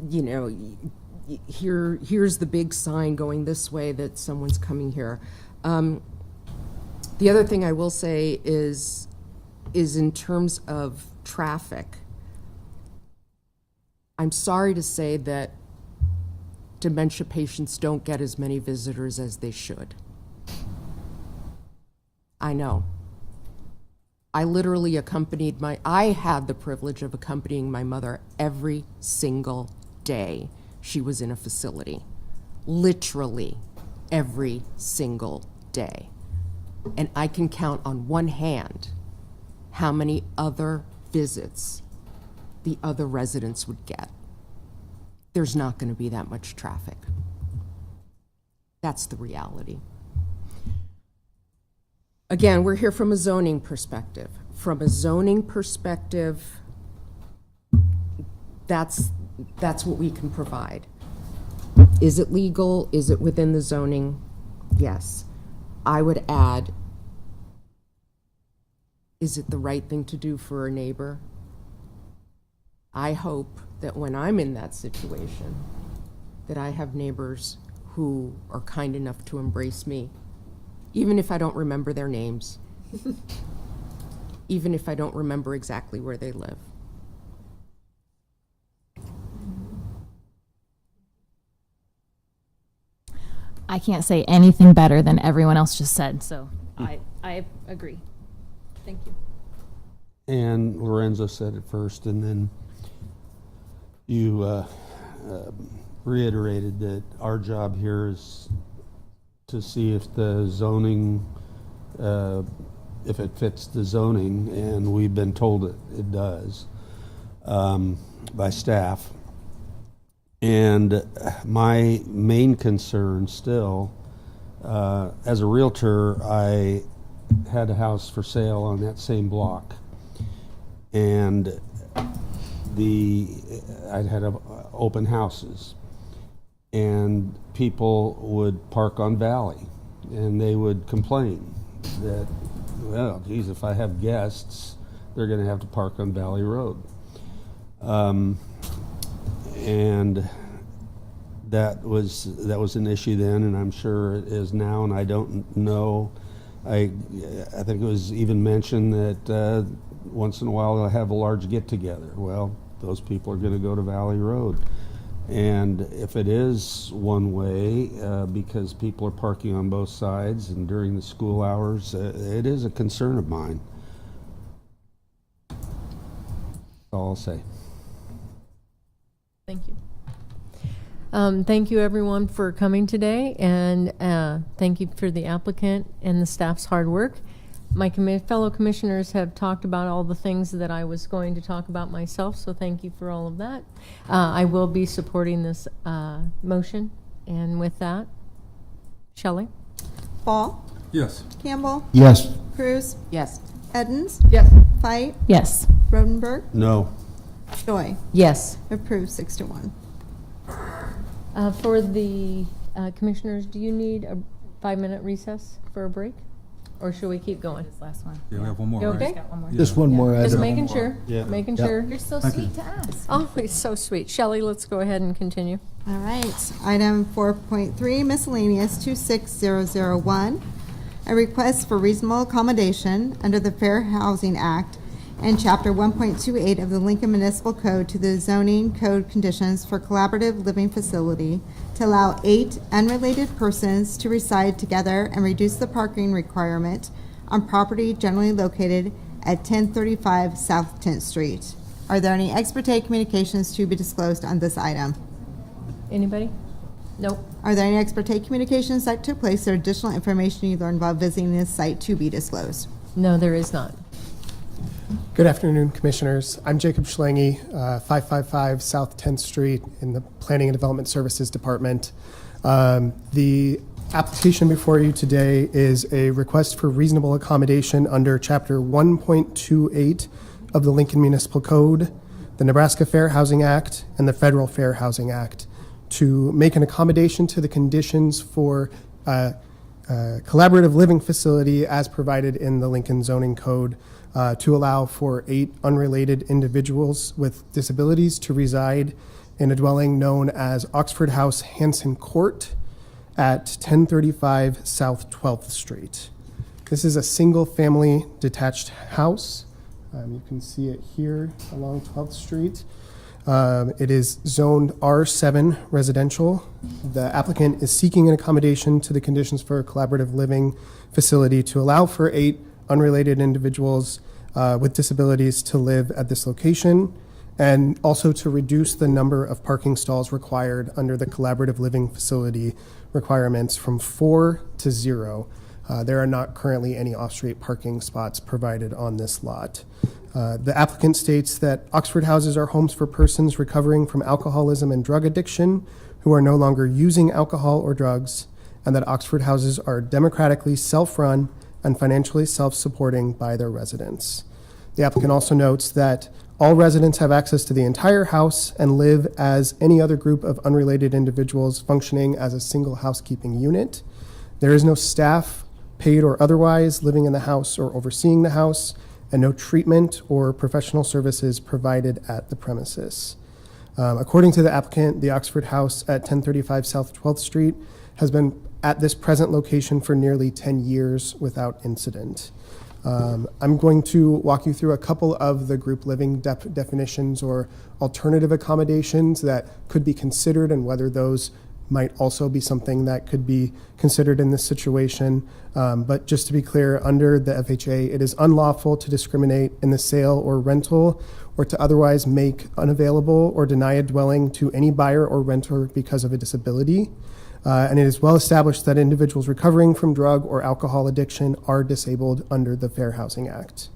here's the big sign going this way that someone's coming here. The other thing I will say is in terms of traffic, I'm sorry to say that dementia patients don't get as many visitors as they should. I know. I literally I had the privilege of accompanying my mother every single day she was in a facility. Literally every single day. And I can count on one hand how many other visits the other residents would get. There's not going to be that much traffic. That's the reality. Again, we're here from a zoning perspective. From a zoning perspective, that's what we can provide. Is it legal? Is it within the zoning? Yes. I would add, is it the right thing to do for a neighbor? I hope that when I'm in that situation, that I have neighbors who are kind enough to embrace me, even if I don't remember their names, even if I don't remember exactly where they live. I can't say anything better than everyone else just said, so I agree. Thank you. And Lorenzo said it first, and then you reiterated that our job here is to see if the zoning, if it fits the zoning, and we've been told it does by staff. And my main concern still, as a realtor, I had a house for sale on that same block, and I'd had open houses, and people would park on Valley, and they would complain that, well, geez, if I have guests, they're going to have to park on Valley Road. And that was an issue then, and I'm sure it is now, and I don't know. I think it was even mentioned that once in a while they'll have a large get-together. Well, those people are going to go to Valley Road. And if it is one way, because people are parking on both sides and during the school hours, it is a concern of mine. That's all I'll say. Thank you. Thank you, everyone, for coming today, and thank you for the applicant and the staff's hard work. My fellow commissioners have talked about all the things that I was going to talk about myself, so thank you for all of that. I will be supporting this motion, and with that, Shelley? Ball? Yes. Campbell? Yes. Cruz? Yes. Edens? Yes. Fight? Yes. Rodenberg? No. Joy? Yes. Approved 6-1. For the commissioners, do you need a 5-minute recess for a break? Or should we keep going? This last one. Yeah, we have one more, You right? okay? Got one more. Just one more Just item. making sure. Yeah. Making Yeah. sure. You're so Thank you. sweet to ask. Oh, he's so sweet. Shelley, let's go ahead and continue. All right. Item 4.3, miscellaneous 26001. A request for reasonable accommodation under the Fair Housing Act and Chapter 1.28 of the Lincoln Municipal Code to the zoning code conditions for collaborative living facility to allow 8 unrelated persons to reside together and reduce the parking requirement on property generally located at 1035 South 10th Street. Are there any ex parte communications to be disclosed on this item? Anybody? Nope. Are there any ex parte communications that took place or additional information you learned while visiting this site to be disclosed? No, there is not. Good afternoon, Commissioners. I'm Jacob Schlange, 555 South 10th Street in the Planning and Development Services Department. The application before you today is a request for reasonable accommodation under Chapter 1.28 of the Lincoln Municipal Code, the Nebraska Fair Housing Act, and the Federal Fair Housing Act to make an accommodation to the conditions for collaborative living facility as provided in the Lincoln Zoning Code to allow for 8 unrelated individuals with disabilities to reside in a dwelling known as Oxford House Hanson Court at 1035 South 12th Street. This is a single-family detached house. You can see it here along 12th Street. It is zoned R7 residential. The applicant is seeking an accommodation to the conditions for a collaborative living facility to allow for 8 unrelated individuals with disabilities to live at this location, and also to reduce the number of parking stalls required under the collaborative living facility requirements from 4 to 0. There are not currently any off-street parking spots provided on this lot. The applicant states that Oxford houses are homes for persons recovering from alcoholism and drug addiction who are no longer using alcohol or drugs, and that Oxford houses are democratically self-run and financially self-supporting by their residents. The applicant also notes that all residents have access to the entire house and live as any other group of unrelated individuals functioning as a single housekeeping unit. There is no staff, paid or otherwise, living in the house or overseeing the house, and no treatment or professional services provided at the premises. According to the applicant, the Oxford House at 1035 South 12th Street has been at this present location for nearly 10 years without incident. I'm going to walk you through a couple of the group living definitions or alternative accommodations that could be considered and whether those might also be something that could be considered in this situation. But just to be clear, under the FHA, it is unlawful to discriminate in the sale or rental or to otherwise make unavailable or deny a dwelling to any buyer or renter because of a disability. And it is well established that individuals recovering from drug or alcohol addiction are disabled under the Fair Housing Act.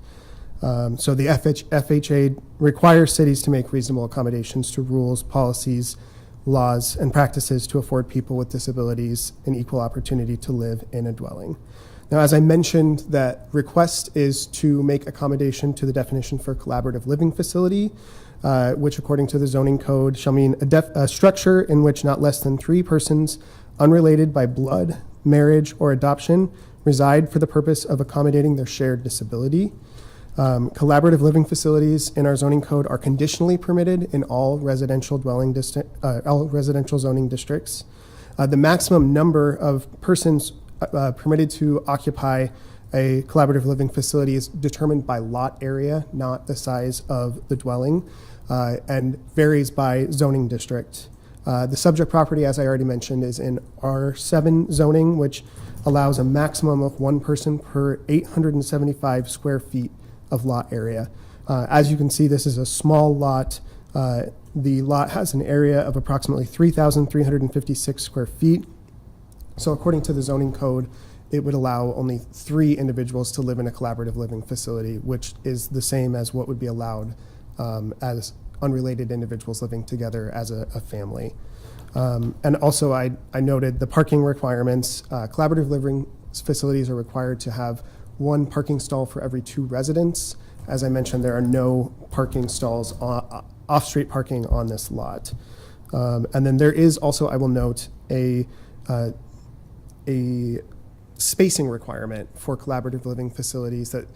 So the FHA requires cities to make reasonable accommodations to rules, policies, laws, and practices to afford people with disabilities an equal opportunity to live in a dwelling. Now, as I mentioned, that request is to make accommodation to the definition for collaborative living facility, which according to the zoning code shall mean a structure in which not less than 3 persons unrelated by blood, marriage, or adoption reside for the purpose of accommodating their shared disability. Collaborative living facilities in our zoning code are conditionally permitted in all residential zoning districts. The maximum number of persons permitted to occupy a collaborative living facility is determined by lot area, not the size of the dwelling, and varies by zoning district. The subject property, as I already mentioned, is in R7 zoning, which allows a maximum of 1 person per 875 square feet of lot area. As you can see, this is a small lot. The lot has an area of approximately 3,356 square feet. So according to the zoning code, it would allow only 3 individuals to live in a collaborative living facility, which is the same as what would be allowed as unrelated individuals living together as a family. And also I noted the parking requirements. Collaborative living facilities are required to have 1 parking stall for every 2 residents. As I mentioned, there are no parking stalls, off-street parking on this lot. And then there is also, I will note, a spacing requirement for collaborative living facilities that,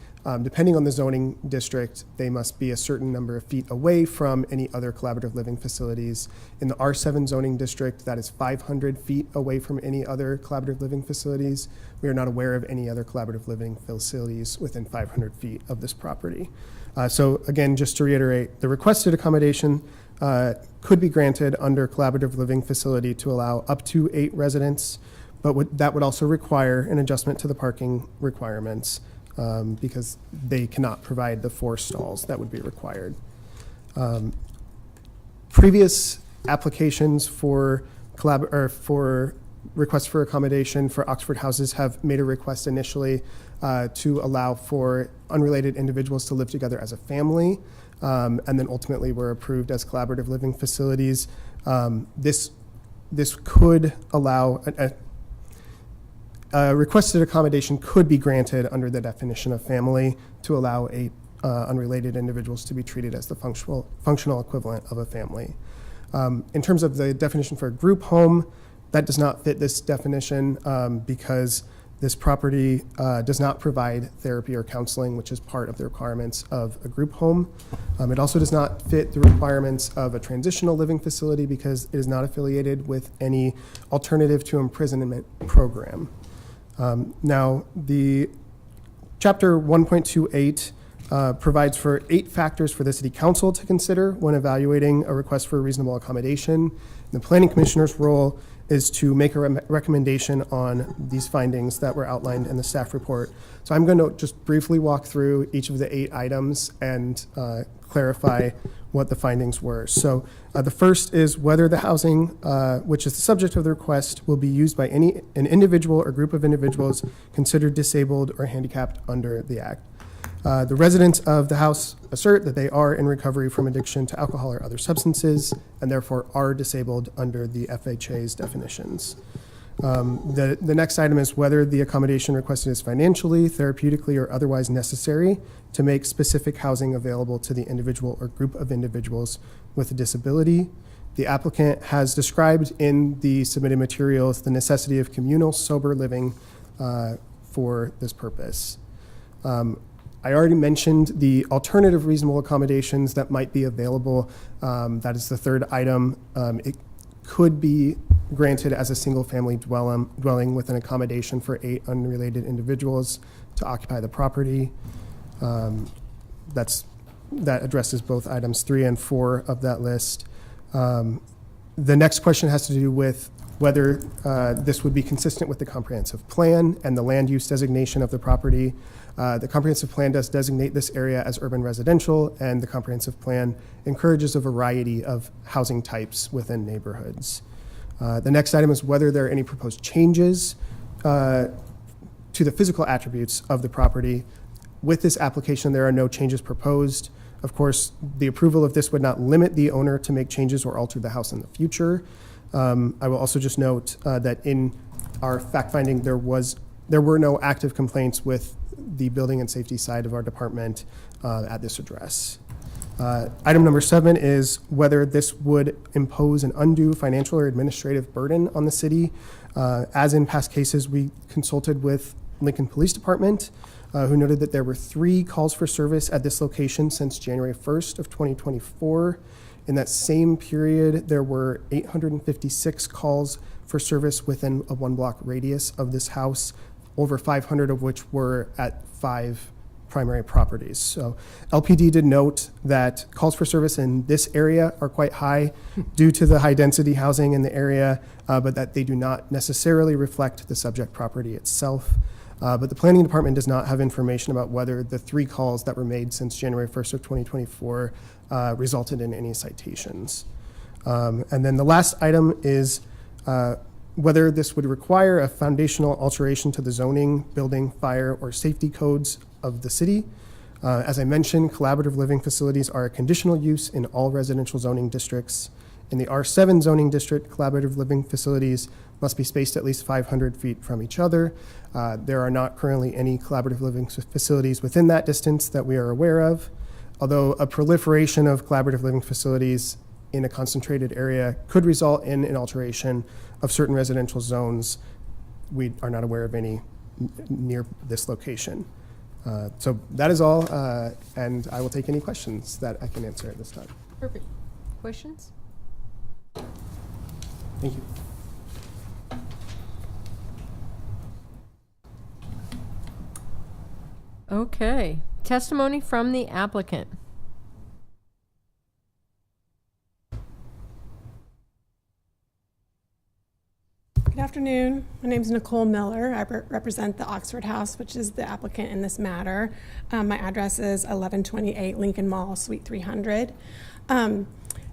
depending on the zoning district, they must be a certain number of feet away from any other collaborative living facilities. In the R7 zoning district, that is 500 feet away from any other collaborative living facilities. We are not aware of any other collaborative living facilities within 500 feet of this property. So again, just to reiterate, the requested accommodation could be granted under collaborative living facility to allow up to 8 residents, but that would also require an adjustment to the parking requirements because they cannot provide the 4 stalls that would be required. Previous applications for requests for accommodation for Oxford houses have made a request initially to allow for unrelated individuals to live together as a family, and then ultimately were approved as collaborative living facilities. This could allow a requested accommodation could be granted under the definition of family to allow 8 unrelated individuals to be treated as the functional equivalent of a family. In terms of the definition for a group home, that does not fit this definition because this property does not provide therapy or counseling, which is part of the requirements of a group home. It also does not fit the requirements of a transitional living facility because it is not affiliated with any alternative to imprisonment program. Now, the Chapter 1.28 provides for 8 factors for the City Council to consider when evaluating a request for a reasonable accommodation. The Planning Commissioner's role is to make a recommendation on these findings that were outlined in the staff report. So I'm going to just briefly walk through each of the 8 items and clarify what the findings were. So the first is whether the housing, which is the subject of the request, will be used by an individual or group of individuals considered disabled or handicapped under the Act. The residents of the house assert that they are in recovery from addiction to alcohol or other substances and therefore are disabled under the FHA's definitions. The next item is whether the accommodation requested is financially, therapeutically, or otherwise necessary to make specific housing available to the individual or group of individuals with a disability. The applicant has described in the submitted materials the necessity of communal, sober living for this purpose. I already mentioned the alternative reasonable accommodations that might be available. That is the third item. It could be granted as a single-family dwelling with an accommodation for 8 unrelated individuals to occupy the property. That addresses both items 3 and 4 of that list. The next question has to do with whether this would be consistent with the comprehensive plan and the land use designation of the property. The comprehensive plan does designate this area as urban residential, and the comprehensive plan encourages a variety of housing types within neighborhoods. The next item is whether there are any proposed changes to the physical attributes of the property. With this application, there are no changes proposed. Of course, the approval of this would not limit the owner to make changes or alter the house in the future. I will also just note that in our fact-finding, there were no active complaints with the building and safety side of our department at this address. Item number 7 is whether this would impose an undue financial or administrative burden on the city. As in past cases, we consulted with Lincoln Police Department, who noted that there were 3 calls for service at this location since January 1st of 2024. In that same period, there were 856 calls for service within a 1-block radius of this house, over 500 of which were at 5 primary properties. So LPD did note that calls for service in this area are quite high due to the high density housing in the area, but that they do not necessarily reflect the subject property itself. But the planning department does not have information about whether the 3 calls that were made since January 1st of 2024 resulted in any citations. And then the last item is whether this would require a foundational alteration to the zoning, building, fire, or safety codes of the city. As I mentioned, collaborative living facilities are a conditional use in all residential zoning districts. In the R7 zoning district, collaborative living facilities must be spaced at least 500 feet from each other. There are not currently any collaborative living facilities within that distance that we are aware of. Although a proliferation of collaborative living facilities in a concentrated area could result in an alteration of certain residential zones, we are not aware of any near this location. So that is all, and I will take any questions that I can answer at this time. Perfect. Questions? Thank you. Okay. Testimony from the applicant. afternoon. My name is Nicole Miller. I represent the Oxford House, which is the applicant in this matter. My address is 1128 Lincoln Mall, Suite 300.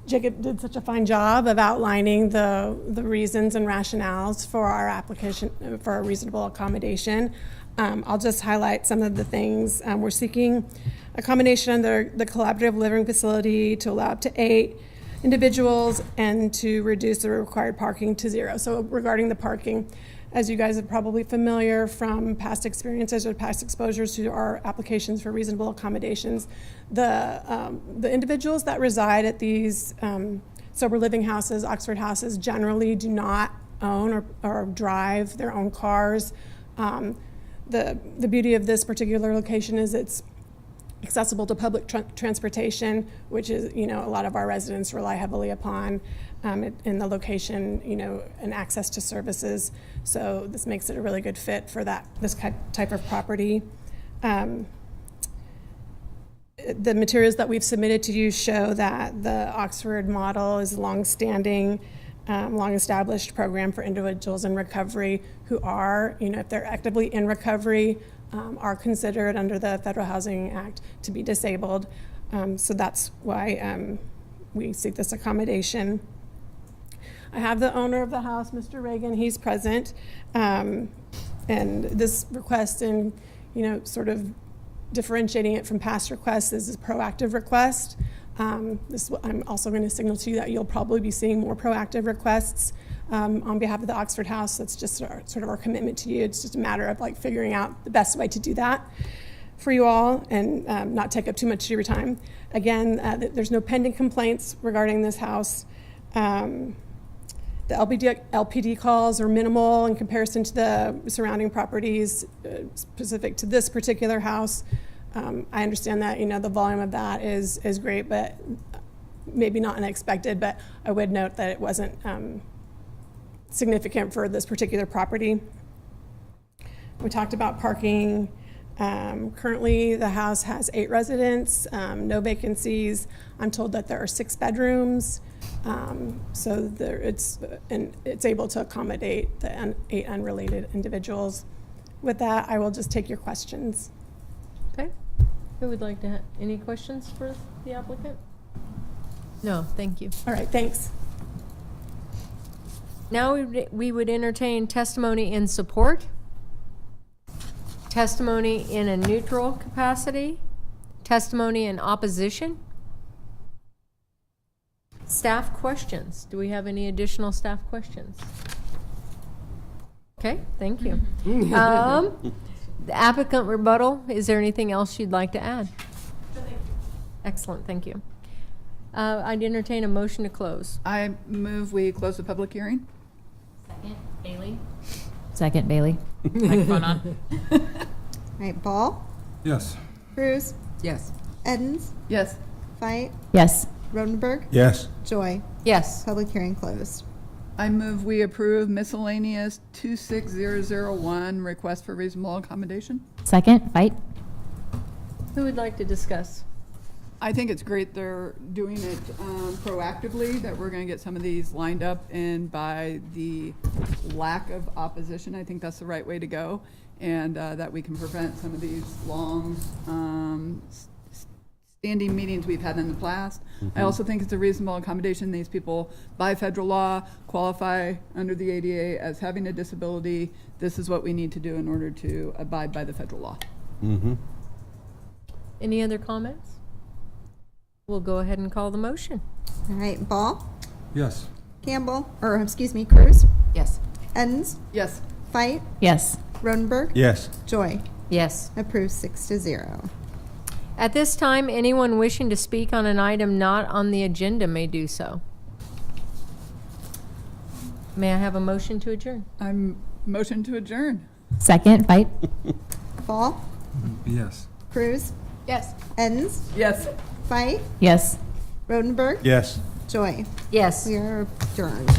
Jacob did such a fine job of outlining the reasons and rationales for our application for a reasonable accommodation. I'll just highlight some of the things. We're seeking accommodation under the collaborative living facility to allow up to 8 individuals and to reduce the required parking to 0. So regarding the parking, as you guys are probably familiar from past experiences or past exposures to our applications for reasonable accommodations, the individuals that reside at these sober living houses, Oxford houses, generally do not own or drive their own cars. The beauty of this particular location is it's accessible to public transportation, which is, a lot of our residents rely heavily upon in the location, and access to services. So this makes it a really good fit for this type of property. The materials that we've submitted to you show that the Oxford model is a long-standing, long-established program for individuals in recovery who are, if they're actively in recovery, are considered under the Federal Housing Act to be disabled. So that's why we seek this accommodation. I have the owner of the house, Mr. Reagan, he's present. And this request, and sort of differentiating it from past requests, is a proactive request. I'm also going to signal to you that you'll probably be seeing more proactive requests on behalf of the Oxford House. That's just sort of our commitment to you. It's just a matter of figuring out the best way to do that for you all and not take up too much of your time. Again, there's no pending complaints regarding this house. The LPD calls are minimal in comparison to the surrounding properties specific to this particular house. I understand that the volume of that is great, but maybe not unexpected. But I would note that it wasn't significant for this particular property. We talked about parking. Currently, the house has 8 residents, no vacancies. I'm told that there are 6 bedrooms, so it's able to accommodate the 8 unrelated individuals. With that, I will just take your questions. Okay. Who would like to have any questions for the applicant? No, thank you. All right, thanks. Now we would entertain testimony in support, testimony in a neutral capacity, testimony in opposition, staff questions. Do we have any additional staff questions? Okay, thank you. The applicant rebuttal, is there anything else you'd like to add? Excellent, thank you. I'd entertain a motion to close. I move we close the public hearing. Second, Bailey. Second, Bailey. Microphone on. All right, Ball? Yes. Cruz? Yes. Edens? Yes. Fight? Yes. Rodenberg? Yes. Joy? Yes. Public hearing closed. I move we approve miscellaneous 26001, request for reasonable accommodation. Second, Fight. Who would like to discuss? I think it's great they're doing it proactively, that we're going to get some of these lined up, and by the lack of opposition, I think that's the right way to go, and that we can prevent some of these long standing meetings we've had in the past. I also think it's a reasonable accommodation. These people, by federal law, qualify under the ADA as having a disability. This is what we need to do in order to abide by the federal law. Any other comments? We'll go ahead and call the motion. All right, Ball? Yes. Campbell, or excuse me, Cruz? Yes. Edens? Yes. Fight? Yes. Rodenberg? Yes. Joy? Yes. Approved 6-0. At this time, anyone wishing to speak on an item not on the agenda may do so. May I have a motion to adjourn? I'm motion to adjourn. Second, Fight. Ball? Yes. Cruz? Yes. Edens? Yes. Fight? Yes. Rodenberg? Yes. Joy? Yes. We are adjourned.